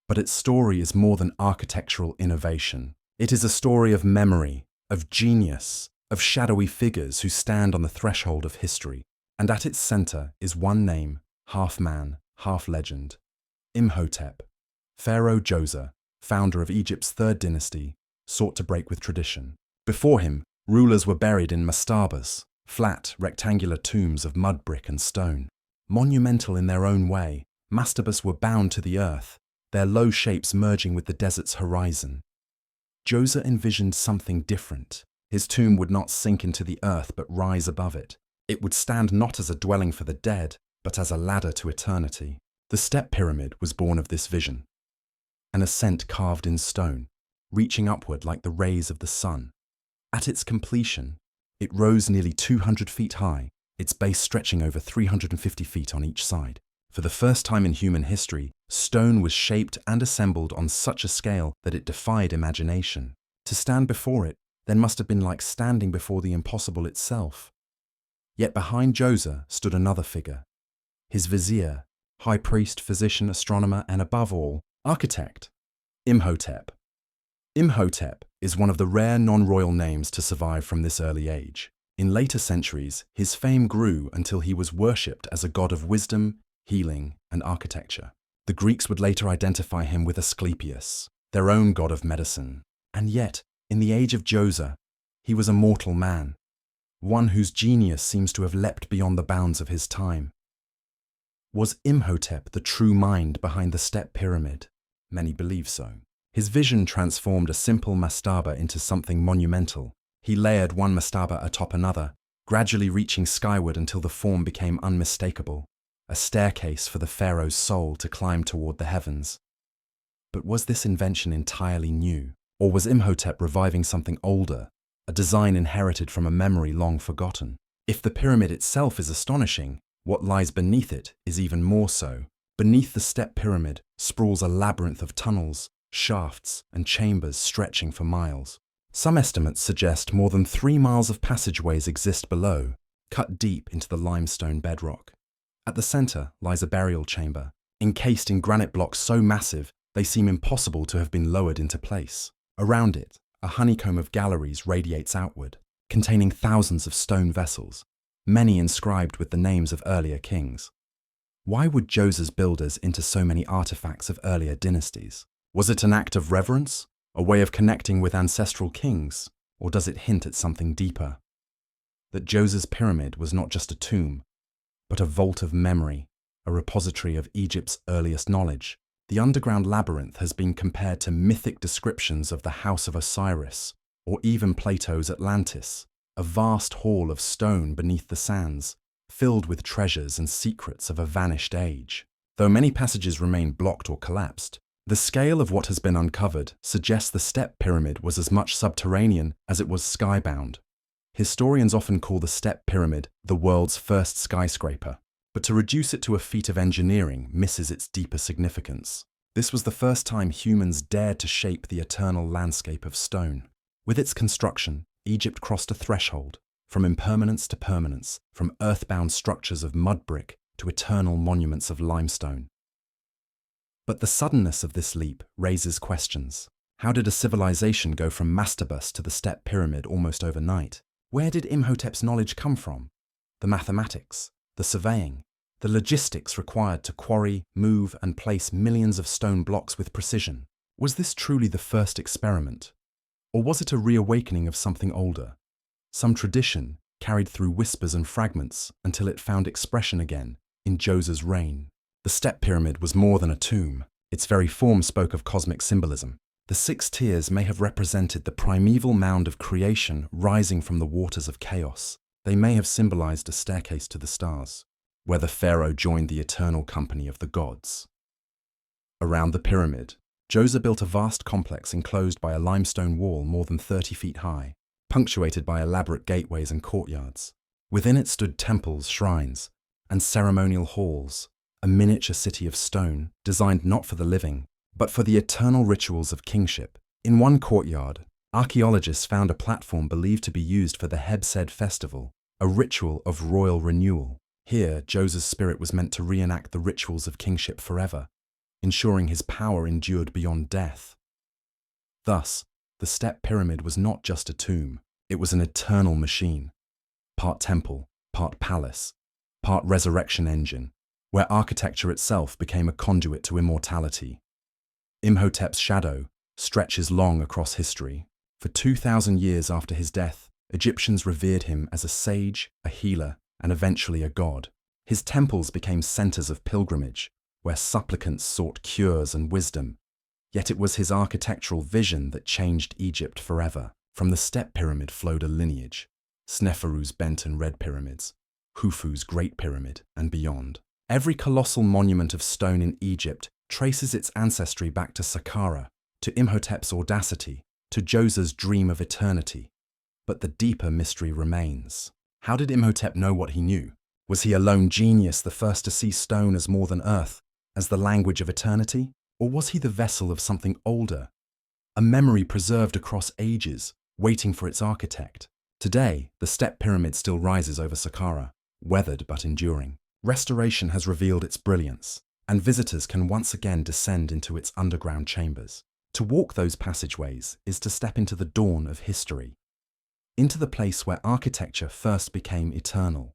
But its story is more than architectural innovation. It is a story of memory, of genius, of shadowy figures who stand on the threshold of history. And at its center is one name, half man, half legend: Imhotep. Pharaoh Djoser, founder of Egypt's 3rd dynasty, sought to break with tradition. Before him, rulers were buried in mastabas, flat, rectangular tombs of mud brick and stone. Monumental in their own way, mastabas were bound to the earth, their low shapes merging with the desert's horizon. Djoser envisioned something different. His tomb would not sink into the earth but rise above it. It would stand not as a dwelling for the dead, but as a ladder to eternity. The Step Pyramid was born of this vision. An ascent carved in stone, reaching upward like the rays of the sun. At its completion, it rose nearly 200 feet high, its base stretching over 350 feet on each side. For the first time in human history, stone was shaped and assembled on such a scale that it defied imagination. To stand before it then must have been like standing before the impossible itself. Yet behind Djoser stood another figure, his vizier, high priest, physician, astronomer, and above all, architect, Imhotep. Imhotep is one of the rare non-royal names to survive from this early age. In later centuries, his fame grew until he was worshipped as a god of wisdom, healing, and architecture. The Greeks would later identify him with Asclepius, their own god of medicine. And yet, in the age of Djoser, he was a mortal man, one whose genius seems to have leapt beyond the bounds of his time. Was Imhotep the true mind behind the Step Pyramid? Many believe so. His vision transformed a simple mastaba into something monumental. He layered one mastaba atop another, gradually reaching skyward until the form became unmistakable, a staircase for the pharaoh's soul to climb toward the heavens. But was this invention entirely new? Or was Imhotep reviving something older, a design inherited from a memory long forgotten? If the pyramid itself is astonishing, what lies beneath it is even more so. Beneath the Step Pyramid sprawls a labyrinth of tunnels, shafts, and chambers stretching for miles. Some estimates suggest more than 3 miles of passageways exist below, cut deep into the limestone bedrock. At the center lies a burial chamber, encased in granite blocks so massive they seem impossible to have been lowered into place. Around it, a honeycomb of galleries radiates outward, containing thousands of stone vessels, many inscribed with the names of earlier kings. Why would Djoser's builders enter so many artifacts of earlier dynasties? Was it an act of reverence, a way of connecting with ancestral kings, or does it hint at something deeper? That Djoser's pyramid was not just a tomb, but a vault of memory, a repository of Egypt's earliest knowledge. The underground labyrinth has been compared to mythic descriptions of the House of Osiris, or even Plato's Atlantis, a vast hall of stone beneath the sands, filled with treasures and secrets of a vanished age. Though many passages remain blocked or collapsed, the scale of what has been uncovered suggests the Step Pyramid was as much subterranean as it was skybound. Historians often call the Step Pyramid the world's first skyscraper, but to reduce it to a feat of engineering misses its deeper significance. This was the first time humans dared to shape the eternal landscape of stone. With its construction, Egypt crossed a threshold, from impermanence to permanence, from earthbound structures of mud brick to eternal monuments of limestone. But the suddenness of this leap raises questions. How did a civilization go from mastebus to the Step Pyramid almost overnight? Where did Imhotep's knowledge come from? The mathematics, the surveying, the logistics required to quarry, move, and place millions of stone blocks with precision. Was this truly the first experiment? Or was it a reawakening of something older? Some tradition carried through whispers and fragments until it found expression again in Djoser's reign. The Step Pyramid was more than a tomb. Its very form spoke of cosmic symbolism. The 6 tiers may have represented the primeval mound of creation rising from the waters of chaos. They may have symbolized a staircase to the stars, where the pharaoh joined the eternal company of the gods. Around the pyramid, Djoser built a vast complex enclosed by a limestone wall more than 30 feet high, punctuated by elaborate gateways and courtyards. Within it stood temples, shrines, and ceremonial halls, a miniature city of stone designed not for the living, but for the eternal rituals of kingship. In one courtyard, archaeologists found a platform believed to be used for the Hebsed festival, a ritual of royal renewal. Here, Djoser's spirit was meant to reenact the rituals of kingship forever, ensuring his power endured beyond death. Thus, the Step Pyramid was not just a tomb, it was an eternal machine, part temple, part palace, part resurrection engine, where architecture itself became a conduit to immortality. Imhotep's shadow stretches long across history. For 2,000 years after his death, Egyptians revered him as a sage, a healer, and eventually a god. His temples became centers of pilgrimage, where supplicants sought cures and wisdom. Yet it was his architectural vision that changed Egypt forever. From the Step Pyramid flowed a lineage, Sneferu's bent and red pyramids, Khufu's Great Pyramid, and beyond. Every colossal monument of stone in Egypt traces its ancestry back to Saqqara, to Imhotep's audacity, to Djoser's dream of eternity. But the deeper mystery remains. How did Imhotep know what he knew? Was he a lone genius, the first to see stone as more than earth, as the language of eternity? Or was he the vessel of something older, a memory preserved across ages, waiting for its architect? Today, the Step Pyramid still rises over Saqqara, weathered but enduring. Restoration has revealed its brilliance, and visitors can once again descend into its underground chambers. To walk those passageways is to step into the dawn of history, into the place where architecture first became eternal.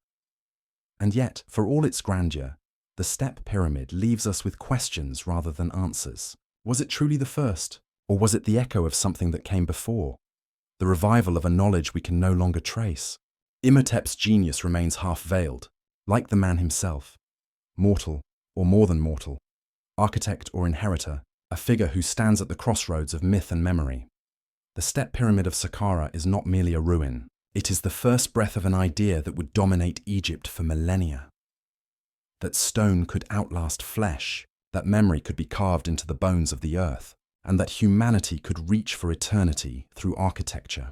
And yet, for all its grandeur, the Step Pyramid leaves us with questions rather than answers. Was it truly the first, or was it the echo of something that came before? The revival of a knowledge we can no longer trace. Imhotep's genius remains half-veiled, like the man himself, mortal or more than mortal, architect or inheritor, a figure who stands at the crossroads of myth and memory. The Step Pyramid of Saqqara is not merely a ruin. It is the first breath of an idea that would dominate Egypt for millennia. That stone could outlast flesh, that memory could be carved into the bones of the earth, and that humanity could reach for eternity through architecture.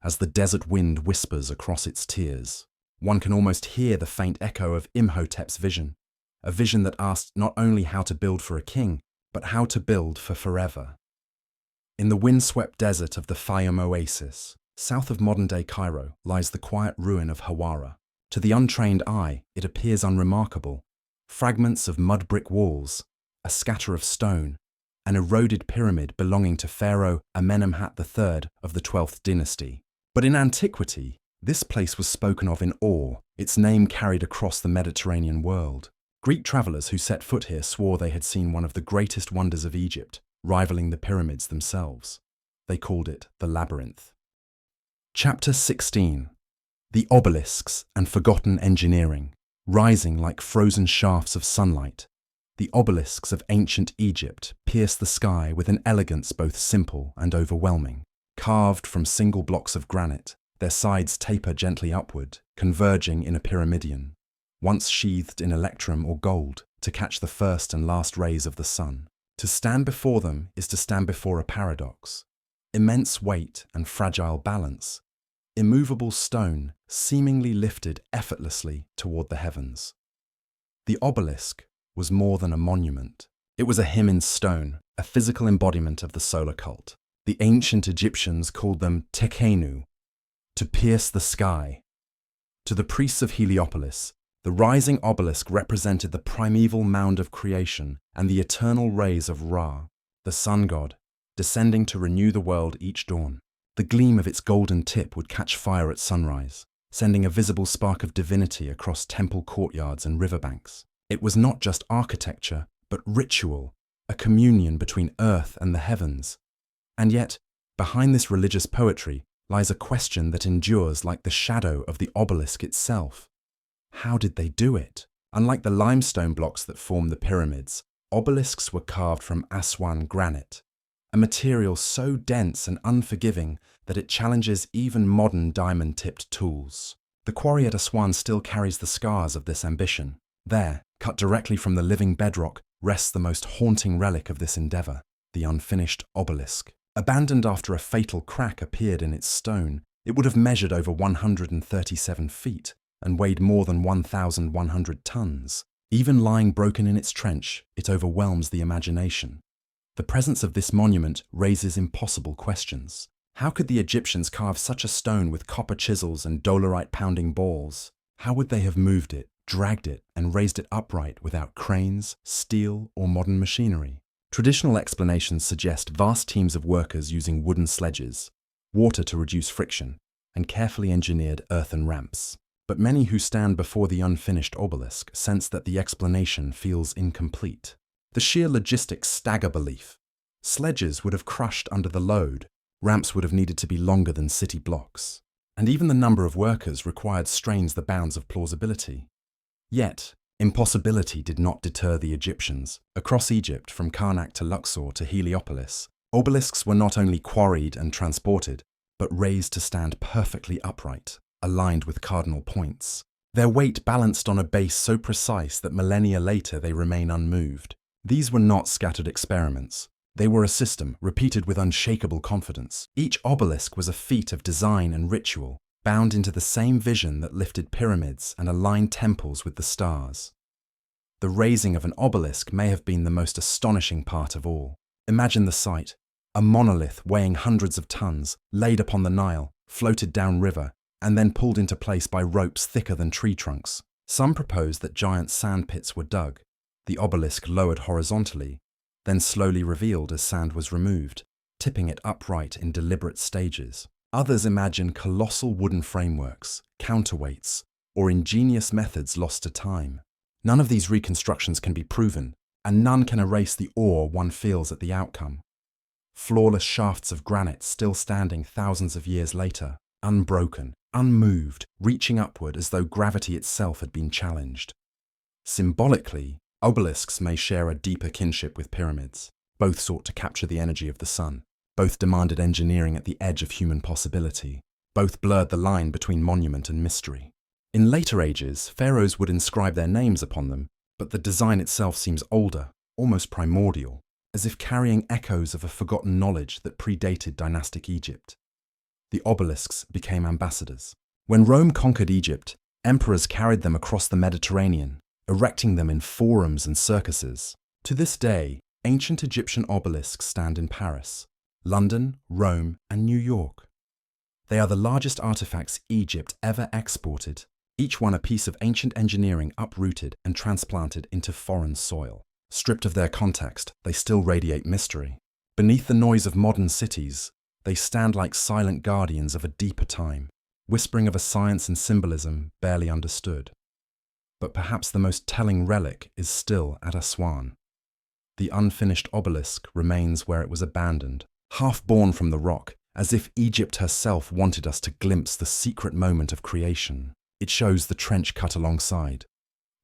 As the desert wind whispers across its tiers, one can almost hear the faint echo of Imhotep's vision, a vision that asked not only how to build for a king, but how to build for forever. In the windswept desert of the Fayum oasis, south of modern-day Cairo, lies the quiet ruin of Hawara. To the untrained eye, it appears unremarkable. Fragments of mud brick walls, a scatter of stone, an eroded pyramid belonging to Pharaoh Amenemhat III of the 12th dynasty. But in antiquity, this place was spoken of in awe, its name carried across the Mediterranean world. Greek travelers who set foot here swore they had seen one of the greatest wonders of Egypt, rivaling the pyramids themselves. They called it the Labyrinth. Chapter 16. The obelisks and forgotten engineering, rising like frozen shafts of sunlight. The obelisks of ancient Egypt pierce the sky with an elegance both simple and overwhelming. carved from single blocks of granite. Their sides taper gently upward, converging in a pyramidion, once sheathed in electrum or gold to catch the first and last rays of the sun. To stand before them is to stand before a paradox. Immense weight and fragile balance, immovable stone seemingly lifted effortlessly toward the heavens. The obelisk was more than a monument. It was a hymn in stone, a physical embodiment of the solar cult. The ancient Egyptians called them tekenu, to pierce the sky. To the priests of Heliopolis, the rising obelisk represented the primeval mound of creation and the eternal rays of Ra, the sun god, descending to renew the world each dawn. The gleam of its golden tip would catch fire at sunrise, sending a visible spark of divinity across temple courtyards and riverbanks. It was not just architecture, but ritual, a communion between earth and the heavens. And yet, behind this religious poetry lies a question that endures like the shadow of the obelisk itself. How did they do it? Unlike the limestone blocks that form the pyramids, obelisks were carved from Aswan granite, a material so dense and unforgiving that it challenges even modern diamond-tipped tools. The quarry at Aswan still carries the scars of this ambition. There, cut directly from the living bedrock, rests the most haunting relic of this endeavor, the unfinished obelisk. Abandoned after a fatal crack appeared in its stone, it would have measured over 137 feet and weighed more than 1,100 tons. Even lying broken in its trench, it overwhelms the imagination. The presence of this monument raises impossible questions. How could the Egyptians carve such a stone with copper chisels and dolerite-pounding balls? How would they have moved it, dragged it, and raised it upright without cranes, steel, or modern machinery? Traditional explanations suggest vast teams of workers using wooden sledges, water to reduce friction, and carefully engineered earthen ramps. But many who stand before the unfinished obelisk sense that the explanation feels incomplete. The sheer logistics stagger belief. Sledges would have crushed under the load, ramps would have needed to be longer than city blocks, and even the number of workers required strains the bounds of plausibility. Yet, impossibility did not deter the Egyptians. Across Egypt, from Karnak to Luxor to Heliopolis, obelisks were not only quarried and transported, but raised to stand perfectly upright, aligned with cardinal points. Their weight balanced on a base so precise that millennia later they remain unmoved. These were not scattered experiments. They were a system, repeated with unshakable confidence. Each obelisk was a feat of design and ritual, bound into the same vision that lifted pyramids and aligned temples with the stars. The raising of an obelisk may have been the most astonishing part of all. Imagine the sight: a monolith weighing hundreds of tons, laid upon the Nile, floated downriver, and then pulled into place by ropes thicker than tree trunks. Some propose that giant sand pits were dug, the obelisk lowered horizontally, then slowly revealed as sand was removed, tipping it upright in deliberate stages. Others imagine colossal wooden frameworks, counterweights, or ingenious methods lost to time. None of these reconstructions can be proven, and none can erase the awe one feels at the outcome. Flawless shafts of granite still standing thousands of years later, unbroken, unmoved, reaching upward as though gravity itself had been challenged. Symbolically, obelisks may share a deeper kinship with pyramids. Both sought to capture the energy of the sun. Both demanded engineering at the edge of human possibility. Both blurred the line between monument and mystery. In later ages, pharaohs would inscribe their names upon them, but the design itself seems older, almost primordial, as if carrying echoes of a forgotten knowledge that predated dynastic Egypt. The obelisks became ambassadors. When Rome conquered Egypt, emperors carried them across the Mediterranean, erecting them in forums and circuses. To this day, ancient Egyptian obelisks stand in Paris, London, Rome, and New York. They are the largest artifacts Egypt ever exported, each one a piece of ancient engineering uprooted and transplanted into foreign soil. Stripped of their context, they still radiate mystery. Beneath the noise of modern cities, they stand like silent guardians of a deeper time, whispering of a science and symbolism barely understood. But perhaps the most telling relic is still at Aswan. The unfinished obelisk remains where it was abandoned, half born from the rock, as if Egypt herself wanted us to glimpse the secret moment of creation. It shows the trench cut alongside,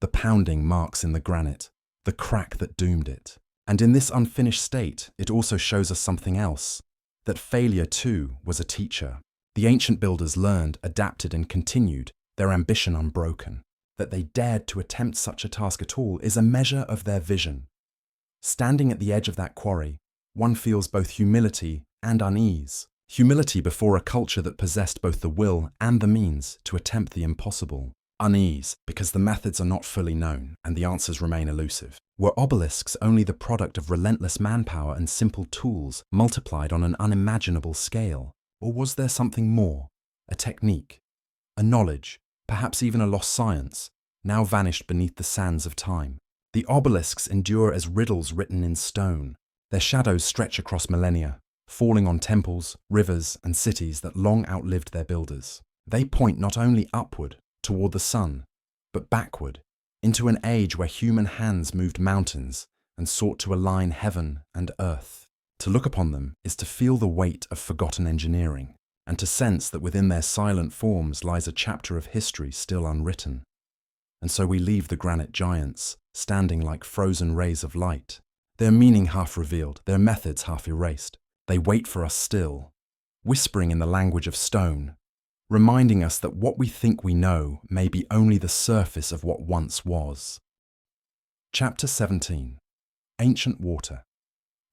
the pounding marks in the granite, the crack that doomed it. And in this unfinished state, it also shows us something else, that failure too was a teacher. The ancient builders learned, adapted, and continued, their ambition unbroken. That they dared to attempt such a task at all is a measure of their vision. Standing at the edge of that quarry, one feels both humility and unease. Humility before a culture that possessed both the will and the means to attempt the impossible. Unease because the methods are not fully known and the answers remain elusive. Were obelisks only the product of relentless manpower and simple tools multiplied on an unimaginable scale? Or was there something more? A technique, a knowledge, perhaps even a lost science, now vanished beneath the sands of time? The obelisks endure as riddles written in stone. Their shadows stretch across millennia, falling on temples, rivers, and cities that long outlived their builders. They point not only upward, toward the sun, but backward, into an age where human hands moved mountains and sought to align heaven and earth. To look upon them is to feel the weight of forgotten engineering, and to sense that within their silent forms lies a chapter of history still unwritten. And so we leave the granite giants, standing like frozen rays of light, their meaning half revealed, their methods half erased. They wait for us still, whispering in the language of stone, reminding us that what we think we know may be only the surface of what once was. Chapter 17. Ancient Water.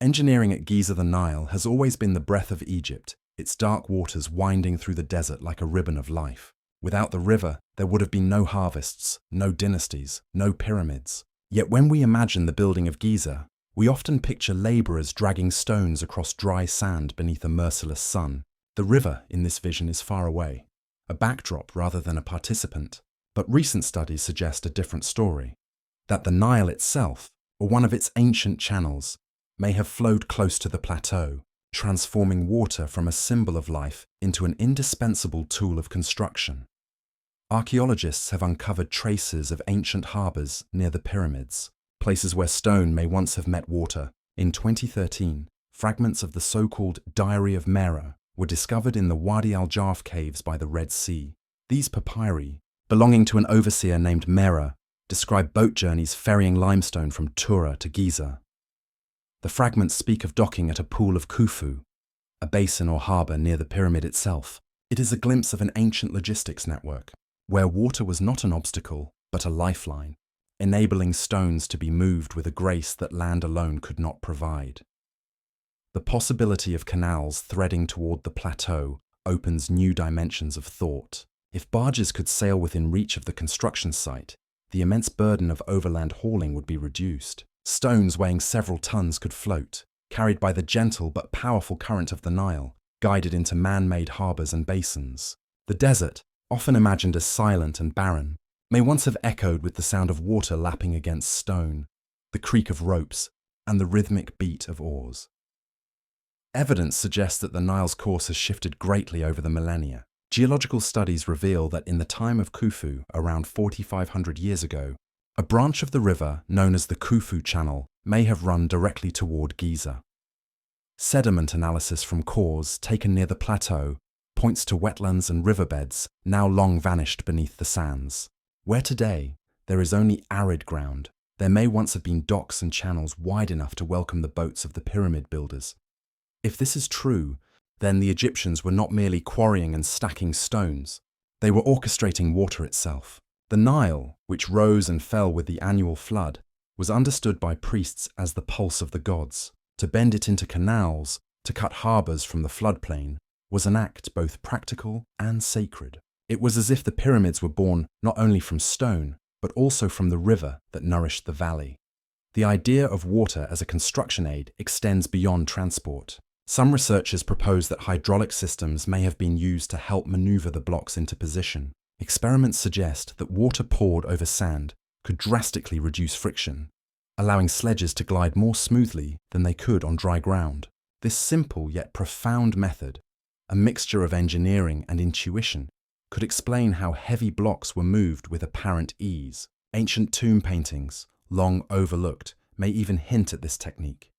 Engineering at Giza the Nile has always been the breath of Egypt, its dark waters winding through the desert like a ribbon of life. Without the river, there would have been no harvests, no dynasties, no pyramids. Yet when we imagine the building of Giza, we often picture laborers dragging stones across dry sand beneath a merciless sun. The river in this vision is far away, a backdrop rather than a participant. But recent studies suggest a different story, that the Nile itself, or one of its ancient channels, may have flowed close to the plateau, transforming water from a symbol of life into an indispensable tool of construction. Archaeologists have uncovered traces of ancient harbours near the pyramids, places where stone may once have met water. In 2013, fragments of the so-called Diary of Mera were discovered in the Wadi al-Jarf caves by the Red Sea. These papyri, belonging to an overseer named Mera, describe boat journeys ferrying limestone from Tura to Giza. The fragments speak of docking at a pool of Khufu, a basin or harbour near the pyramid itself. It is a glimpse of an ancient logistics network, where water was not an obstacle, but a lifeline, enabling stones to be moved with a grace that land alone could not provide. The possibility of canals threading toward the plateau opens new dimensions of thought. If barges could sail within reach of the construction site, the immense burden of overland hauling would be reduced. Stones weighing several tons could float, carried by the gentle but powerful current of the Nile, guided into man-made harbours and basins. The desert, often imagined as silent and barren, may once have echoed with the sound of water lapping against stone, the creak of ropes, and the rhythmic beat of oars. Evidence suggests that the Nile's course has shifted greatly over the millennia. Geological studies reveal that in the time of Khufu, around 4,500 years ago, a branch of the river known as the Khufu Channel may have run directly toward Giza. Sediment analysis from cores taken near the plateau points to wetlands and riverbeds now long vanished beneath the sands. Where today there is only arid ground, there may once have been docks and channels wide enough to welcome the boats of the pyramid builders. If this is true, then the Egyptians were not merely quarrying and stacking stones, they were orchestrating water itself. The Nile, which rose and fell with the annual flood, was understood by priests as the pulse of the gods. To bend it into canals, to cut harbours from the floodplain, was an act both practical and sacred. It was as if the pyramids were born not only from stone, but also from the river that nourished the valley. The idea of water as a construction aid extends beyond transport. Some researchers propose that hydraulic systems may have been used to help maneuver the blocks into position. Experiments suggest that water poured over sand could drastically reduce friction, allowing sledges to glide more smoothly than they could on dry ground. This simple yet profound method, a mixture of engineering and intuition, could explain how heavy blocks were moved with apparent ease. Ancient tomb paintings, long overlooked, may even hint at this technique.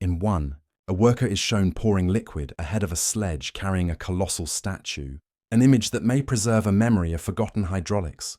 In one, a worker is shown pouring liquid ahead of a sledge carrying a colossal statue, an image that may preserve a memory of forgotten hydraulics.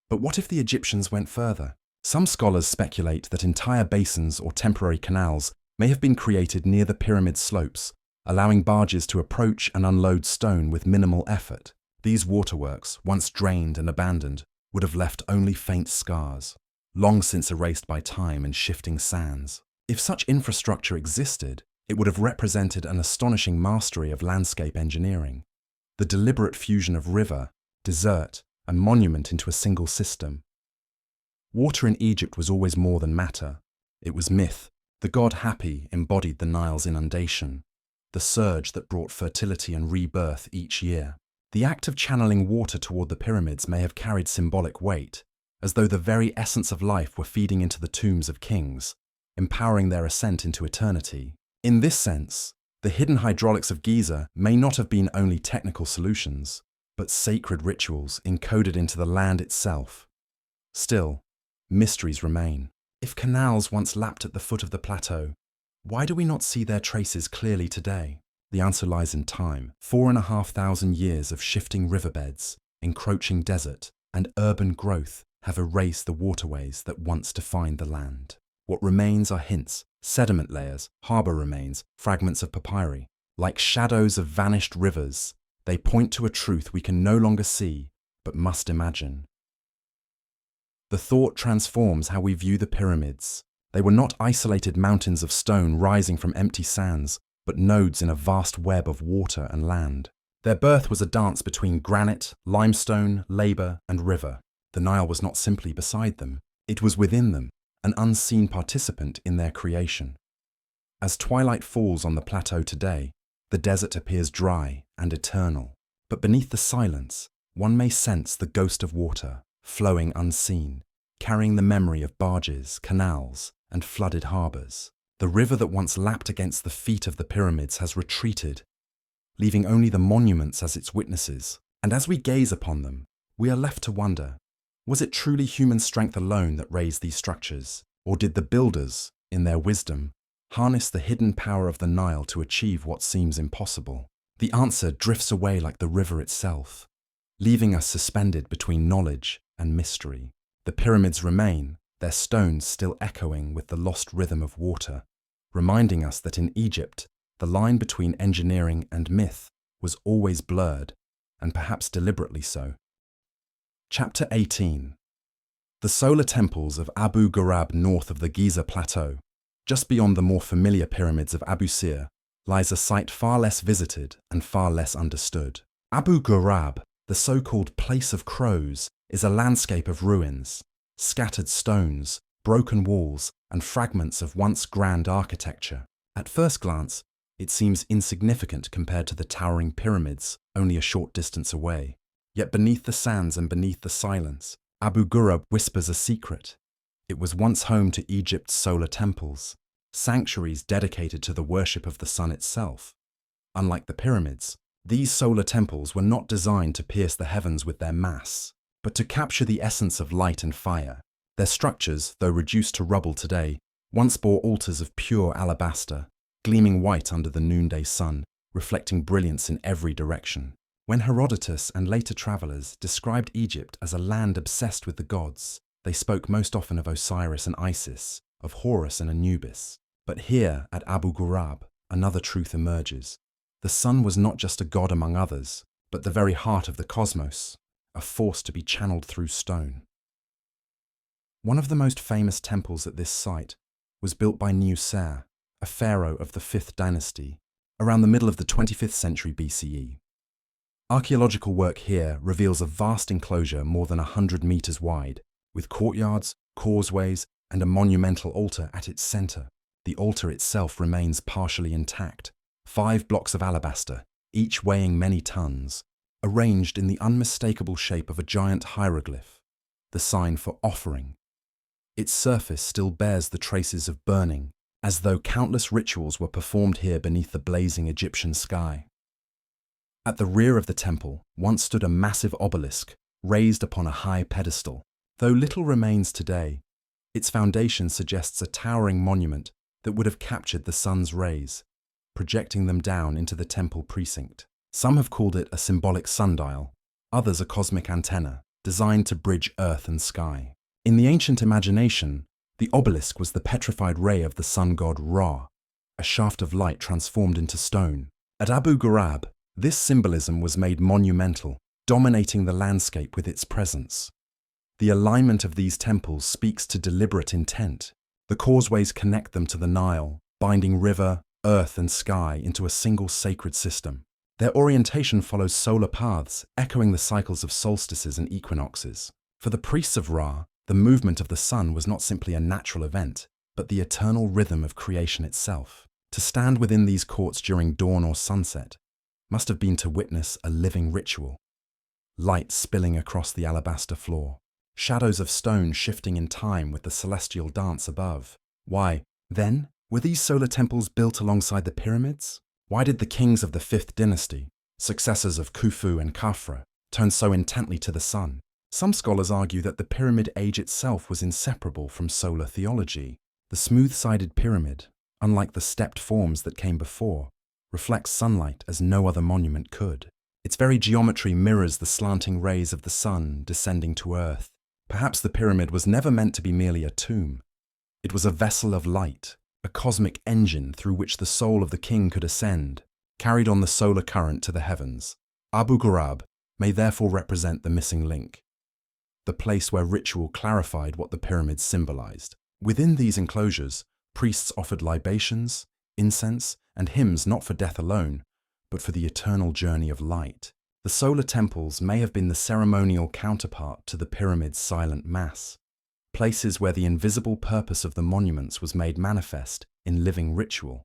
But what if the Egyptians went further? Some scholars speculate that entire basins or temporary canals may have been created near the pyramid slopes, allowing barges to approach and unload stone with minimal effort. These waterworks, once drained and abandoned, would have left only faint scars, long since erased by time and shifting sands. If such infrastructure existed, it would have represented an astonishing mastery of landscape engineering, the deliberate fusion of river, desert, and monument into a single system. Water in Egypt was always more than matter. It was myth. The god Hapi embodied the Nile's inundation, the surge that brought fertility and rebirth each year. The act of channeling water toward the pyramids may have carried symbolic weight, as though the very essence of life were feeding into the tombs of kings, empowering their ascent into eternity. In this sense, the hidden hydraulics of Giza may not have been only technical solutions, but sacred rituals encoded into the land itself. Still, mysteries remain. If canals once lapped at the foot of the plateau, why do we not see their traces clearly today? The answer lies in time. 4,500 years of shifting riverbeds, encroaching desert, and urban growth have erased the waterways that once defined the land. What remains are hints, sediment layers, harbour remains, fragments of papyri. Like shadows of vanished rivers, they point to a truth we can no longer see, but must imagine. The thought transforms how we view the pyramids. They were not isolated mountains of stone rising from empty sands, but nodes in a vast web of water and land. Their birth was a dance between granite, limestone, labour, and river. The Nile was not simply beside them, it was within them, an unseen participant in their creation. As twilight falls on the plateau today, the desert appears dry and eternal. But beneath the silence, one may sense the ghost of water, flowing unseen, carrying the memory of barges, canals, and flooded harbours. The river that once lapped against the feet of the pyramids has retreated, leaving only the monuments as its witnesses. And as we gaze upon them, we are left to wonder, was it truly human strength alone that raised these structures? Or did the builders, in their wisdom, harness the hidden power of the Nile to achieve what seems impossible? The answer drifts away like the river itself, leaving us suspended between knowledge and mystery. The pyramids remain, their stones still echoing with the lost rhythm of water, reminding us that in Egypt, the line between engineering and myth was always blurred, and perhaps deliberately so. Chapter 18. The solar temples of Abu Ghurab north of the Giza Plateau, just beyond the more familiar pyramids of Abu Sir, lies a site far less visited and far less understood. Abu Ghurab, the so-called Place of Crows, is a landscape of ruins, scattered stones, broken walls, and fragments of once grand architecture. At first glance, it seems insignificant compared to the towering pyramids only a short distance away. Yet beneath the sands and beneath the silence, Abu Ghurab whispers a secret. It was once home to Egypt's solar temples, sanctuaries dedicated to the worship of the sun itself. Unlike the pyramids, these solar temples were not designed to pierce the heavens with their mass, but to capture the essence of light and fire. Their structures, though reduced to rubble today, once bore altars of pure alabaster, gleaming white under the noonday sun, reflecting brilliance in every direction. When Herodotus and later travellers described Egypt as a land obsessed with the gods, they spoke most often of Osiris and Isis, of Horus and Anubis. But here, at Abu Ghurab, another truth emerges. The sun was not just a god among others, but the very heart of the cosmos, a force to be channeled through stone. One of the most famous temples at this site was built by Nubian, a pharaoh of the 5th dynasty, around the middle of the 25th century BCE. Archaeological work here reveals a vast enclosure more than 100 meters wide, with courtyards, causeways, and a monumental altar at its center. The altar itself remains partially intact, 5 blocks of alabaster, each weighing many tons, arranged in the unmistakable shape of a giant hieroglyph, the sign for offering. Its surface still bears the traces of burning, as though countless rituals were performed here beneath the blazing Egyptian sky. At the rear of the temple once stood a massive obelisk, raised upon a high pedestal. Though little remains today, its foundation suggests a towering monument that would have captured the sun's rays, projecting them down into the temple precinct. Some have called it a symbolic sundial, others a cosmic antenna, designed to bridge earth and sky. In the ancient imagination, the obelisk was the petrified ray of the sun god Ra, a shaft of light transformed into stone, At Abu Ghurab, this symbolism was made monumental, dominating the landscape with its presence. The alignment of these temples speaks to deliberate intent. The causeways connect them to the Nile, binding river, earth, and sky into a single sacred system. Their orientation follows solar paths, echoing the cycles of solstices and equinoxes. For the priests of Ra, the movement of the sun was not simply a natural event, but the eternal rhythm of creation itself. To stand within these courts during dawn or sunset must have been to witness a living ritual. Light spilling across the alabaster floor, shadows of stone shifting in time with the celestial dance above. Why, then, were these solar temples built alongside the pyramids? Why did the kings of the 5th dynasty, successors of Khufu and Khafra, turn so intently to the sun? Some scholars argue that the pyramid age itself was inseparable from solar theology. The smooth-sided pyramid, unlike the stepped forms that came before, reflects sunlight as no other monument could. Its very geometry mirrors the slanting rays of the sun descending to earth. Perhaps the pyramid was never meant to be merely a tomb. It was a vessel of light, a cosmic engine through which the soul of the king could ascend, carried on the solar current to the heavens. Abu Ghurab may therefore represent the missing link, the place where ritual clarified what the pyramids symbolized. Within these enclosures, priests offered libations, incense, and hymns not for death alone, but for the eternal journey of light. The solar temples may have been the ceremonial counterpart to the pyramid's silent mass, places where the invisible purpose of the monuments was made manifest in living ritual.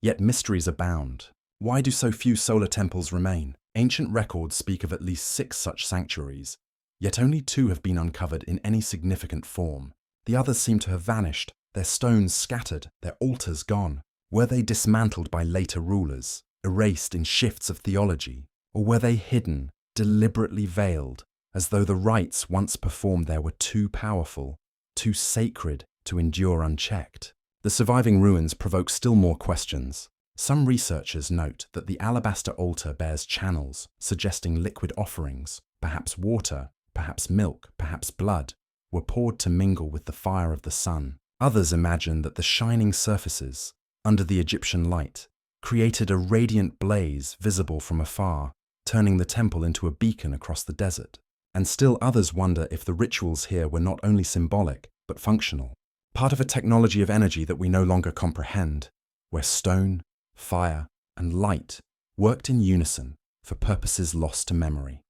Yet mysteries abound. Why do so few solar temples remain? Ancient records speak of at least 6 such sanctuaries, yet only 2 have been uncovered in any significant form. The others seem to have vanished, their stones scattered, their altars gone. Were they dismantled by later rulers, erased in shifts of theology, or were they hidden, deliberately veiled, as though the rites once performed there were too powerful, too sacred to endure unchecked? The surviving ruins provoke still more questions. Some researchers note that the alabaster altar bears channels, suggesting liquid offerings, perhaps water, perhaps milk, perhaps blood, were poured to mingle with the fire of the sun. Others imagine that the shining surfaces, under the Egyptian light, created a radiant blaze visible from afar, turning the temple into a beacon across the desert. And still others wonder if the rituals here were not only symbolic, but functional, part of a technology of energy that we no longer comprehend, where stone, fire, and light worked in unison for purposes lost to memory.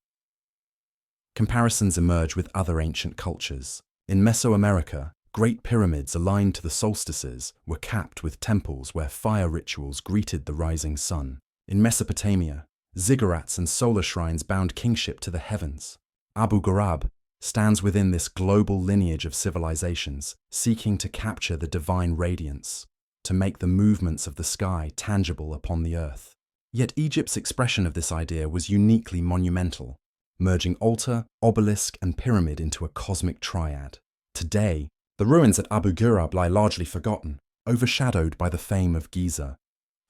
Comparisons emerge with other ancient cultures. In Mesoamerica, great pyramids aligned to the solstices were capped with temples where fire rituals greeted the rising sun. In Mesopotamia, ziggurats and solar shrines bound kingship to the heavens. Abu Ghurab stands within this global lineage of civilizations, seeking to capture the divine radiance, to make the movements of the sky tangible upon the earth. Yet Egypt's expression of this idea was uniquely monumental, merging altar, obelisk, and pyramid into a cosmic triad. Today, the ruins at Abu Ghurab lie largely forgotten, overshadowed by the fame of Giza.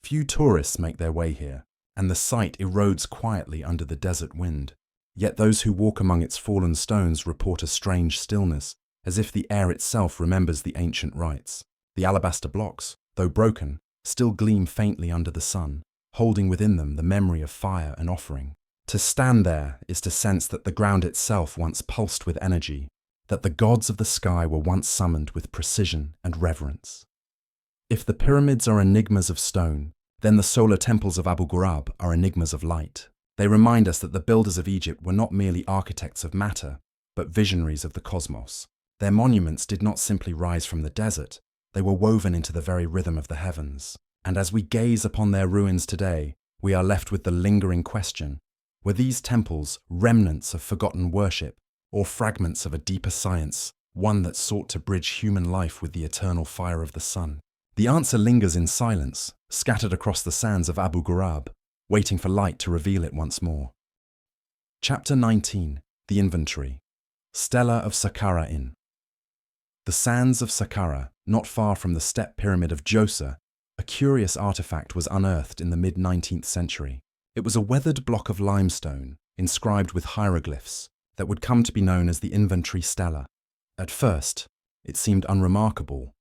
Few tourists make their way here, and the site erodes quietly under the desert wind. Yet those who walk among its fallen stones report a strange stillness, as if the air itself remembers the ancient rites. The alabaster blocks, though broken, still gleam faintly under the sun, holding within them the memory of fire and offering. To stand there is to sense that the ground itself once pulsed with energy, that the gods of the sky were once summoned with precision and reverence. If the pyramids are enigmas of stone, then the solar temples of Abu Ghurab are enigmas of light. They remind us that the builders of Egypt were not merely architects of matter, but visionaries of the cosmos. Their monuments did not simply rise from the desert, they were woven into the very rhythm of the heavens. And as we gaze upon their ruins today, we are left with the lingering question: were these temples remnants of forgotten worship, or fragments of a deeper science, one that sought to bridge human life with the eternal fire of the sun? The answer lingers in silence, scattered across the sands of Abu Ghurab, waiting for light to reveal it once more. Chapter 19. The Inventory. Stela of Saqqara in. The sands of Saqqara, not far from the step pyramid of Djoser, a curious artifact was unearthed in the mid-19th century. It was a weathered block of limestone, inscribed with hieroglyphs, that would come to be known as the Inventory Stela. At first, it seemed unremarkable,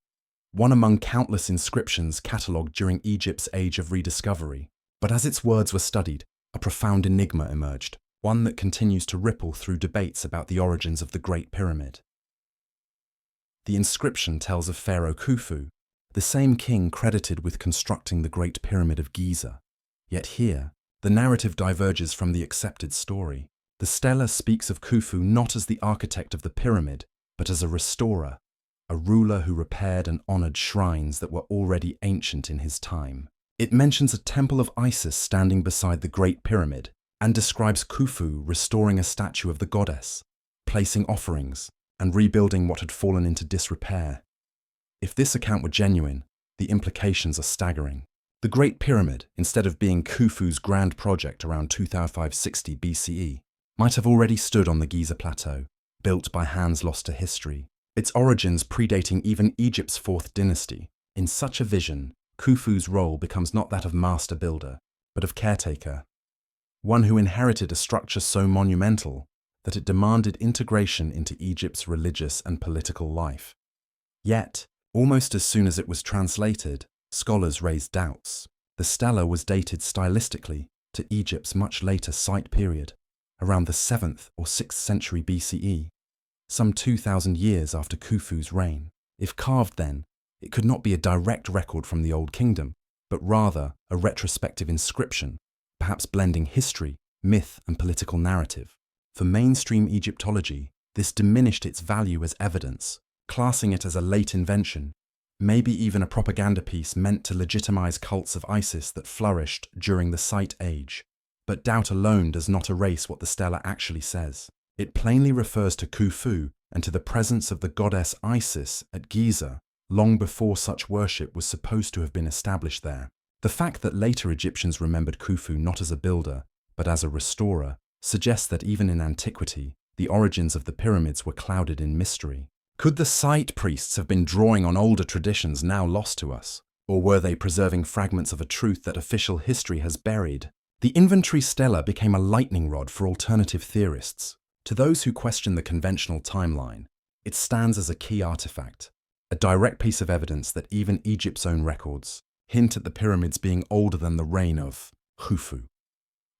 one among countless inscriptions catalogued during Egypt's age of rediscovery. But as its words were studied, a profound enigma emerged, one that continues to ripple through debates about the origins of the Great Pyramid. The inscription tells of Pharaoh Khufu, the same king credited with constructing the Great Pyramid of Giza. Yet here, the narrative diverges from the accepted story. The stela speaks of Khufu not as the architect of the pyramid, but as a restorer, a ruler who repaired and honored shrines that were already ancient in his time. It mentions a temple of Isis standing beside the Great Pyramid and describes Khufu restoring a statue of the goddess, placing offerings, and rebuilding what had fallen into disrepair. If this account were genuine, the implications are staggering. The Great Pyramid, instead of being Khufu's grand project around 2560 BCE, might have already stood on the Giza Plateau, built by hands lost to history, its origins predating even Egypt's fourth dynasty. In such a vision, Khufu's role becomes not that of master builder, but of caretaker, one who inherited a structure so monumental that it demanded integration into Egypt's religious and political life. Yet, almost as soon as it was translated, scholars raised doubts. The stela was dated stylistically to Egypt's much later site period, around the 7th or 6th century BCE, some 2,000 years after Khufu's reign. If carved then, it could not be a direct record from the Old Kingdom, but rather a retrospective inscription, perhaps blending history, myth, and political narrative. For mainstream Egyptology, this diminished its value as evidence, classing it as a late invention, maybe even a propaganda piece meant to legitimize cults of Isis that flourished during the Site Age. But doubt alone does not erase what the stela actually says. It plainly refers to Khufu and to the presence of the goddess Isis at Giza, long before such worship was supposed to have been established there. The fact that later Egyptians remembered Khufu not as a builder, but as a restorer, suggests that even in antiquity, the origins of the pyramids were clouded in mystery. Could the site priests have been drawing on older traditions now lost to us? Or were they preserving fragments of a truth that official history has buried? The inventory stela became a lightning rod for alternative theorists. To those who question the conventional timeline, it stands as a key artifact, a direct piece of evidence that even Egypt's own records hint at the pyramids being older than the reign of Khufu.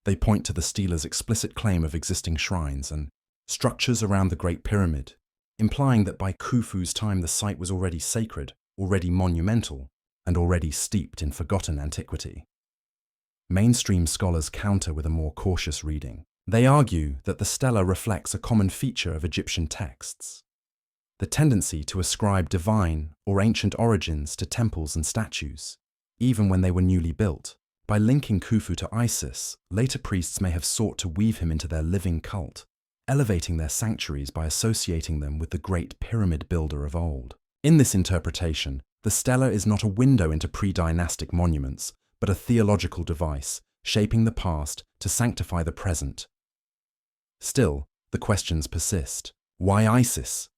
They point to the stela's explicit claim of existing shrines and structures around the Great Pyramid, implying that by Khufu's time the site was already sacred, already monumental, and already steeped in forgotten antiquity. Mainstream scholars counter with a more cautious reading. They argue that the stela reflects a common feature of Egyptian texts, the tendency to ascribe divine or ancient origins to temples and statues, even when they were newly built. By linking Khufu to Isis, later priests may have sought to weave him into their living cult, elevating their sanctuaries by associating them with the great pyramid builder of old. In this interpretation, the stela is not a window into pre-dynastic monuments, but a theological device, shaping the past to sanctify the present. Still, the questions persist. Why Isis?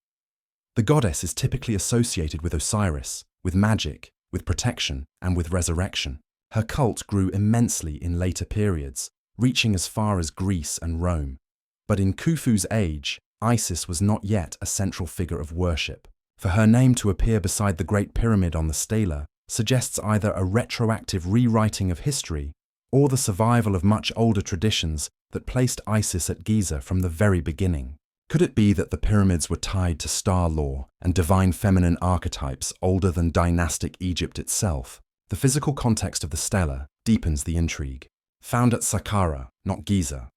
The goddess is typically associated with Osiris, with magic, with protection, and with resurrection. Her cult grew immensely in later periods, reaching as far as Greece and Rome. But in Khufu's age, Isis was not yet a central figure of worship. For her name to appear beside the Great Pyramid on the stela suggests either a retroactive rewriting of history or the survival of much older traditions that placed Isis at Giza from the very beginning. Could it be that the pyramids were tied to star lore and divine feminine archetypes older than dynastic Egypt itself? The physical context of the stela deepens the intrigue. Found at Saqqara, not Giza,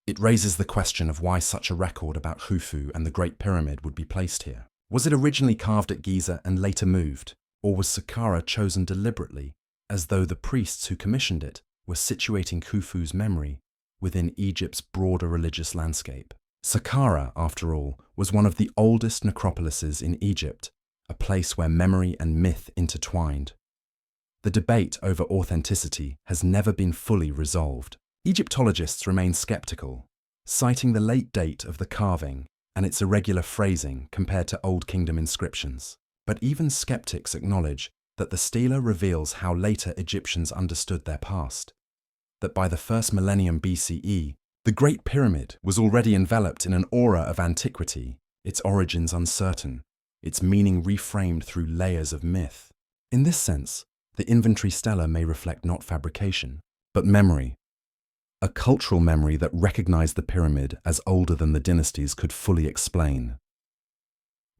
it raises the question of why such a record about Khufu and the Great Pyramid would be placed here. Was it originally carved at Giza and later moved, or was Saqqara chosen deliberately, as though the priests who commissioned it were situating Khufu's memory within Egypt's broader religious landscape? Saqqara, after all, was one of the oldest necropolises in Egypt, a place where memory and myth intertwined. The debate over authenticity has never been fully resolved. Egyptologists remain skeptical, citing the late date of the carving and its irregular phrasing compared to Old Kingdom inscriptions. But even skeptics acknowledge that the stela reveals how later Egyptians understood their past, that by the first millennium BCE, the Great Pyramid was already enveloped in an aura of antiquity, its origins uncertain, its meaning reframed through layers of myth. In this sense, the inventory stela may reflect not fabrication, but memory. A cultural memory that recognized the pyramid as older than the dynasties could fully explain.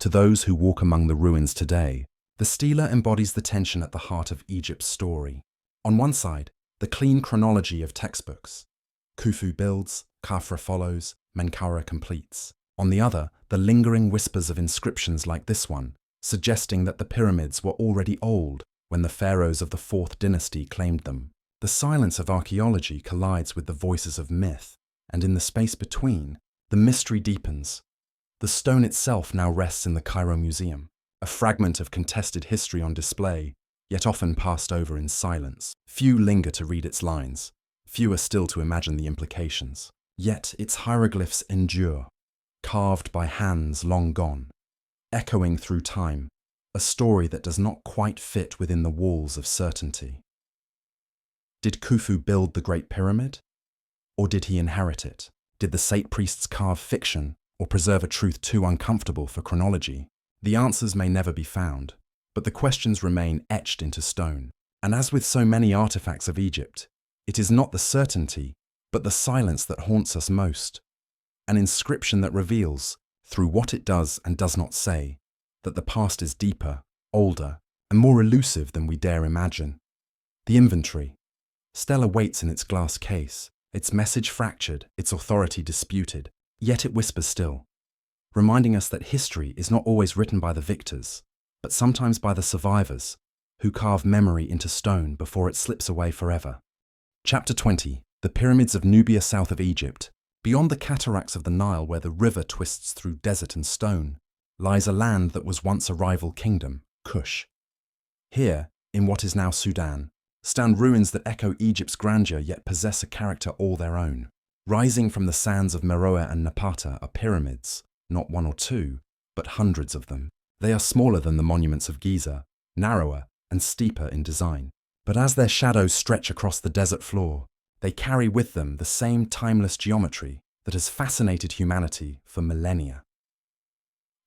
To those who walk among the ruins today, the stela embodies the tension at the heart of Egypt's story. On one side, the clean chronology of textbooks. Khufu builds, Khafra follows, Menkaura completes. On the other, the lingering whispers of inscriptions like this one, suggesting that the pyramids were already old when the pharaohs of the 4th dynasty claimed them. The silence of archaeology collides with the voices of myth, and in the space between, the mystery deepens. The stone itself now rests in the Cairo Museum, a fragment of contested history on display, yet often passed over in silence. Few linger to read its lines, fewer still to imagine the implications. Yet its hieroglyphs endure, carved by hands long gone, echoing through time, a story that does not quite fit within the walls of certainty. Did Khufu build the Great Pyramid? Or did he inherit it? Did the Sate priests carve fiction or preserve a truth too uncomfortable for chronology? The answers may never be found, but the questions remain etched into stone. And as with so many artifacts of Egypt, it is not the certainty, but the silence that haunts us most. An inscription that reveals, through what it does and does not say, that the past is deeper, older, and more elusive than we dare imagine. The inventory. Stela waits in its glass case, its message fractured, its authority disputed, yet it whispers still, reminding us that history is not always written by the victors, but sometimes by the survivors, who carve memory into stone before it slips away forever. Chapter 20. The Pyramids of Nubia south of Egypt. Beyond the cataracts of the Nile, where the river twists through desert and stone, lies a land that was once a rival kingdom, Kush. Here, in what is now Sudan, stand ruins that echo Egypt's grandeur yet possess a character all their own. Rising from the sands of Meroe and Napata are pyramids, not one or two, but hundreds of them. They are smaller than the monuments of Giza, narrower and steeper in design. But as their shadows stretch across the desert floor, they carry with them the same timeless geometry that has fascinated humanity for millennia.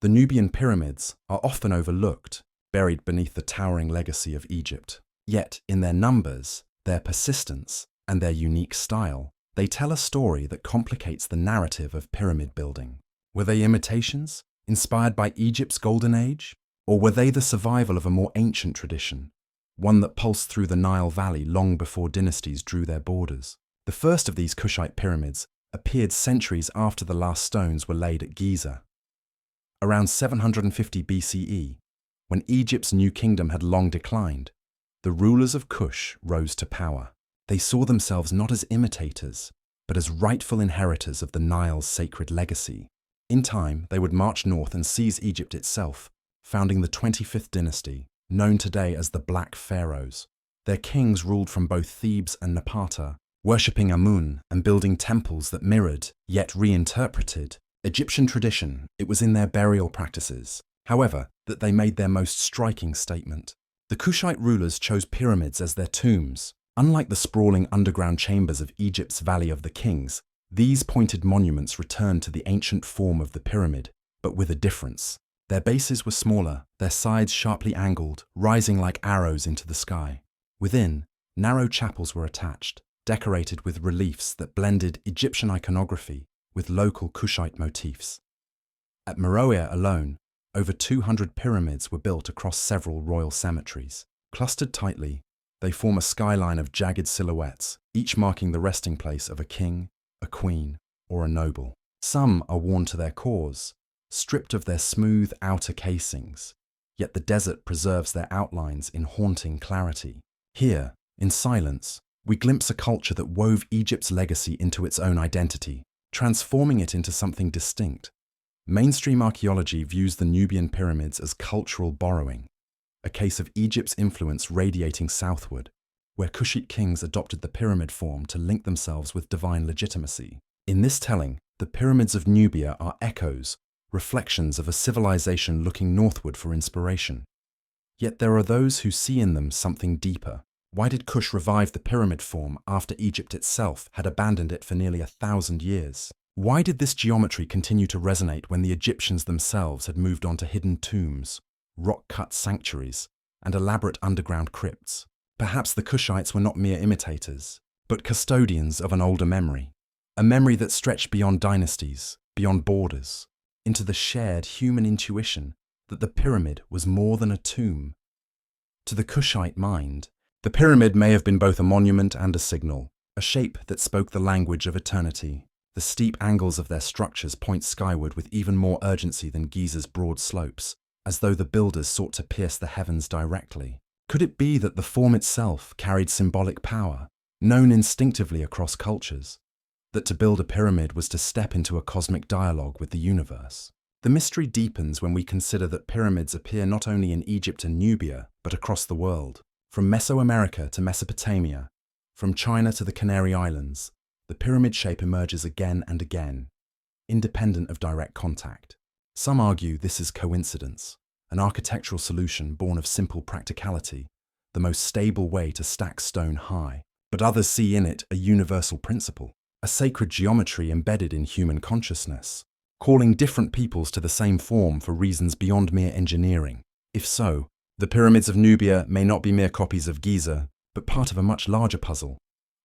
The Nubian pyramids are often overlooked, buried beneath the towering legacy of Egypt. Yet, in their numbers, their persistence, and their unique style, they tell a story that complicates the narrative of pyramid building. Were they imitations, inspired by Egypt's golden age? Or were they the survival of a more ancient tradition, one that pulsed through the Nile Valley long before dynasties drew their borders? The first of these Kushite pyramids appeared centuries after the last stones were laid at Giza. Around 750 BCE, when Egypt's new kingdom had long declined, the rulers of Kush rose to power. They saw themselves not as imitators, but as rightful inheritors of the Nile's sacred legacy. In time, they would march north and seize Egypt itself, founding the 25th dynasty, known today as the Black Pharaohs. Their kings ruled from both Thebes and Napata, worshipping Amun and building temples that mirrored, yet reinterpreted, Egyptian tradition. It was in their burial practices, however, that they made their most striking statement. The Kushite rulers chose pyramids as their tombs. Unlike the sprawling underground chambers of Egypt's Valley of the Kings, these pointed monuments returned to the ancient form of the pyramid, but with a difference. Their bases were smaller, their sides sharply angled, rising like arrows into the sky. Within, narrow chapels were attached, decorated with reliefs that blended Egyptian iconography with local Kushite motifs. At Meroe alone, over 200 pyramids were built across several royal cemeteries. Clustered tightly, they form a skyline of jagged silhouettes, each marking the resting place of a king, a queen, or a noble. Some are worn to their cores, stripped of their smooth outer casings, yet the desert preserves their outlines in haunting clarity. Here, in silence, we glimpse a culture that wove Egypt's legacy into its own identity, transforming it into something distinct. Mainstream archaeology views the Nubian pyramids as cultural borrowing, a case of Egypt's influence radiating southward, where Kushite kings adopted the pyramid form to link themselves with divine legitimacy. In this telling, the pyramids of Nubia are echoes, reflections of a civilization looking northward for inspiration. Yet there are those who see in them something deeper. Why did Kush revive the pyramid form after Egypt itself had abandoned it for nearly 1,000 years? Why did this geometry continue to resonate when the Egyptians themselves had moved on to hidden tombs, rock-cut sanctuaries, and elaborate underground crypts? Perhaps the Kushites were not mere imitators, but custodians of an older memory, a memory that stretched beyond dynasties, beyond borders, into the shared human intuition that the pyramid was more than a tomb. To the Kushite mind, the pyramid may have been both a monument and a signal, a shape that spoke the language of eternity. The steep angles of their structures point skyward with even more urgency than Giza's broad slopes, as though the builders sought to pierce the heavens directly. Could it be that the form itself carried symbolic power, known instinctively across cultures? That to build a pyramid was to step into a cosmic dialogue with the universe? The mystery deepens when we consider that pyramids appear not only in Egypt and Nubia, but across the world. From Mesoamerica to Mesopotamia, from China to the Canary Islands, the pyramid shape emerges again and again, independent of direct contact. Some argue this is coincidence, an architectural solution born of simple practicality, the most stable way to stack stone high. But others see in it a universal principle, a sacred geometry embedded in human consciousness, calling different peoples to the same form for reasons beyond mere engineering. If so, the pyramids of Nubia may not be mere copies of Giza, but part of a much larger puzzle,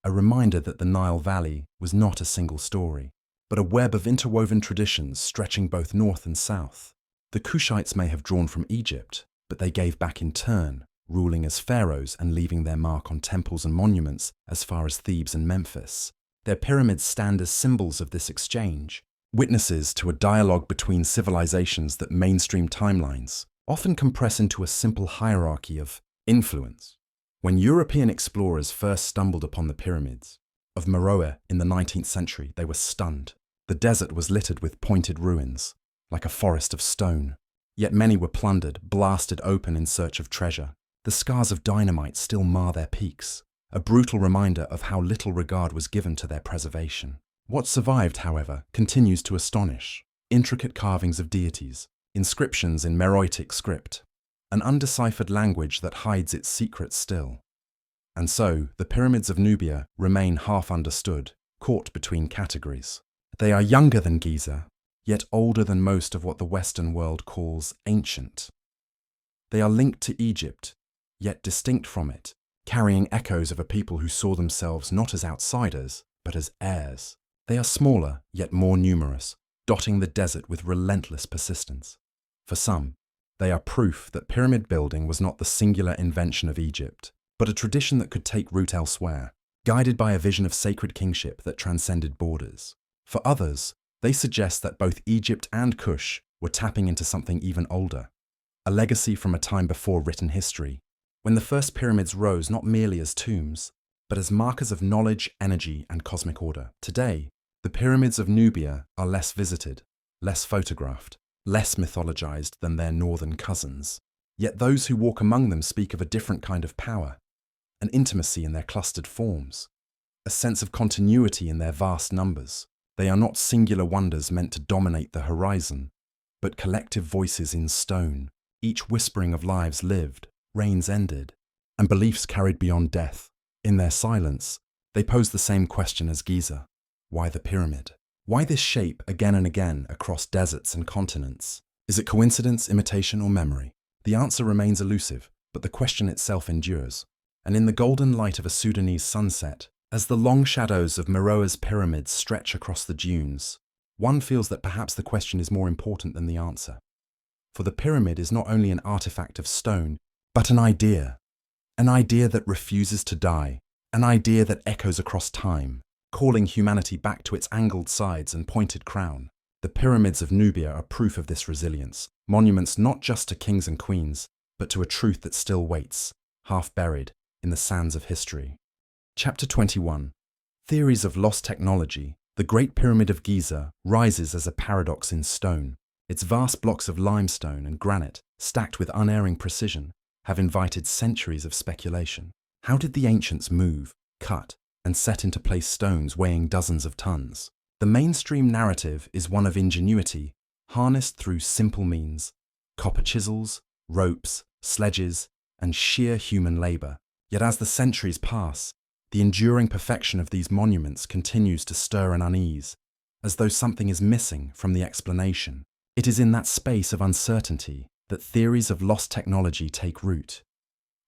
a reminder that the Nile Valley was not a single story, but a web of interwoven traditions stretching both north and south. The Kushites may have drawn from Egypt, but they gave back in turn, ruling as pharaohs and leaving their mark on temples and monuments as far as Thebes and Memphis. Their pyramids stand as symbols of this exchange, witnesses to a dialogue between civilizations that mainstream timelines often compress into a simple hierarchy of influence. When European explorers first stumbled upon the pyramids of Meroe in the 19th century, they were stunned. The desert was littered with pointed ruins, like a forest of stone. Yet many were plundered, blasted open in search of treasure. The scars of dynamite still mar their peaks, a brutal reminder of how little regard was given to their preservation. What survived, however, continues to astonish. Intricate carvings of deities, inscriptions in Meroitic script, an undeciphered language that hides its secrets still. And so, the pyramids of Nubia remain half understood, caught between categories. They are younger than Giza, yet older than most of what the Western world calls ancient. They are linked to Egypt, yet distinct from it, carrying echoes of a people who saw themselves not as outsiders, but as heirs. They are smaller, yet more numerous, dotting the desert with relentless persistence. For some, they are proof that pyramid building was not the singular invention of Egypt, but a tradition that could take root elsewhere, guided by a vision of sacred kingship that transcended borders. For others, they suggest that both Egypt and Kush were tapping into something even older, a legacy from a time before written history, when the first pyramids rose not merely as tombs, but as markers of knowledge, energy, and cosmic order. Today, the pyramids of Nubia are less visited, less photographed, less mythologized than their northern cousins. Yet those who walk among them speak of a different kind of power, an intimacy in their clustered forms, a sense of continuity in their vast numbers. They are not singular wonders meant to dominate the horizon, but collective voices in stone, each whispering of lives lived, reigns ended, and beliefs carried beyond death. In their silence, they pose the same question as Giza. Why the pyramid? Why this shape again and again across deserts and continents? Is it coincidence, imitation, or memory? The answer remains elusive, but the question itself endures. And in the golden light of a Sudanese sunset, as the long shadows of Meroe's pyramids stretch across the dunes, one feels that perhaps the question is more important than the answer. For the pyramid is not only an artifact of stone, but an idea that refuses to die, an idea that echoes across time, calling humanity back to its angled sides and pointed crown. The pyramids of Nubia are proof of this resilience, monuments not just to kings and queens, but to a truth that still waits, half buried in the sands of history. Chapter 21. Theories of Lost Technology. The Great Pyramid of Giza rises as a paradox in stone. Its vast blocks of limestone and granite, stacked with unerring precision, have invited centuries of speculation. How did the ancients move, cut, and set into place stones weighing dozens of tons? The mainstream narrative is one of ingenuity, harnessed through simple means: copper chisels, ropes, sledges, and sheer human labor. Yet as the centuries pass, the enduring perfection of these monuments continues to stir an unease, as though something is missing from the explanation. It is in that space of uncertainty that theories of lost technology take root.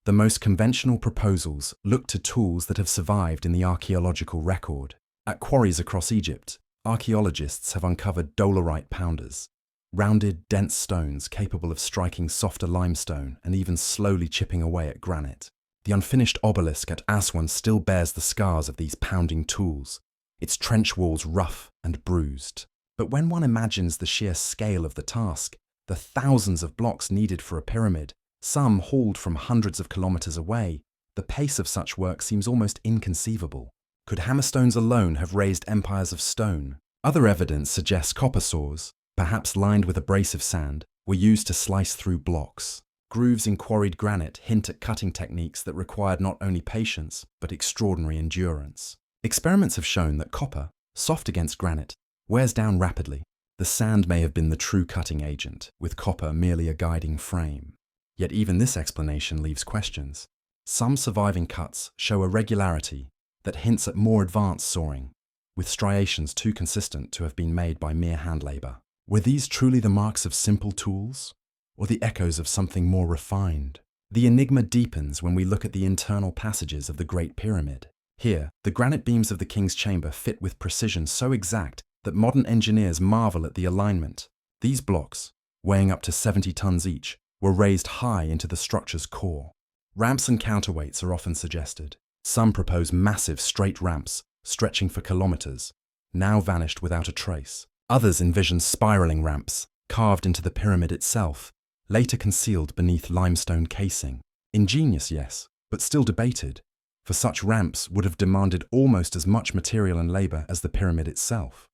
The most conventional proposals look to tools that have survived in the archaeological record. At quarries across Egypt, archaeologists have uncovered dolerite pounders, rounded, dense stones capable of striking softer limestone and even slowly chipping away at granite. The unfinished obelisk at Aswan still bears the scars of these pounding tools, its trench walls rough and bruised. But when one imagines the sheer scale of the task, the thousands of blocks needed for a pyramid, some hauled from hundreds of kilometers away, the pace of such work seems almost inconceivable. Could hammerstones alone have raised empires of stone? Other evidence suggests copper saws, perhaps lined with abrasive sand, were used to slice through blocks. Grooves in quarried granite hint at cutting techniques that required not only patience, but extraordinary endurance. Experiments have shown that copper, soft against granite, wears down rapidly. The sand may have been the true cutting agent, with copper merely a guiding frame. Yet even this explanation leaves questions. Some surviving cuts show a regularity that hints at more advanced sawing, with striations too consistent to have been made by mere hand labor. Were these truly the marks of simple tools, or the echoes of something more refined? The enigma deepens when we look at the internal passages of the Great Pyramid. Here, the granite beams of the king's chamber fit with precision so exact that modern engineers marvel at the alignment. These blocks, weighing up to 70 tons each, were raised high into the structure's core. Ramps and counterweights are often suggested. Some propose massive straight ramps, stretching for kilometers, now vanished without a trace. Others envision spiraling ramps, carved into the pyramid itself, later concealed beneath limestone casing. Ingenious, yes, but still debated, for such ramps would have demanded almost as much material and labor as the pyramid itself.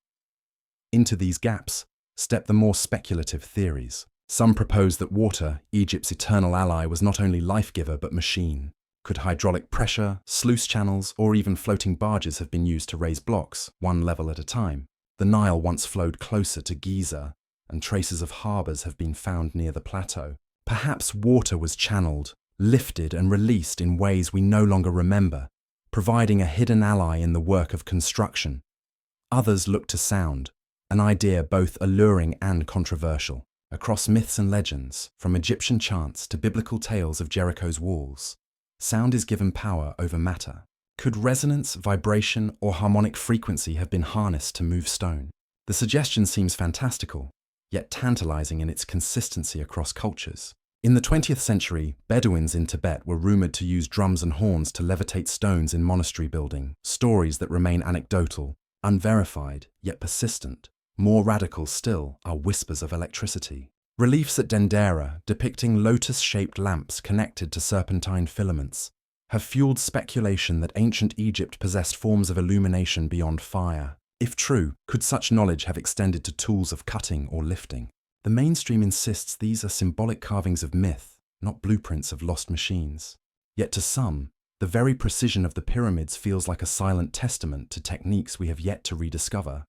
Into these gaps step the more speculative theories. Some propose that water, Egypt's eternal ally, was not only life-giver but machine. Could hydraulic pressure, sluice channels, or even floating barges have been used to raise blocks, one level at a time? The Nile once flowed closer to Giza, and traces of harbours have been found near the plateau. Perhaps water was channeled, lifted and released in ways we no longer remember, providing a hidden ally in the work of construction. Others look to sound, an idea both alluring and controversial. Across myths and legends, from Egyptian chants to biblical tales of Jericho's walls, sound is given power over matter. Could resonance, vibration, or harmonic frequency have been harnessed to move stone? The suggestion seems fantastical, yet tantalizing in its consistency across cultures. In the 20th century, Bedouins in Tibet were rumored to use drums and horns to levitate stones in monastery building, stories that remain anecdotal, unverified, yet persistent. More radical still are whispers of electricity. Reliefs at Dendera, depicting lotus-shaped lamps connected to serpentine filaments, have fueled speculation that ancient Egypt possessed forms of illumination beyond fire. If true, could such knowledge have extended to tools of cutting or lifting? The mainstream insists these are symbolic carvings of myth, not blueprints of lost machines. Yet to some, the very precision of the pyramids feels like a silent testament to techniques we have yet to rediscover.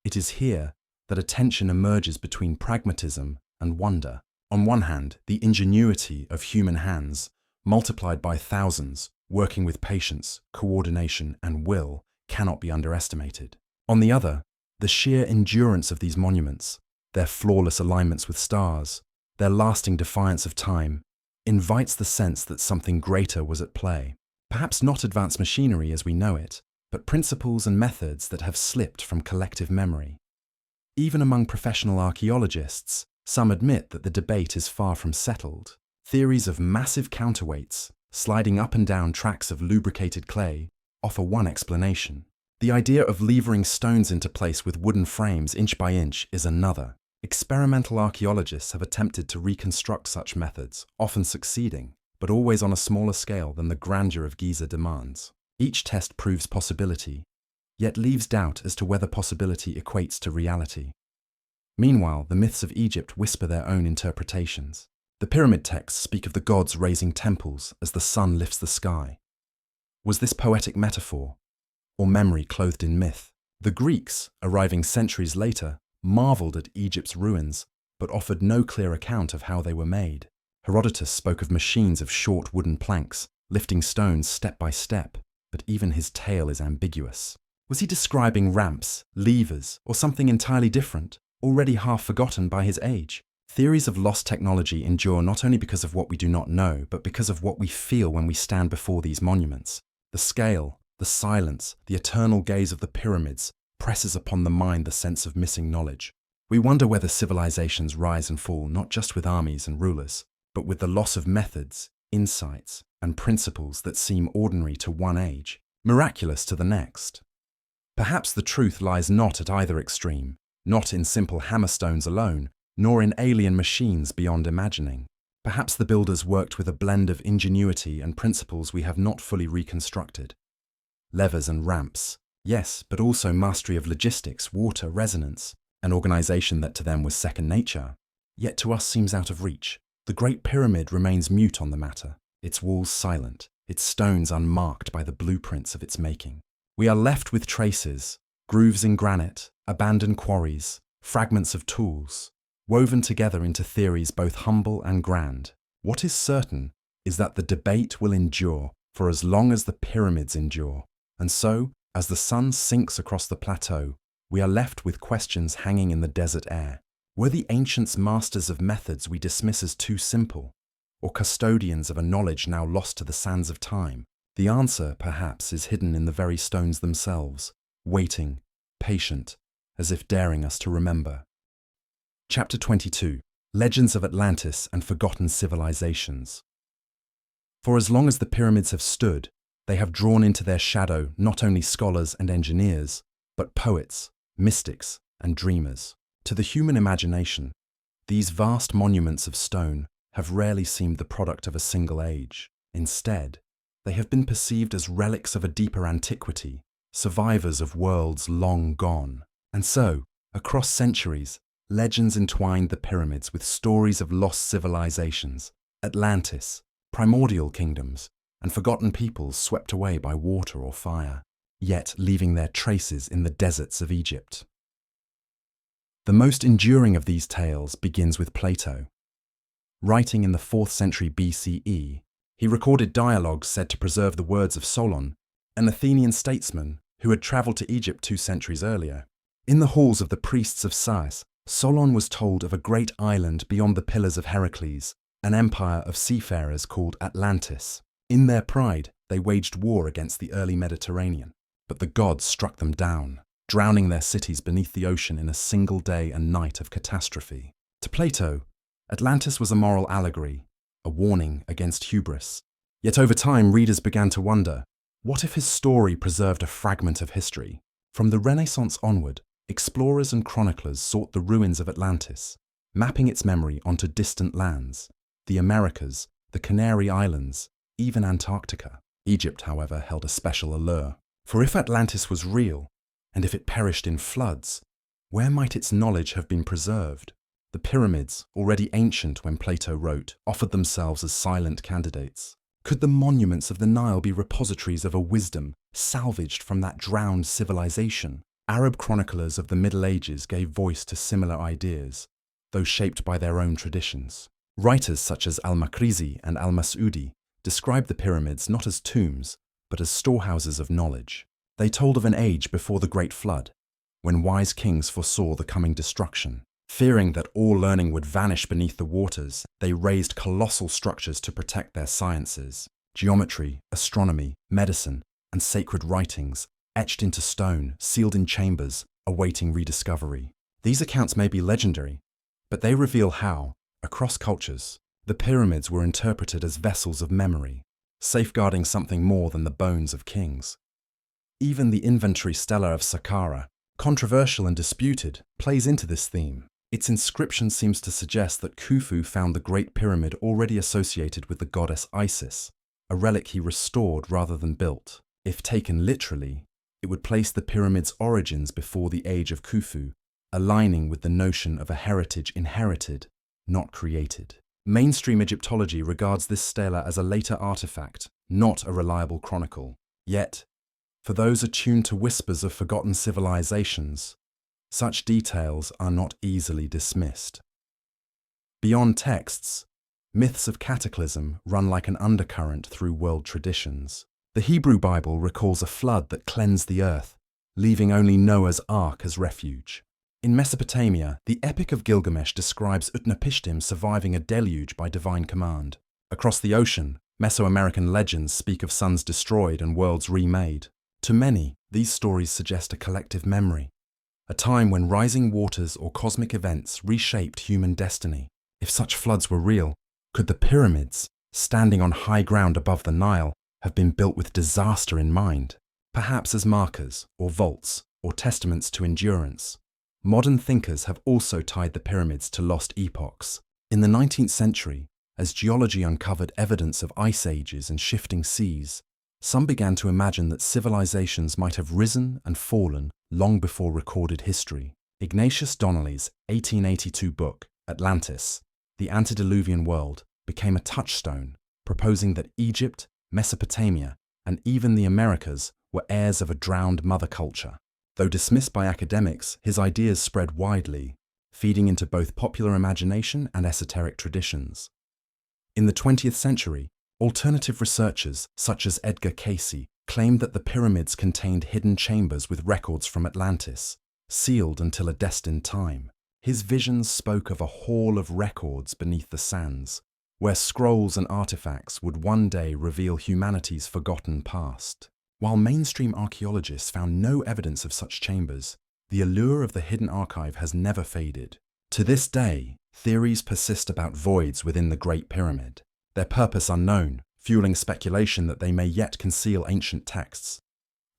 It is here that a tension emerges between pragmatism and wonder. On one hand, the ingenuity of human hands, multiplied by thousands, working with patience, coordination, and will, cannot be underestimated. On the other, the sheer endurance of these monuments, their flawless alignments with stars, their lasting defiance of time, invites the sense that something greater was at play. Perhaps not advanced machinery as we know it, but principles and methods that have slipped from collective memory. Even among professional archaeologists, some admit that the debate is far from settled. Theories of massive counterweights, sliding up and down tracks of lubricated clay, offer one explanation. The idea of levering stones into place with wooden frames inch by inch is another. Experimental archaeologists have attempted to reconstruct such methods, often succeeding, but always on a smaller scale than the grandeur of Giza demands. Each test proves possibility, yet leaves doubt as to whether possibility equates to reality. Meanwhile, the myths of Egypt whisper their own interpretations. The pyramid texts speak of the gods raising temples as the sun lifts the sky. Was this poetic metaphor, or memory clothed in myth? The Greeks, arriving centuries later, marveled at Egypt's ruins, but offered no clear account of how they were made. Herodotus spoke of machines of short wooden planks, lifting stones step by step, but even his tale is ambiguous. Was he describing ramps, levers, or something entirely different, already half forgotten by his age? Theories of lost technology endure not only because of what we do not know, but because of what we feel when we stand before these monuments. The scale, the silence, the eternal gaze of the pyramids presses upon the mind the sense of missing knowledge. We wonder whether civilizations rise and fall not just with armies and rulers, but with the loss of methods, insights, and principles that seem ordinary to one age, miraculous to the next. Perhaps the truth lies not at either extreme, not in simple hammerstones alone, nor in alien machines beyond imagining. Perhaps the builders worked with a blend of ingenuity and principles we have not fully reconstructed. Levers and ramps, yes, but also mastery of logistics, water, resonance, an organization that to them was second nature, yet to us seems out of reach. The Great Pyramid remains mute on the matter, its walls silent, its stones unmarked by the blueprints of its making. We are left with traces, grooves in granite, abandoned quarries, fragments of tools, woven together into theories both humble and grand. What is certain is that the debate will endure for as long as the pyramids endure. And so, as the sun sinks across the plateau, we are left with questions hanging in the desert air. Were the ancients masters of methods we dismiss as too simple, or custodians of a knowledge now lost to the sands of time? The answer, perhaps, is hidden in the very stones themselves, waiting, patient, as if daring us to remember. Chapter 22. Legends of Atlantis and Forgotten Civilizations. For as long as the pyramids have stood, they have drawn into their shadow not only scholars and engineers, but poets, mystics, and dreamers. To the human imagination, these vast monuments of stone have rarely seemed the product of a single age. Instead, they have been perceived as relics of a deeper antiquity, survivors of worlds long gone. And so, across centuries, legends entwined the pyramids with stories of lost civilizations, Atlantis, primordial kingdoms, and forgotten peoples swept away by water or fire, yet leaving their traces in the deserts of Egypt. The most enduring of these tales begins with Plato. Writing in the 4th century BCE, he recorded dialogues said to preserve the words of Solon, an Athenian statesman who had travelled to Egypt 2 centuries earlier. In the halls of the priests of Sais, Solon was told of a great island beyond the Pillars of Heracles, an empire of seafarers called Atlantis. In their pride, they waged war against the early Mediterranean, but the gods struck them down, drowning their cities beneath the ocean in a single day and night of catastrophe. To Plato, Atlantis was a moral allegory, a warning against hubris. Yet over time, readers began to wonder, what if his story preserved a fragment of history? From the Renaissance onward, explorers and chroniclers sought the ruins of Atlantis, mapping its memory onto distant lands, the Americas, the Canary Islands, even Antarctica. Egypt, however, held a special allure. For if Atlantis was real, and if it perished in floods, where might its knowledge have been preserved? The pyramids, already ancient when Plato wrote, offered themselves as silent candidates. Could the monuments of the Nile be repositories of a wisdom salvaged from that drowned civilization? Arab chroniclers of the Middle Ages gave voice to similar ideas, though shaped by their own traditions. Writers such as al-Makrizi and al-Mas'udi described the pyramids not as tombs, but as storehouses of knowledge. They told of an age before the Great Flood, when wise kings foresaw the coming destruction. Fearing that all learning would vanish beneath the waters, they raised colossal structures to protect their sciences. Geometry, astronomy, medicine, and sacred writings, etched into stone, sealed in chambers, awaiting rediscovery. These accounts may be legendary, but they reveal how, across cultures, the pyramids were interpreted as vessels of memory, safeguarding something more than the bones of kings. Even the inventory stela of Saqqara, controversial and disputed, plays into this theme. Its inscription seems to suggest that Khufu found the Great Pyramid already associated with the goddess Isis, a relic he restored rather than built. If taken literally, it would place the pyramid's origins before the age of Khufu, aligning with the notion of a heritage inherited, not created. Mainstream Egyptology regards this stela as a later artifact, not a reliable chronicle. Yet, for those attuned to whispers of forgotten civilizations, such details are not easily dismissed. Beyond texts, myths of cataclysm run like an undercurrent through world traditions. The Hebrew Bible recalls a flood that cleansed the earth, leaving only Noah's Ark as refuge. In Mesopotamia, the Epic of Gilgamesh describes Utnapishtim surviving a deluge by divine command. Across the ocean, Mesoamerican legends speak of suns destroyed and worlds remade. To many, these stories suggest a collective memory, a time when rising waters or cosmic events reshaped human destiny. If such floods were real, could the pyramids, standing on high ground above the Nile, have been built with disaster in mind, perhaps as markers or vaults or testaments to endurance? Modern thinkers have also tied the pyramids to lost epochs. In the 19th century, as geology uncovered evidence of ice ages and shifting seas, some began to imagine that civilizations might have risen and fallen long before recorded history. Ignatius Donnelly's 1882 book, Atlantis, The Antediluvian World, became a touchstone, proposing that Egypt, Mesopotamia, and even the Americas were heirs of a drowned mother culture. Though dismissed by academics, his ideas spread widely, feeding into both popular imagination and esoteric traditions. In the 20th century, alternative researchers such as Edgar Cayce claimed that the pyramids contained hidden chambers with records from Atlantis, sealed until a destined time. His visions spoke of a hall of records beneath the sands, where scrolls and artifacts would one day reveal humanity's forgotten past. While mainstream archaeologists found no evidence of such chambers, the allure of the hidden archive has never faded. To this day, theories persist about voids within the Great Pyramid, their purpose unknown, fueling speculation that they may yet conceal ancient texts.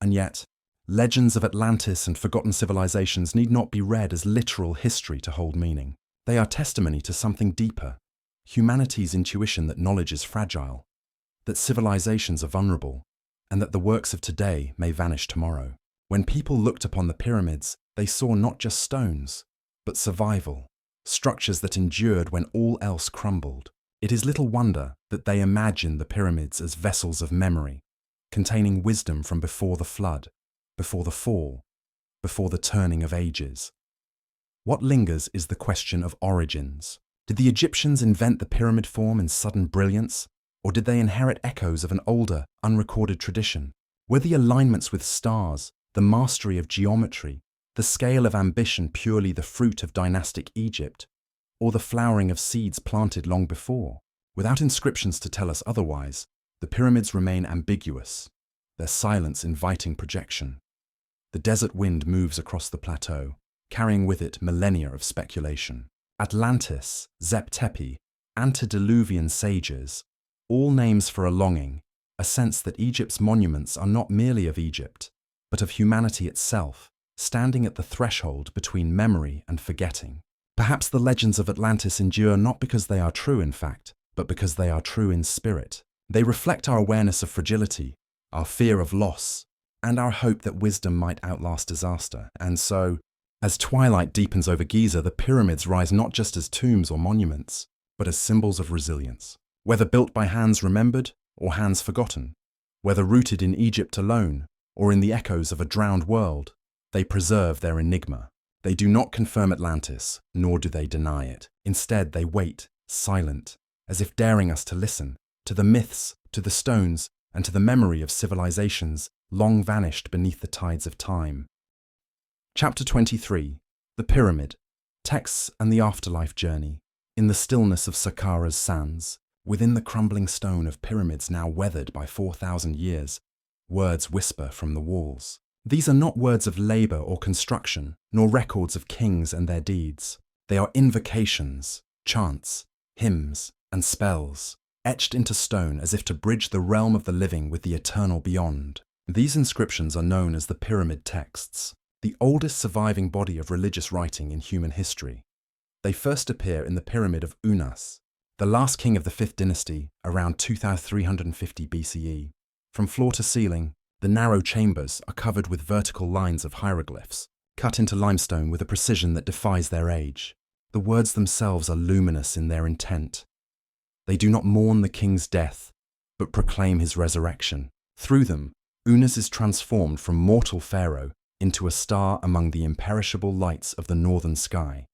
And yet, legends of Atlantis and forgotten civilizations need not be read as literal history to hold meaning. They are testimony to something deeper, humanity's intuition that knowledge is fragile, that civilizations are vulnerable, and that the works of today may vanish tomorrow. When people looked upon the pyramids, they saw not just stones, but survival, structures that endured when all else crumbled. It is little wonder that they imagined the pyramids as vessels of memory, containing wisdom from before the flood, before the fall, before the turning of ages. What lingers is the question of origins. Did the Egyptians invent the pyramid form in sudden brilliance, or did they inherit echoes of an older, unrecorded tradition? Were the alignments with stars, the mastery of geometry, the scale of ambition purely the fruit of dynastic Egypt, or the flowering of seeds planted long before? Without inscriptions to tell us otherwise, the pyramids remain ambiguous, their silence inviting projection. The desert wind moves across the plateau, carrying with it millennia of speculation. Atlantis, Zep-Tepi, antediluvian sages, all names for a longing, a sense that Egypt's monuments are not merely of Egypt, but of humanity itself, standing at the threshold between memory and forgetting. Perhaps the legends of Atlantis endure not because they are true in fact, but because they are true in spirit. They reflect our awareness of fragility, our fear of loss, and our hope that wisdom might outlast disaster. And so, as twilight deepens over Giza, the pyramids rise not just as tombs or monuments, but as symbols of resilience. Whether built by hands remembered or hands forgotten, whether rooted in Egypt alone or in the echoes of a drowned world, they preserve their enigma. They do not confirm Atlantis, nor do they deny it. Instead, they wait, silent, as if daring us to listen, to the myths, to the stones, and to the memory of civilizations long vanished beneath the tides of time. Chapter 23. The Pyramid. Texts and the Afterlife Journey. In the stillness of Saqqara's sands, within the crumbling stone of pyramids now weathered by 4,000 years, words whisper from the walls. These are not words of labor or construction, nor records of kings and their deeds. They are invocations, chants, hymns, and spells, etched into stone as if to bridge the realm of the living with the eternal beyond. These inscriptions are known as the Pyramid Texts, the oldest surviving body of religious writing in human history. They first appear in the Pyramid of Unas, the last king of the 5th dynasty, around 2350 BCE. From floor to ceiling, the narrow chambers are covered with vertical lines of hieroglyphs, cut into limestone with a precision that defies their age. The words themselves are luminous in their intent. They do not mourn the king's death, but proclaim his resurrection. Through them, Unas is transformed from mortal pharaoh into a star among the imperishable lights of the northern sky.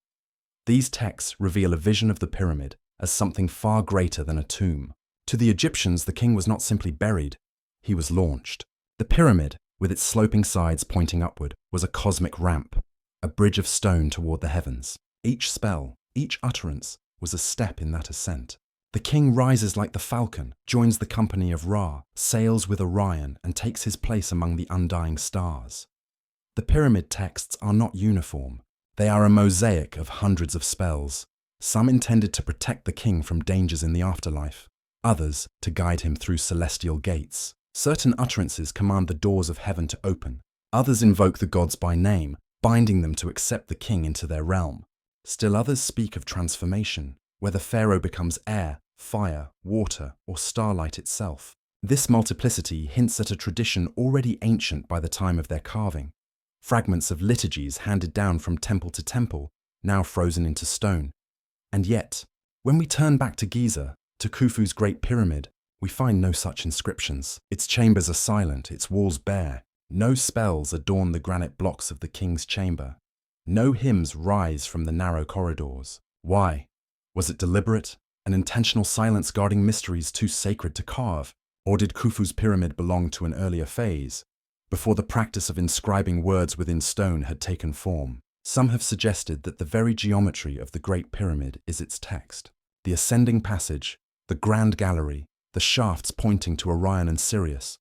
These texts reveal a vision of the pyramid as something far greater than a tomb. To the Egyptians, the king was not simply buried, he was launched. The pyramid, with its sloping sides pointing upward, was a cosmic ramp, a bridge of stone toward the heavens. Each spell, each utterance, was a step in that ascent. The king rises like the falcon, joins the company of Ra, sails with Orion, and takes his place among the undying stars. The pyramid texts are not uniform. They are a mosaic of hundreds of spells, some intended to protect the king from dangers in the afterlife, others to guide him through celestial gates. Certain utterances command the doors of heaven to open. Others invoke the gods by name, binding them to accept the king into their realm. Still others speak of transformation, where the pharaoh becomes air, fire, water, or starlight itself. This multiplicity hints at a tradition already ancient by the time of their carving. Fragments of liturgies handed down from temple to temple, now frozen into stone. And yet, when we turn back to Giza, to Khufu's Great Pyramid, we find no such inscriptions. Its chambers are silent, its walls bare. No spells adorn the granite blocks of the king's chamber. No hymns rise from the narrow corridors. Why? Was it deliberate? An intentional silence guarding mysteries too sacred to carve? Or did Khufu's pyramid belong to an earlier phase, before the practice of inscribing words within stone had taken form? Some have suggested that the very geometry of the Great Pyramid is its text. The ascending passage, the grand gallery, the shafts pointing to Orion and Sirius.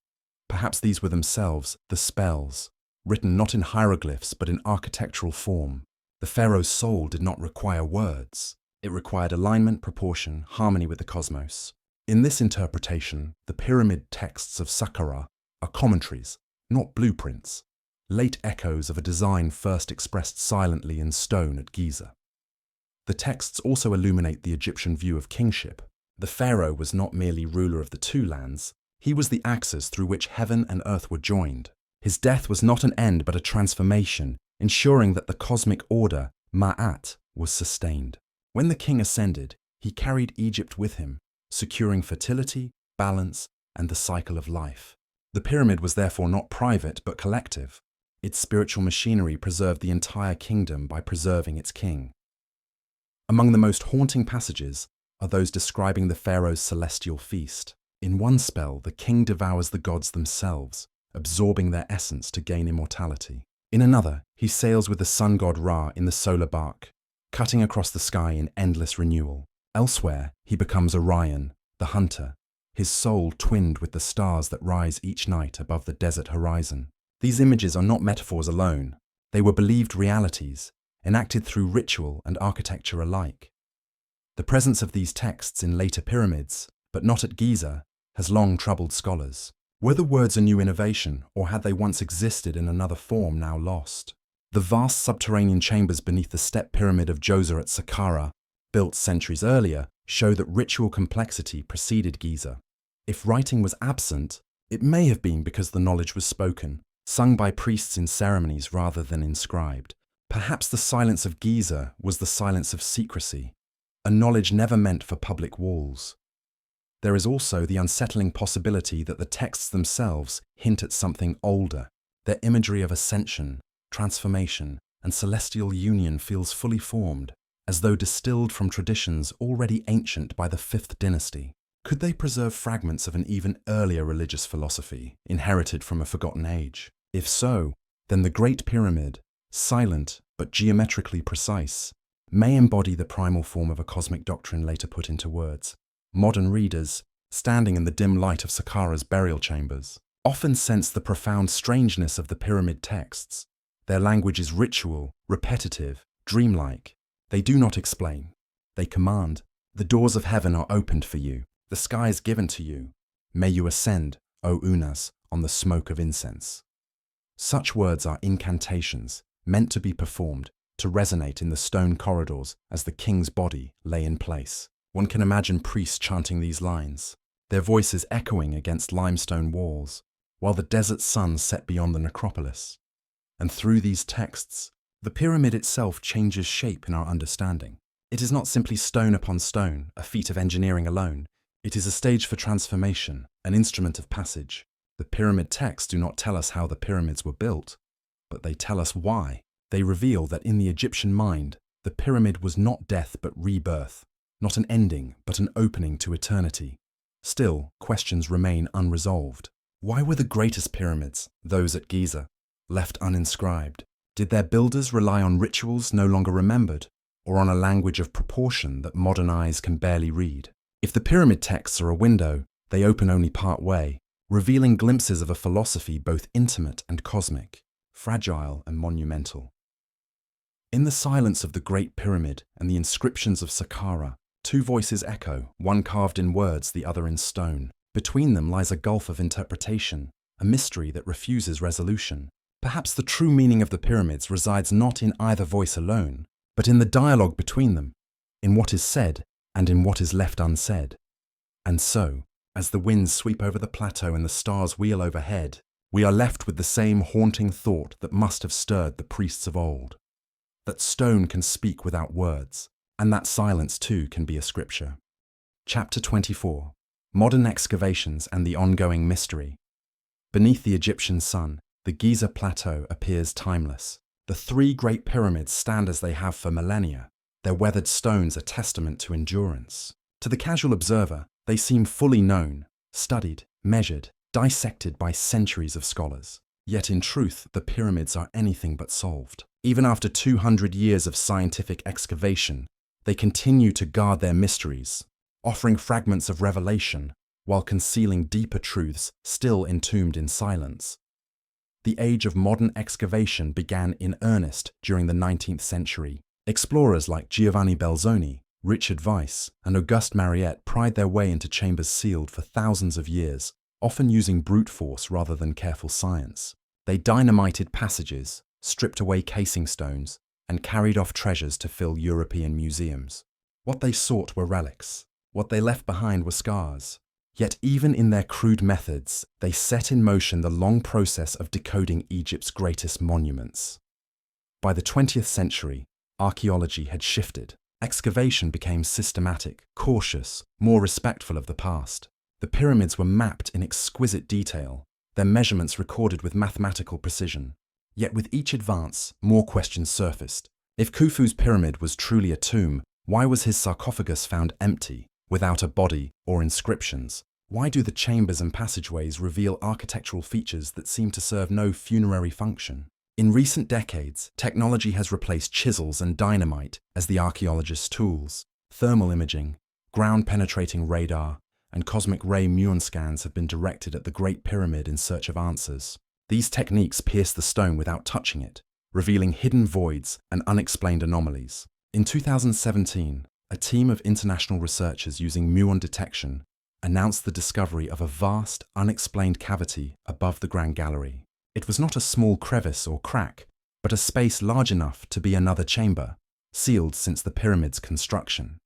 Perhaps these were themselves the spells, written not in hieroglyphs but in architectural form. The pharaoh's soul did not require words. It required alignment, proportion, harmony with the cosmos. In this interpretation, the pyramid texts of Saqqara are commentaries, not blueprints, late echoes of a design first expressed silently in stone at Giza. The texts also illuminate the Egyptian view of kingship. The pharaoh was not merely ruler of the two lands, he was the axis through which heaven and earth were joined. His death was not an end but a transformation, ensuring that the cosmic order, Ma'at, was sustained. When the king ascended, he carried Egypt with him, securing fertility, balance, and the cycle of life. The pyramid was therefore not private but collective. Its spiritual machinery preserved the entire kingdom by preserving its king. Among the most haunting passages are those describing the pharaoh's celestial feast. In one spell, the king devours the gods themselves, absorbing their essence to gain immortality. In another, he sails with the sun god Ra in the solar bark, cutting across the sky in endless renewal. Elsewhere, he becomes Orion, the hunter, his soul twinned with the stars that rise each night above the desert horizon. These images are not metaphors alone. They were believed realities, enacted through ritual and architecture alike. The presence of these texts in later pyramids, but not at Giza, has long troubled scholars. Were the words a new innovation, or had they once existed in another form now lost? The vast subterranean chambers beneath the step pyramid of Djoser at Saqqara, built centuries earlier, show that ritual complexity preceded Giza. If writing was absent, it may have been because the knowledge was spoken, sung by priests in ceremonies rather than inscribed. Perhaps the silence of Giza was the silence of secrecy, a knowledge never meant for public walls. There is also the unsettling possibility that the texts themselves hint at something older. Their imagery of ascension, transformation, and celestial union feels fully formed, as though distilled from traditions already ancient by the 5th dynasty. Could they preserve fragments of an even earlier religious philosophy, inherited from a forgotten age? If so, then the Great Pyramid, silent but geometrically precise, may embody the primal form of a cosmic doctrine later put into words. Modern readers, standing in the dim light of Saqqara's burial chambers, often sense the profound strangeness of the pyramid texts. Their language is ritual, repetitive, dreamlike. They do not explain. They command. The doors of heaven are opened for you. The sky is given to you. May you ascend, O Unas, on the smoke of incense. Such words are incantations, meant to be performed, to resonate in the stone corridors as the king's body lay in place. One can imagine priests chanting these lines, their voices echoing against limestone walls, while the desert sun set beyond the necropolis. And through these texts, the pyramid itself changes shape in our understanding. It is not simply stone upon stone, a feat of engineering alone. It is a stage for transformation, an instrument of passage. The pyramid texts do not tell us how the pyramids were built, but they tell us why. They reveal that in the Egyptian mind, the pyramid was not death but rebirth, not an ending but an opening to eternity. Still, questions remain unresolved. Why were the greatest pyramids, those at Giza, left uninscribed? Did their builders rely on rituals no longer remembered, or on a language of proportion that modern eyes can barely read? If the pyramid texts are a window, they open only part way, revealing glimpses of a philosophy both intimate and cosmic, fragile and monumental. In the silence of the Great Pyramid and the inscriptions of Saqqara, two voices echo, one carved in words, the other in stone. Between them lies a gulf of interpretation, a mystery that refuses resolution. Perhaps the true meaning of the pyramids resides not in either voice alone, but in the dialogue between them, in what is said and in what is left unsaid. And so, as the winds sweep over the plateau and the stars wheel overhead, we are left with the same haunting thought that must have stirred the priests of old. That stone can speak without words, and that silence too can be a scripture. Chapter 24. Modern excavations and the ongoing mystery. Beneath the Egyptian sun, the Giza Plateau appears timeless. The three great pyramids stand as they have for millennia, their weathered stones a testament to endurance. To the casual observer, they seem fully known, studied, measured, dissected by centuries of scholars. Yet in truth, the pyramids are anything but solved. Even after 200 years of scientific excavation, they continue to guard their mysteries, offering fragments of revelation while concealing deeper truths still entombed in silence. The age of modern excavation began in earnest during the 19th century. Explorers like Giovanni Belzoni, Richard Weiss, and Auguste Mariette pried their way into chambers sealed for thousands of years, often using brute force rather than careful science. They dynamited passages, stripped away casing stones, and carried off treasures to fill European museums. What they sought were relics. What they left behind were scars. Yet even in their crude methods, they set in motion the long process of decoding Egypt's greatest monuments. By the 20th century, archaeology had shifted. Excavation became systematic, cautious, more respectful of the past. The pyramids were mapped in exquisite detail, their measurements recorded with mathematical precision. Yet with each advance, more questions surfaced. If Khufu's pyramid was truly a tomb, why was his sarcophagus found empty, without a body or inscriptions? Why do the chambers and passageways reveal architectural features that seem to serve no funerary function? In recent decades, technology has replaced chisels and dynamite as the archaeologist's tools. Thermal imaging, ground-penetrating radar, and cosmic ray muon scans have been directed at the Great Pyramid in search of answers. These techniques pierce the stone without touching it, revealing hidden voids and unexplained anomalies. In 2017, a team of international researchers using muon detection announced the discovery of a vast, unexplained cavity above the Grand Gallery. It was not a small crevice or crack, but a space large enough to be another chamber, sealed since the pyramid's construction.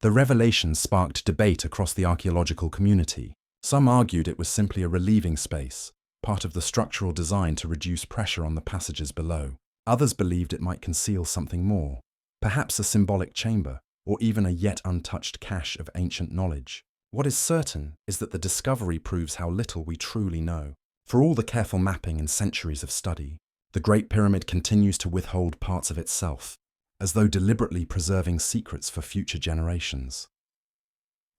The revelation sparked debate across the archaeological community. Some argued it was simply a relieving space, part of the structural design to reduce pressure on the passages below. Others believed it might conceal something more, perhaps a symbolic chamber, or even a yet untouched cache of ancient knowledge. What is certain is that the discovery proves how little we truly know. For all the careful mapping and centuries of study, the Great Pyramid continues to withhold parts of itself, as though deliberately preserving secrets for future generations.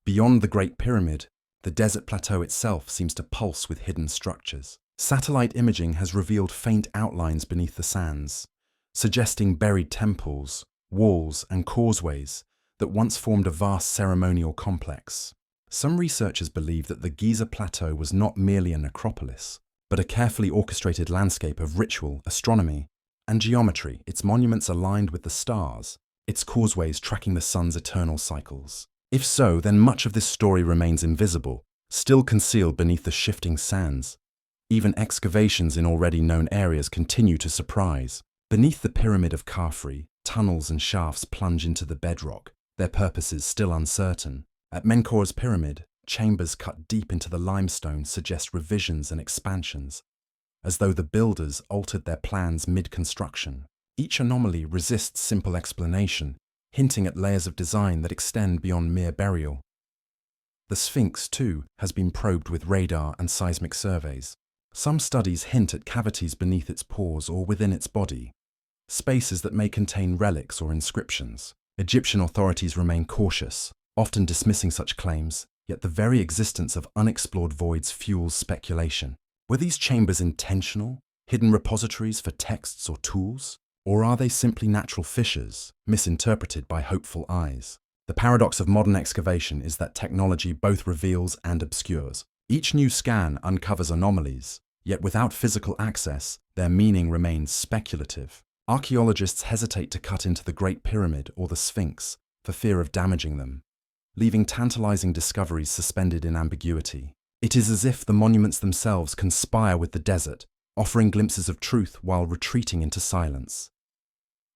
Beyond the Great Pyramid, the desert plateau itself seems to pulse with hidden structures. Satellite imaging has revealed faint outlines beneath the sands, suggesting buried temples, walls, and causeways that once formed a vast ceremonial complex. Some researchers believe that the Giza Plateau was not merely a necropolis, but a carefully orchestrated landscape of ritual, astronomy, and geometry, its monuments aligned with the stars, its causeways tracking the sun's eternal cycles. If so, then much of this story remains invisible, still concealed beneath the shifting sands. Even excavations in already known areas continue to surprise. Beneath the Pyramid of Khafre, tunnels and shafts plunge into the bedrock, their purposes still uncertain. At Menkaur's pyramid, chambers cut deep into the limestone suggest revisions and expansions, as though the builders altered their plans mid-construction. Each anomaly resists simple explanation, hinting at layers of design that extend beyond mere burial. The Sphinx, too, has been probed with radar and seismic surveys. Some studies hint at cavities beneath its pores or within its body, spaces that may contain relics or inscriptions. Egyptian authorities remain cautious, often dismissing such claims, yet the very existence of unexplored voids fuels speculation. Were these chambers intentional, Hidden repositories for texts or tools? Or are they simply natural fissures, misinterpreted by hopeful eyes? The paradox of modern excavation is that technology both reveals and obscures. Each new scan uncovers anomalies, yet without physical access, their meaning remains speculative. Archaeologists hesitate to cut into the Great Pyramid or the Sphinx for fear of damaging them, leaving tantalizing discoveries suspended in ambiguity. It is as if the monuments themselves conspire with the desert, offering glimpses of truth while retreating into silence.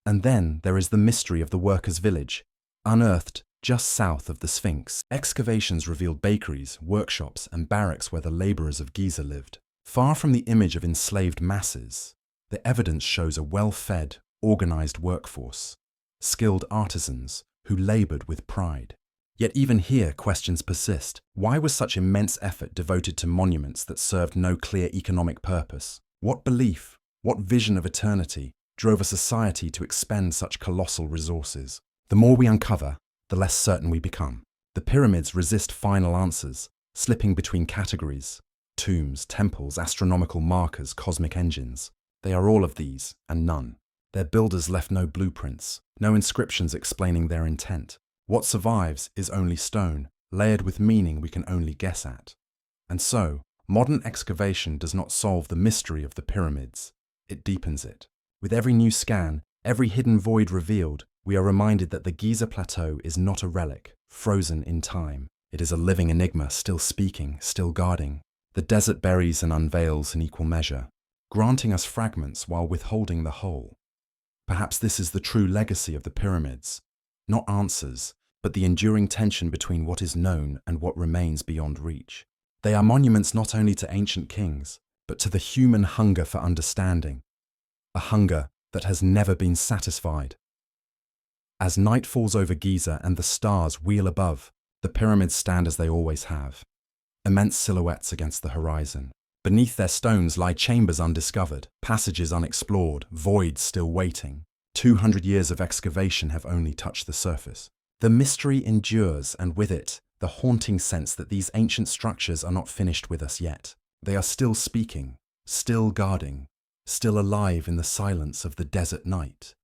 And then there is the mystery of the workers' village, unearthed just south of the Sphinx. Excavations revealed bakeries, workshops, and barracks where the laborers of Giza lived. Far from the image of enslaved masses, the evidence shows a well-fed, organized workforce, skilled artisans who labored with pride. Yet even here, questions persist. Why was such immense effort devoted to monuments that served no clear economic purpose? What belief, what vision of eternity drove a society to expend such colossal resources? The more we uncover, the less certain we become. The pyramids resist final answers, slipping between categories: tombs, temples, astronomical markers, cosmic engines. They are all of these, and none. Their builders left no blueprints, no inscriptions explaining their intent. What survives is only stone, layered with meaning we can only guess at. And so, modern excavation does not solve the mystery of the pyramids, it deepens it. With every new scan, every hidden void revealed, we are reminded that the Giza Plateau is not a relic, frozen in time. It is a living enigma, still speaking, still guarding. The desert buries and unveils in equal measure, granting us fragments while withholding the whole. Perhaps this is the true legacy of the pyramids. Not answers, but the enduring tension between what is known and what remains beyond reach. They are monuments not only to ancient kings, but to the human hunger for understanding, a hunger that has never been satisfied. As night falls over Giza and the stars wheel above, the pyramids stand as they always have, immense silhouettes against the horizon. Beneath their stones lie chambers undiscovered, passages unexplored, voids still waiting. 200 years of excavation have only touched the surface. The mystery endures, and with it, the haunting sense that these ancient structures are not finished with us yet. They are still speaking, still guarding, still alive in the silence of the desert night.